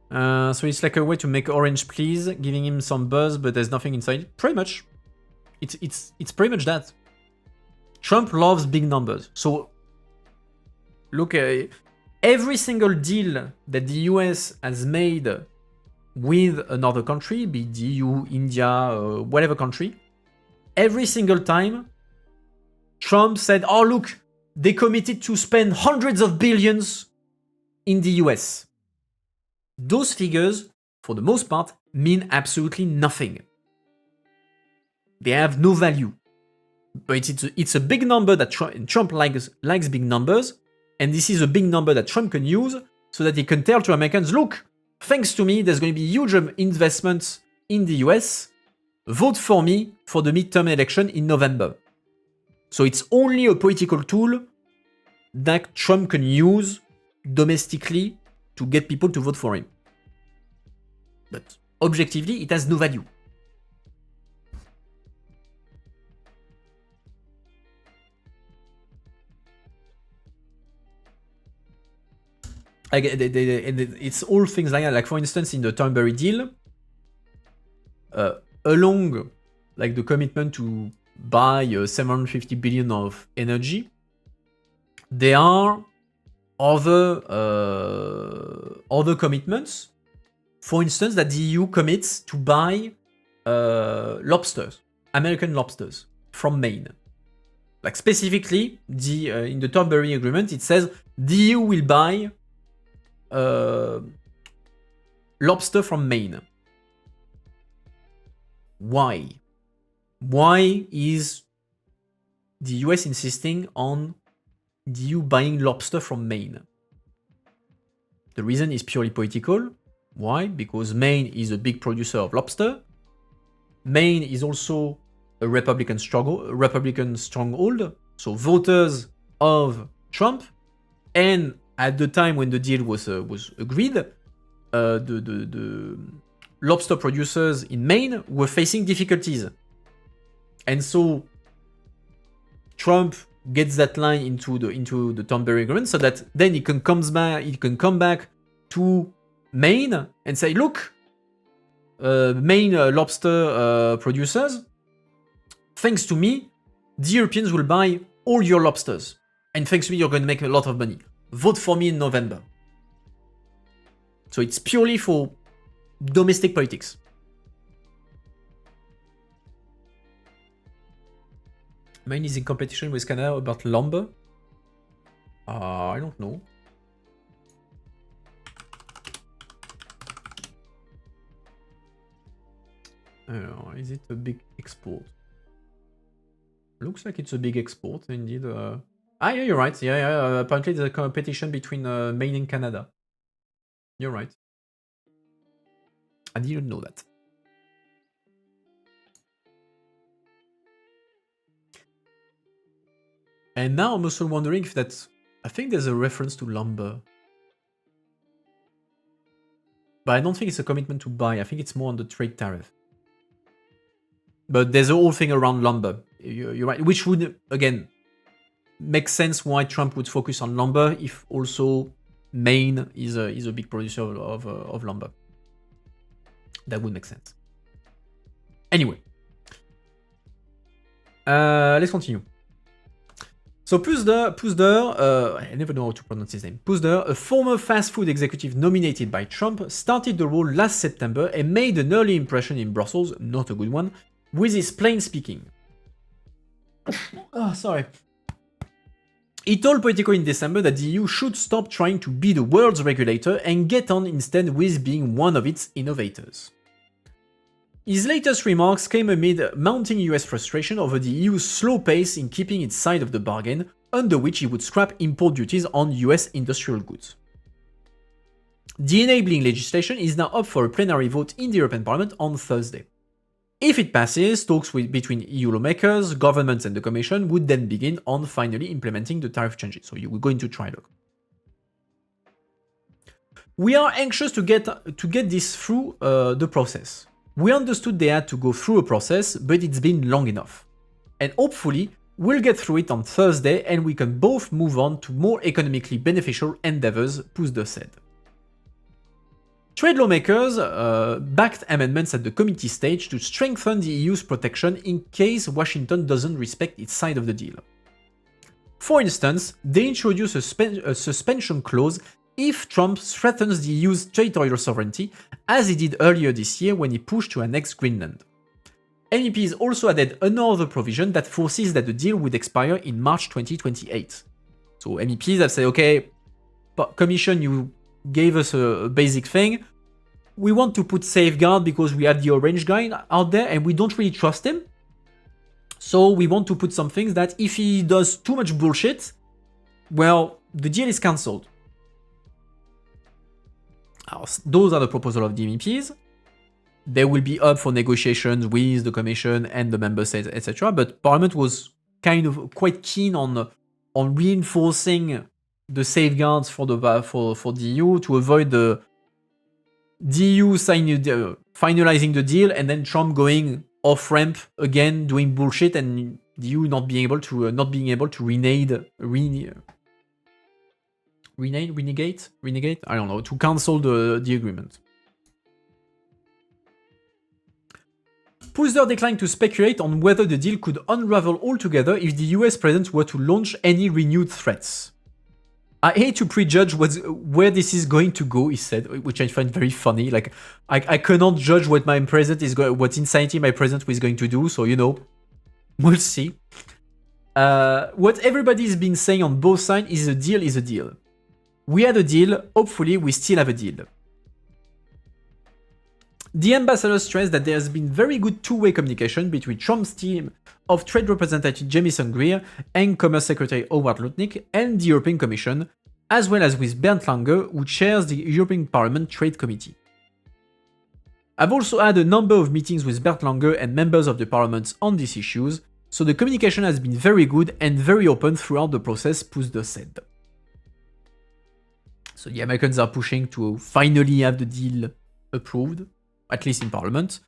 So it's like a way to make Orange please, giving him some buzz, but there's nothing inside. Pretty much. It's pretty much that. Trump loves big numbers. So look, every single deal that the US has made with another country, be it the EU, India, whatever country, every single time, Trump said, oh look, they committed to spend hundreds of billions in the US. Those figures, for the most part, mean absolutely nothing. They have no value. But it's a big number that Trump likes big numbers, and this is a big number that Trump can use so that he can tell to Americans, look, thanks to me, there's going to be huge investments in the US. Vote for me for the midterm election in November. So it's only a political tool that Trump can use domestically to get people to vote for him. But objectively, it has no value. It's all things like that. Like, for instance, in the Turnberry deal, along like the commitment to buy 750 billion of energy, there are other commitments. For instance, that the EU commits to buy lobsters, American lobsters from Maine. Like specifically, in the Turnberry agreement, it says the EU will buy lobster from Maine. Why? Why is the US insisting on the EU buying lobster from Maine. The reason is purely political. Why? Because Maine is a big producer of lobster. Maine is also a Republican stronghold. So voters of Trump, and at the time when the deal was agreed, the lobster producers in Maine were facing difficulties. And so Trump gets that line into the Thornberry Agreement so that then he can come back to Maine and say, look, Maine lobster producers, thanks to me, the Europeans will buy all your lobsters. And thanks to me, you're going to make a lot of money. Vote for me in November. So it's purely for domestic politics. Maine is in competition with Canada about lumber? I don't know. Is it a big export? Looks like it's a big export, indeed. Yeah, you're right. Yeah. Apparently there's a competition between Maine and Canada. You're right. I didn't know that. And now I'm also wondering if that's... I think there's a reference to lumber. But I don't think it's a commitment to buy. I think it's more on the trade tariff. But there's a whole thing around lumber. You're right. Which would, again, make sense why Trump would focus on lumber if also Maine is a big producer of lumber. That would make sense. Anyway. Let's continue. So Pusder, I never know how to pronounce his name. Pusder, a former fast food executive nominated by Trump, started the role last September and made an early impression in Brussels, not a good one, with his plain speaking. Sorry. He told Politico in December that the EU should stop trying to be the world's regulator and get on instead with being one of its innovators. His latest remarks came amid mounting US frustration over the EU's slow pace in keeping its side of the bargain, under which it would scrap import duties on US industrial goods. The enabling legislation is now up for a plenary vote in the European Parliament on Thursday. If it passes, talks between EU lawmakers, governments and the Commission would then begin on finally implementing the tariff changes. So you will go into trilogue. We are anxious to get this through the process. We understood they had to go through a process, but it's been long enough. And hopefully, we'll get through it on Thursday and we can both move on to more economically beneficial endeavors, Pusder said. Trade lawmakers backed amendments at the committee stage to strengthen the EU's protection in case Washington doesn't respect its side of the deal. For instance, they introduced a suspension clause if Trump threatens the EU's territorial sovereignty, as he did earlier this year when he pushed to annex Greenland. MEPs also added another provision that foresees that the deal would expire in March 2028. So MEPs have said, okay, Commission, you gave us a basic thing. We want to put safeguard because we have the orange guy out there and we don't really trust him. So we want to put some things that if he does too much bullshit, well, the deal is cancelled. Those are the proposals of the MEPs. They will be up for negotiations with the Commission and the member states, etc. But Parliament was kind of quite keen on reinforcing the safeguards for the EU to avoid the EU finalizing the deal and then Trump going off ramp again, doing bullshit, and the EU not being able to renegate? I don't know, to cancel the agreement. Pusder declined to speculate on whether the deal could unravel altogether if the US president were to launch any renewed threats. I hate to prejudge where this is going to go, he said, which I find very funny. Like, I cannot judge what my president is what insanity my president is going to do, so, you know, we'll see. What everybody's been saying on both sides is a deal. We had a deal, hopefully we still have a deal. The ambassador stressed that there has been very good two-way communication between Trump's team of Trade Representative Jamieson Greer and Commerce Secretary Howard Lutnick and the European Commission, as well as with Bernd Lange, who chairs the European Parliament Trade Committee. I've also had a number of meetings with Bernd Lange and members of the Parliament on these issues, so the communication has been very good and very open throughout the process, Pusda said. So the Americans are pushing to finally have the deal approved, at least in Parliament.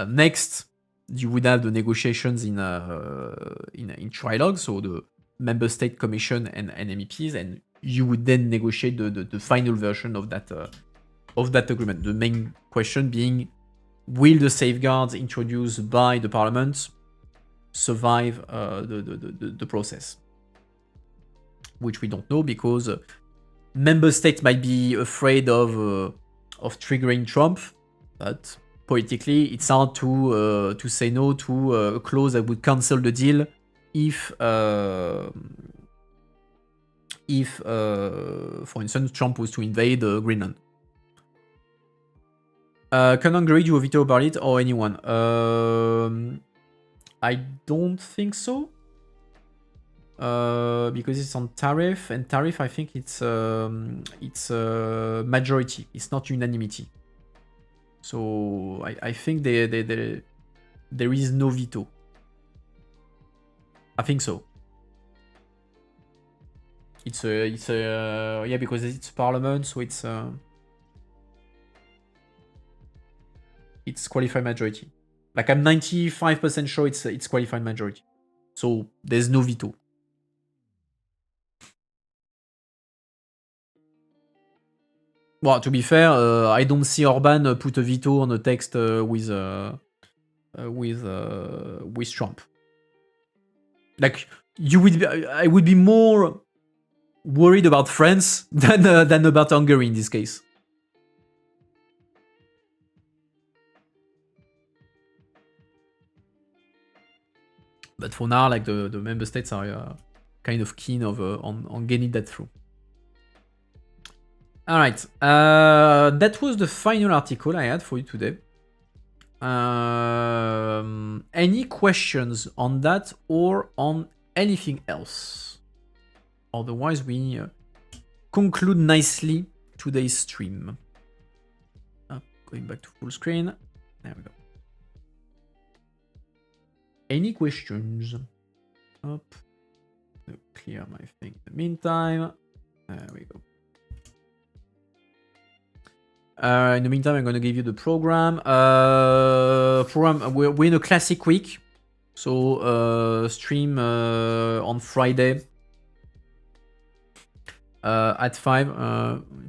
Next, you would have the negotiations in trilogue, so the Member State Commission and MEPs, and you would then negotiate the final version of that agreement. The main question being, will the safeguards introduced by the Parliament survive the process? Which we don't know, because member states might be afraid of triggering Trump, but politically it's hard to say no to a clause that would cancel the deal if for instance, Trump was to invade Greenland. Can Hungary do a veto about it, or anyone? I don't think so. Because it's on tariff, and tariff, I think it's majority. It's not unanimity. So I think there is no veto. I think so. Yeah, because it's parliament, so it's qualified majority. Like, I'm 95% sure it's qualified majority. So there's no veto. Well, to be fair, I don't see Orban put a veto on a text with Trump. Like, I would be more worried about France than about Hungary in this case. But for now, like, the member states are kind of keen on getting that through. All right, that was the final article I had for you today. Any questions on that or on anything else? Otherwise, we conclude nicely today's stream. Going back to full screen. There we go. Any questions? Up. Clear my thing in the meantime. There we go. In the meantime, I'm going to give you the program. We're in a classic week. So stream on Friday at 5.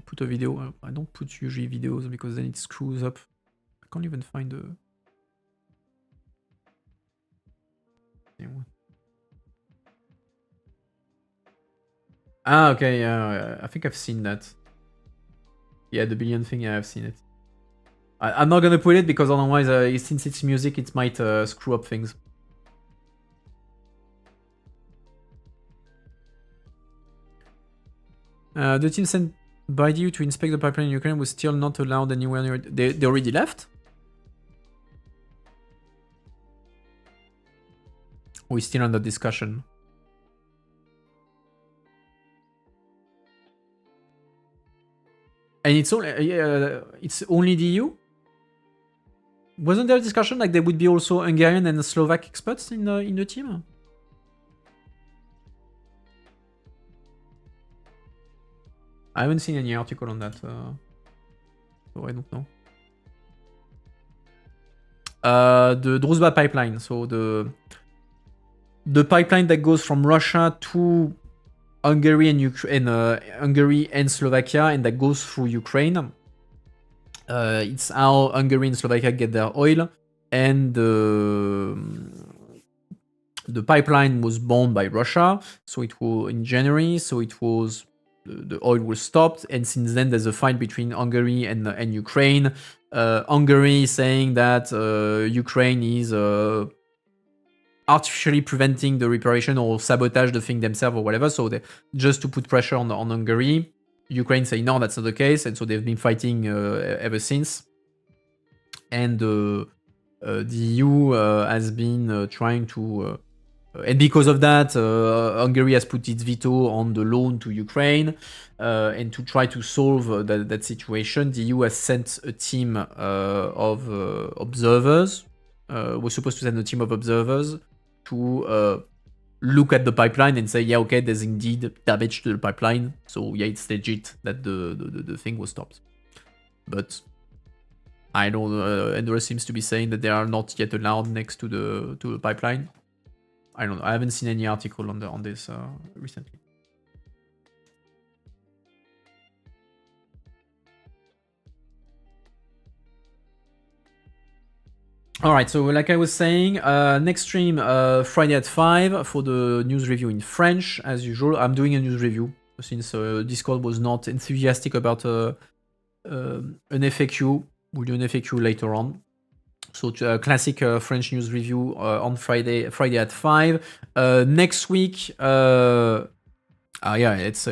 Put a video. I don't put usually videos because then it screws up. I can't even find the... Ah, okay, yeah, I think I've seen that. Yeah, the billion thing, yeah, I've seen it. I'm not gonna put it because otherwise, since it's music, it might screw up things. The team sent by you to inspect the pipeline in Ukraine was still not allowed anywhere near it. They already left? We're still under discussion. And it's only the EU? Wasn't there a discussion like there would be also Hungarian and Slovak experts in the team? I haven't seen any article on that, so I don't know. The Druzhba pipeline, so the pipeline that goes from Russia to Hungary and Hungary and Slovakia, and that goes through Ukraine. It's how Hungary and Slovakia get their oil, and the pipeline was bombed by Russia. So it was in January. So it was the oil was stopped, and since then there's a fight between Hungary and Ukraine. Hungary saying that Ukraine is artificially preventing the reparation or sabotage the thing themselves or whatever, so just to put pressure on Hungary. Ukraine say no, that's not the case, and so they've been fighting ever since. and the EU has been trying to, and because of that, Hungary has put its veto on the loan to Ukraine, and to try to solve that situation, the EU has sent a team of observers. We're supposed to send a team of observers to look at the pipeline and say, yeah, okay, there's indeed damage to the pipeline. So yeah, it's legit that the thing was stopped. But I don't know. Andorra seems to be saying that they are not yet allowed next to the pipeline. I don't know. I haven't seen any article on this recently. All right, so like I was saying, next stream Friday at 5 for the news review in French, as usual. I'm doing a news review since Discord was not enthusiastic about an FAQ. We'll do an FAQ later on. So classic French news review on Friday at 5. Next week, yeah, it's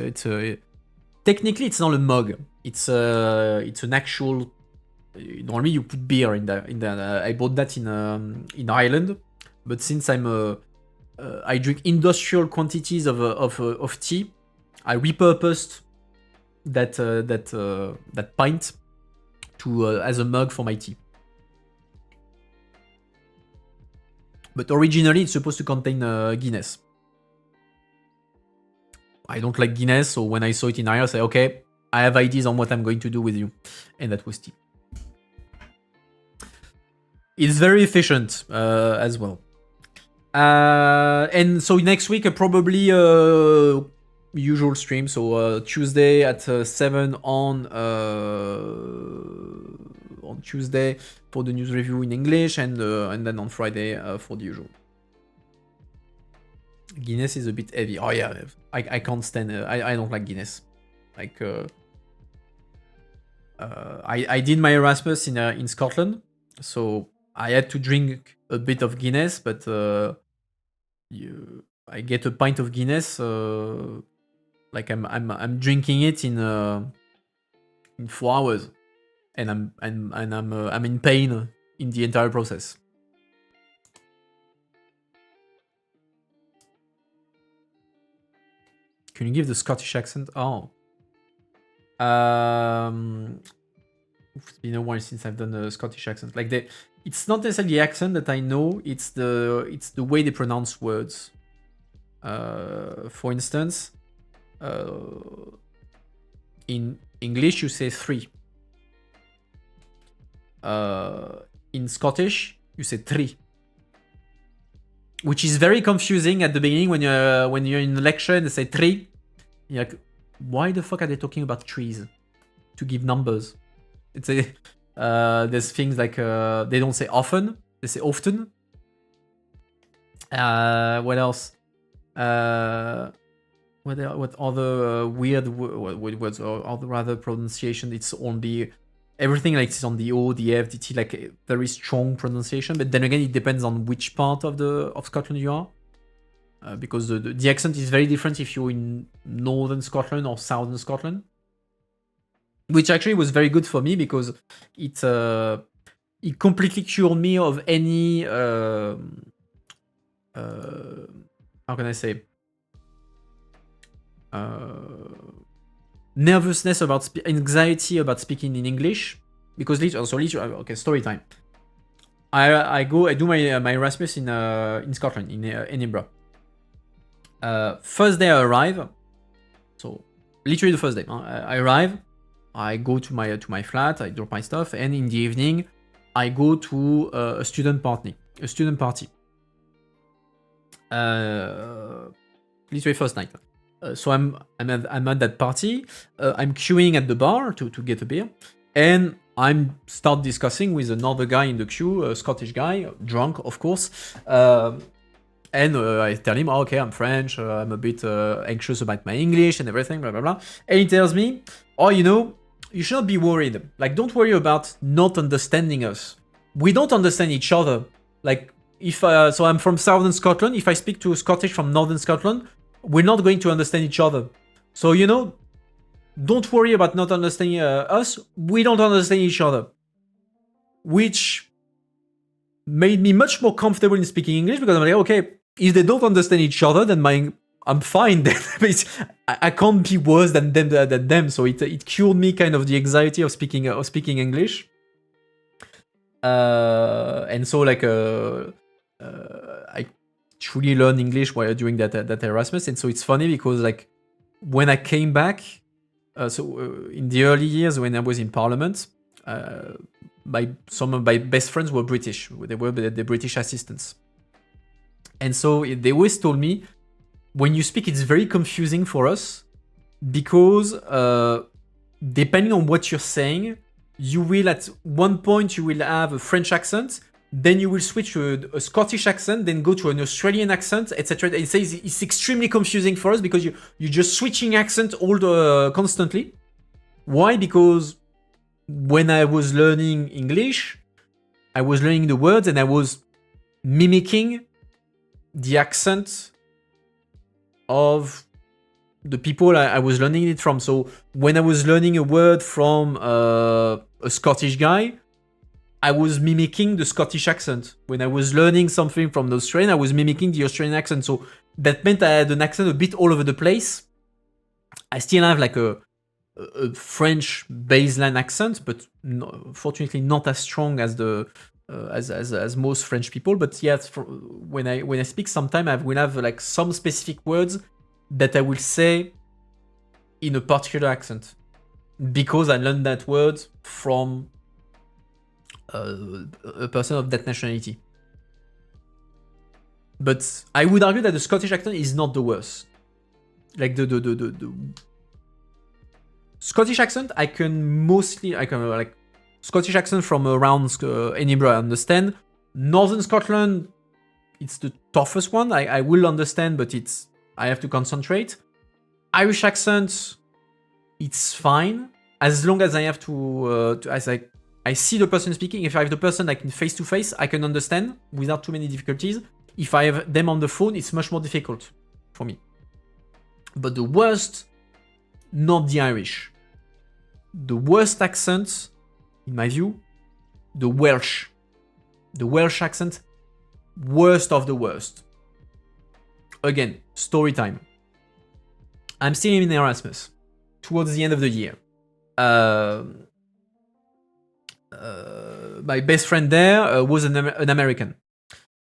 technically it's not a mug. It's an actual. Normally you put beer in that. I bought that in Ireland, but since I drink industrial quantities of tea, I repurposed that pint to as a mug for my tea. But originally it's supposed to contain Guinness. I don't like Guinness, so when I saw it in Ireland, I said, okay, I have ideas on what I'm going to do with you, and that was tea. It's very efficient as well. And so next week, probably usual stream. So Tuesday at 7 on Tuesday for the news review in English, and then on Friday for the usual. Guinness is a bit heavy. Oh yeah, I can't stand. I don't like Guinness. Like I did my Erasmus in Scotland, so I had to drink a bit of Guinness, but I get a pint of Guinness, like I'm drinking it in 4 hours, and I'm in pain in the entire process. Can you give the Scottish accent? Oh. It's been a while since I've done a Scottish accent. Like it's not necessarily the accent that I know, it's the way they pronounce words. For instance, in English you say 3. In Scottish you say 3. Which is very confusing at the beginning when you're in a lecture and they say 3. You're like, why the fuck are they talking about trees to give numbers? It's there's things like they don't say often, they say often. What else? What other weird words or other pronunciation? It's only everything like it's on the O, the F, the T, like a very strong pronunciation. But then again, it depends on which part of Scotland you are. Because the accent is very different if you're in northern Scotland or southern Scotland, which actually was very good for me because it completely cured me of any how can I say nervousness about anxiety about speaking in English, because okay, story time. I do my Erasmus in Scotland, in Edinburgh. First day I arrive, so literally the first day I arrive, I go to my flat, I drop my stuff, and in the evening I go to a student party. Literally first night. So I'm at that party. I'm queuing at the bar to get a beer, and I'm start discussing with another guy in the queue, a Scottish guy, drunk of course. And I tell him, oh, okay, I'm French, I'm a bit anxious about my English and everything, blah, blah, blah. And he tells me, oh, you should not be worried. Like, don't worry about not understanding us. We don't understand each other. Like, so I'm from Southern Scotland. If I speak to a Scottish from Northern Scotland, we're not going to understand each other. So, don't worry about not understanding us. We don't understand each other. which made me much more comfortable in speaking English because I'm like, okay, if they don't understand each other, then I'm fine. Then I can't be worse than them. So it cured me kind of the anxiety of speaking English. And so like I truly learned English while during that Erasmus. And so it's funny because like when I came back, in the early years when I was in Parliament, some of my best friends were British. They were the British assistants. And so they always told me, when you speak, it's very confusing for us because depending on what you're saying, you will at one point you will have a French accent, then you will switch to a Scottish accent, then go to an Australian accent, etc. It says it's extremely confusing for us because you're just switching accent constantly. Why? Because when I was learning English, I was learning the words and I was mimicking the accent of the people I was learning it from. So when I was learning a word from a Scottish guy, I was mimicking the Scottish accent. When I was learning something from the Australian, I was mimicking the Australian accent. So that meant I had an accent a bit all over the place. I still have like a French baseline accent, but fortunately not as strong as the as most French people. But yes, when I speak, sometimes I will have like some specific words that I will say in a particular accent because I learned that word from a person of that nationality. But I would argue that the Scottish accent is not the worst. Like the Scottish accent, I can like Scottish accent from around Edinburgh, I understand. Northern Scotland, it's the toughest one. I will understand, but I have to concentrate. Irish accent, it's fine as long as I have as I see the person speaking. If I have the person like face to face, I can understand without too many difficulties. If I have them on the phone, it's much more difficult for me. But the worst, not the Irish. The worst accent, in my view, the Welsh. The Welsh accent, worst of the worst. Again, story time. I'm still in Erasmus, towards the end of the year. My best friend there was an American.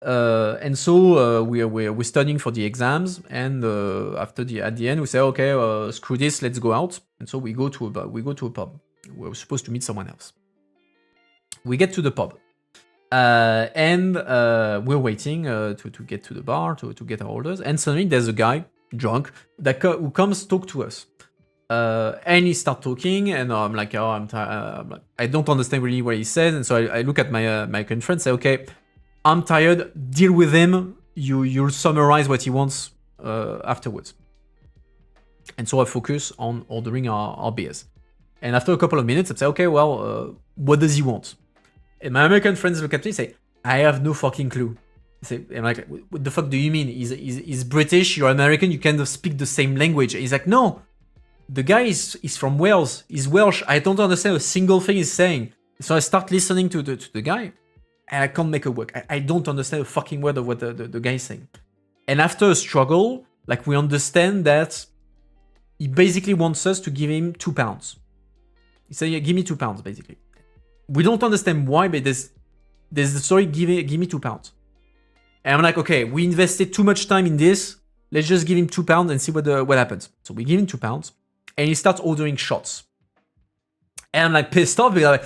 And so we're studying for the exams, and at the end we say, okay, screw this, let's go out. And so we go to a pub. We're supposed to meet someone else. We get to the pub, and we're waiting to get to the bar to get our orders. And suddenly there's a guy drunk who comes talk to us, and he start talking, and I'm like, oh, I'm tired. I don't understand really what he says, and so I look at my American friend, say, okay, I'm tired, deal with him, you'll summarize what he wants afterwards. And so I focus on ordering our beers. And after a couple of minutes, I say, okay, well, what does he want? And my American friends look at me and say, I have no fucking clue. I'm like, what the fuck do you mean? He's British, you're American, you kind of speak the same language. And he's like, no, the guy is from Wales, he's Welsh, I don't understand a single thing he's saying. So I start listening to the guy, and I can't make it work. I don't understand a fucking word of what the guy is saying. And after a struggle, like, we understand that he basically wants us to give him £2. He said, yeah, give me £2, basically. We don't understand why, but there's the story, give me £2. And I'm like, okay, we invested too much time in this. Let's just give him £2 and see what happens. So we give him £2, and he starts ordering shots. And I'm like pissed off because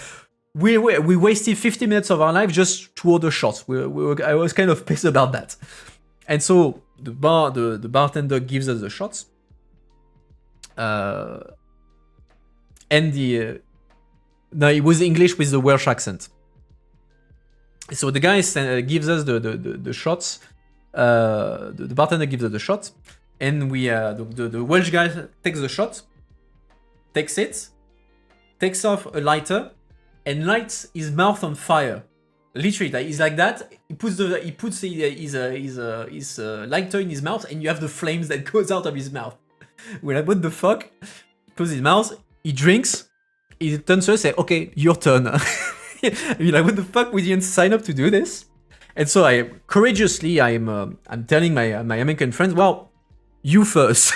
we wasted 50 minutes of our life just to order shots. I was kind of pissed about that. And so the bartender gives us the shots. And it was English with the Welsh accent. So the guy gives us the shots. The bartender gives us the shots, and the Welsh guy takes the shot, takes it, takes off a lighter, and lights his mouth on fire. Literally, he's like that. He puts his lighter in his mouth, and you have the flames that goes out of his mouth. We're like, what the fuck? He puts his mouth. He drinks. He turns to us and says, okay, your turn. I mean, like, what the fuck? We didn't sign up to do this. And so I courageously, I'm telling my American friends, well, you first.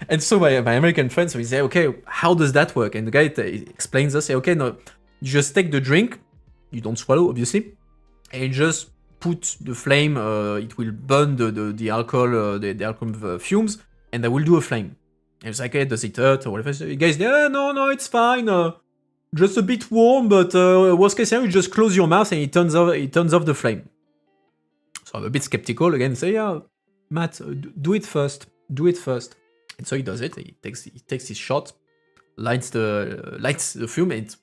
And so my American friends, so he say, okay, how does that work? And the guy explains us, say, okay, no, you just take the drink, you don't swallow, obviously, and you just put the flame, it will burn the alcohol, the alcohol fumes, and that will do a flame. And it's like, okay, does it hurt or whatever? So the guys, yeah, no, it's fine. Just a bit warm, but worst case scenario, you just close your mouth and it turns off the flame. So I'm a bit skeptical again. Say, yeah, Matt, do it first. Do it first. And so he does it. He takes his shot, lights the fume, and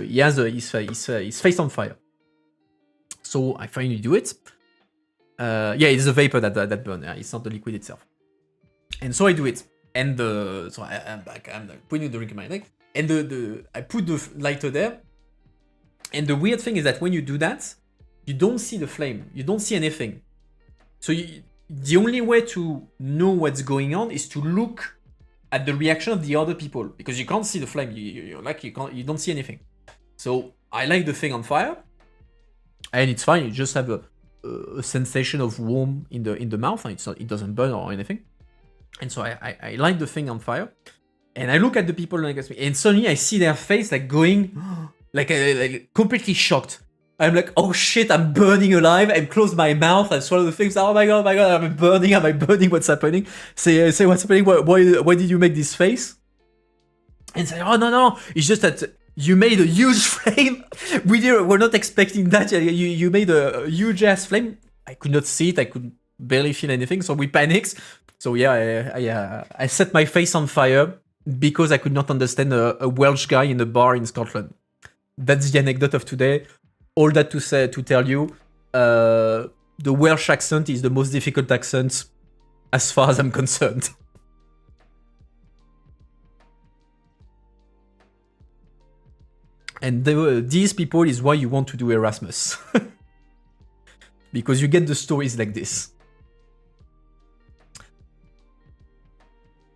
he has his face on fire. So I finally do it. Yeah, it's the vapor that burns. Yeah, it's not the liquid itself. And so I do it, and so I'm putting the drink in my neck. And I put the lighter there. And the weird thing is that when you do that, you don't see the flame. You don't see anything. So the only way to know what's going on is to look at the reaction of the other people, because you can't see the flame. You don't see anything. So I light the thing on fire, and it's fine. You just have a sensation of warm in the mouth, and it doesn't burn or anything. And so I light the thing on fire. And I look at the people next to me, and suddenly I see their face like going, like completely shocked. I'm like, oh shit, I'm burning alive. I close my mouth, I swallow the things. Oh my god, am I burning? What's happening? Say what's happening? Why did you make this face? And say, oh no, it's just that you made a huge flame. We're not expecting that. You made a huge ass flame. I could not see it. I could barely feel anything. So we panicked. So yeah, I set my face on fire because I could not understand a Welsh guy in a bar in Scotland. That's the anecdote of today. All that to tell you, the Welsh accent is the most difficult accent as far as I'm concerned. And these people is why you want to do Erasmus. Because you get the stories like this.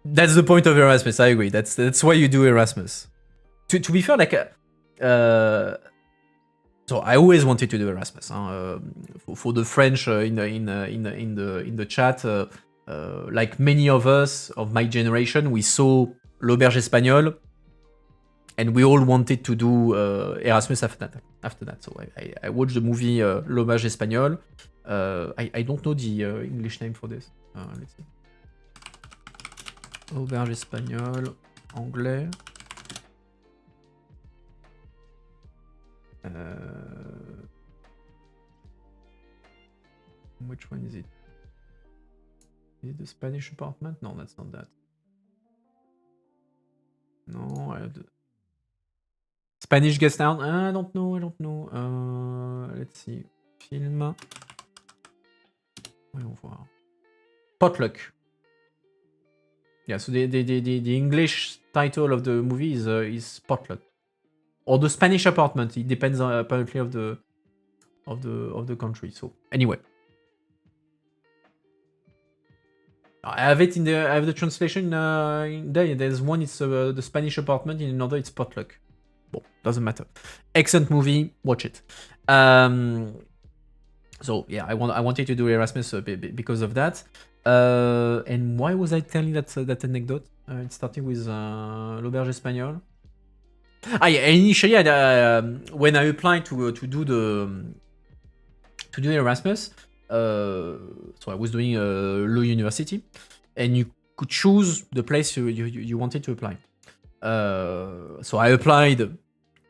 That's the point of Erasmus, I agree. That's why you do Erasmus. To be fair, like, so I always wanted to do Erasmus. For the French in the chat, like many of us of my generation, we saw L'Auberge Espagnole, and we all wanted to do Erasmus after that. So I watched the movie L'Auberge Espagnole. I don't know the English name for this. Let's see. Auberge Espagnole, anglais. Which one is it? Is it the Spanish apartment? No, that's not that. No, Spanish guest house? I don't know. Let's see. Film. Voyons voir. Potluck. Yeah, so the English title of the movie is Potluck, or the Spanish apartment. It depends on, apparently of the country. So anyway, I have it I have the translation in there. There's one, it's the Spanish apartment. In another, it's Potluck. Well, doesn't matter. Excellent movie. Watch it. So yeah, I wanted to do Erasmus because of that. And why was I telling that anecdote? It started with L'Auberge Espagnole. Yeah, initially, when I applied to do Erasmus, so I was doing Law University, and you could choose the place you wanted to apply. So I applied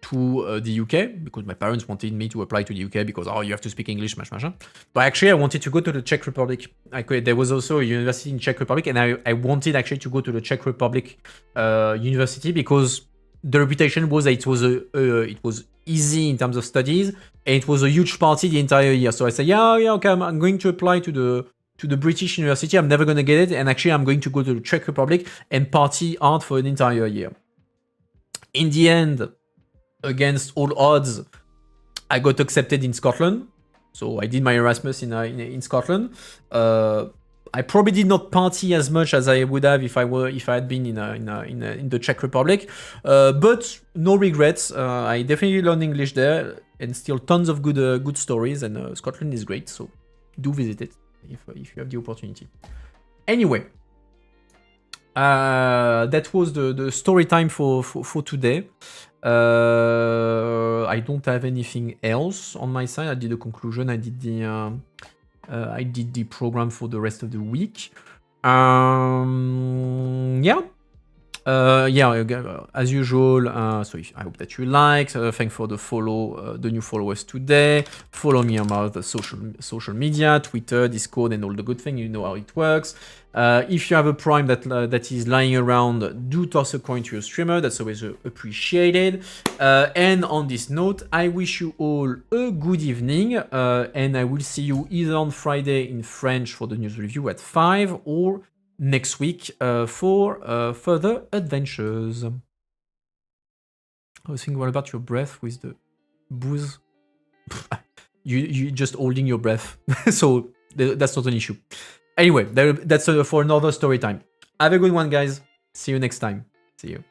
to the UK because my parents wanted me to apply to the UK because you have to speak English, machin. But actually, I wanted to go to the Czech Republic. There was also a university in Czech Republic, and I wanted actually to go to the Czech Republic university because the reputation was that it was easy in terms of studies, and it was a huge party the entire year. So I said, yeah, okay, I'm going to apply to the British university. I'm never going to get it, and actually, I'm going to go to the Czech Republic and party hard for an entire year. In the end, against all odds, I got accepted in Scotland. So I did my Erasmus in Scotland. I probably did not party as much as I would have if I had been in the Czech Republic, but no regrets. I definitely learned English there, and still tons of good stories. And Scotland is great, so do visit it if you have the opportunity. Anyway, that was the story time for today. I don't have anything else on my side. I did a conclusion. I did the program for the rest of the week. Yeah. As usual. So I hope that you liked. Thanks for the new followers today. Follow me on my social media, Twitter, Discord, and all the good things. You know how it works. If you have a Prime that is lying around, do toss a coin to your streamer. That's always appreciated. And on this note, I wish you all a good evening. And I will see you either on Friday in French for the news review at 5 or next week for further adventures. I was thinking, what about your breath with the booze? you just holding your breath, so that's not an issue. Anyway, that's for another story time. Have a good one, guys. See you next time. See you.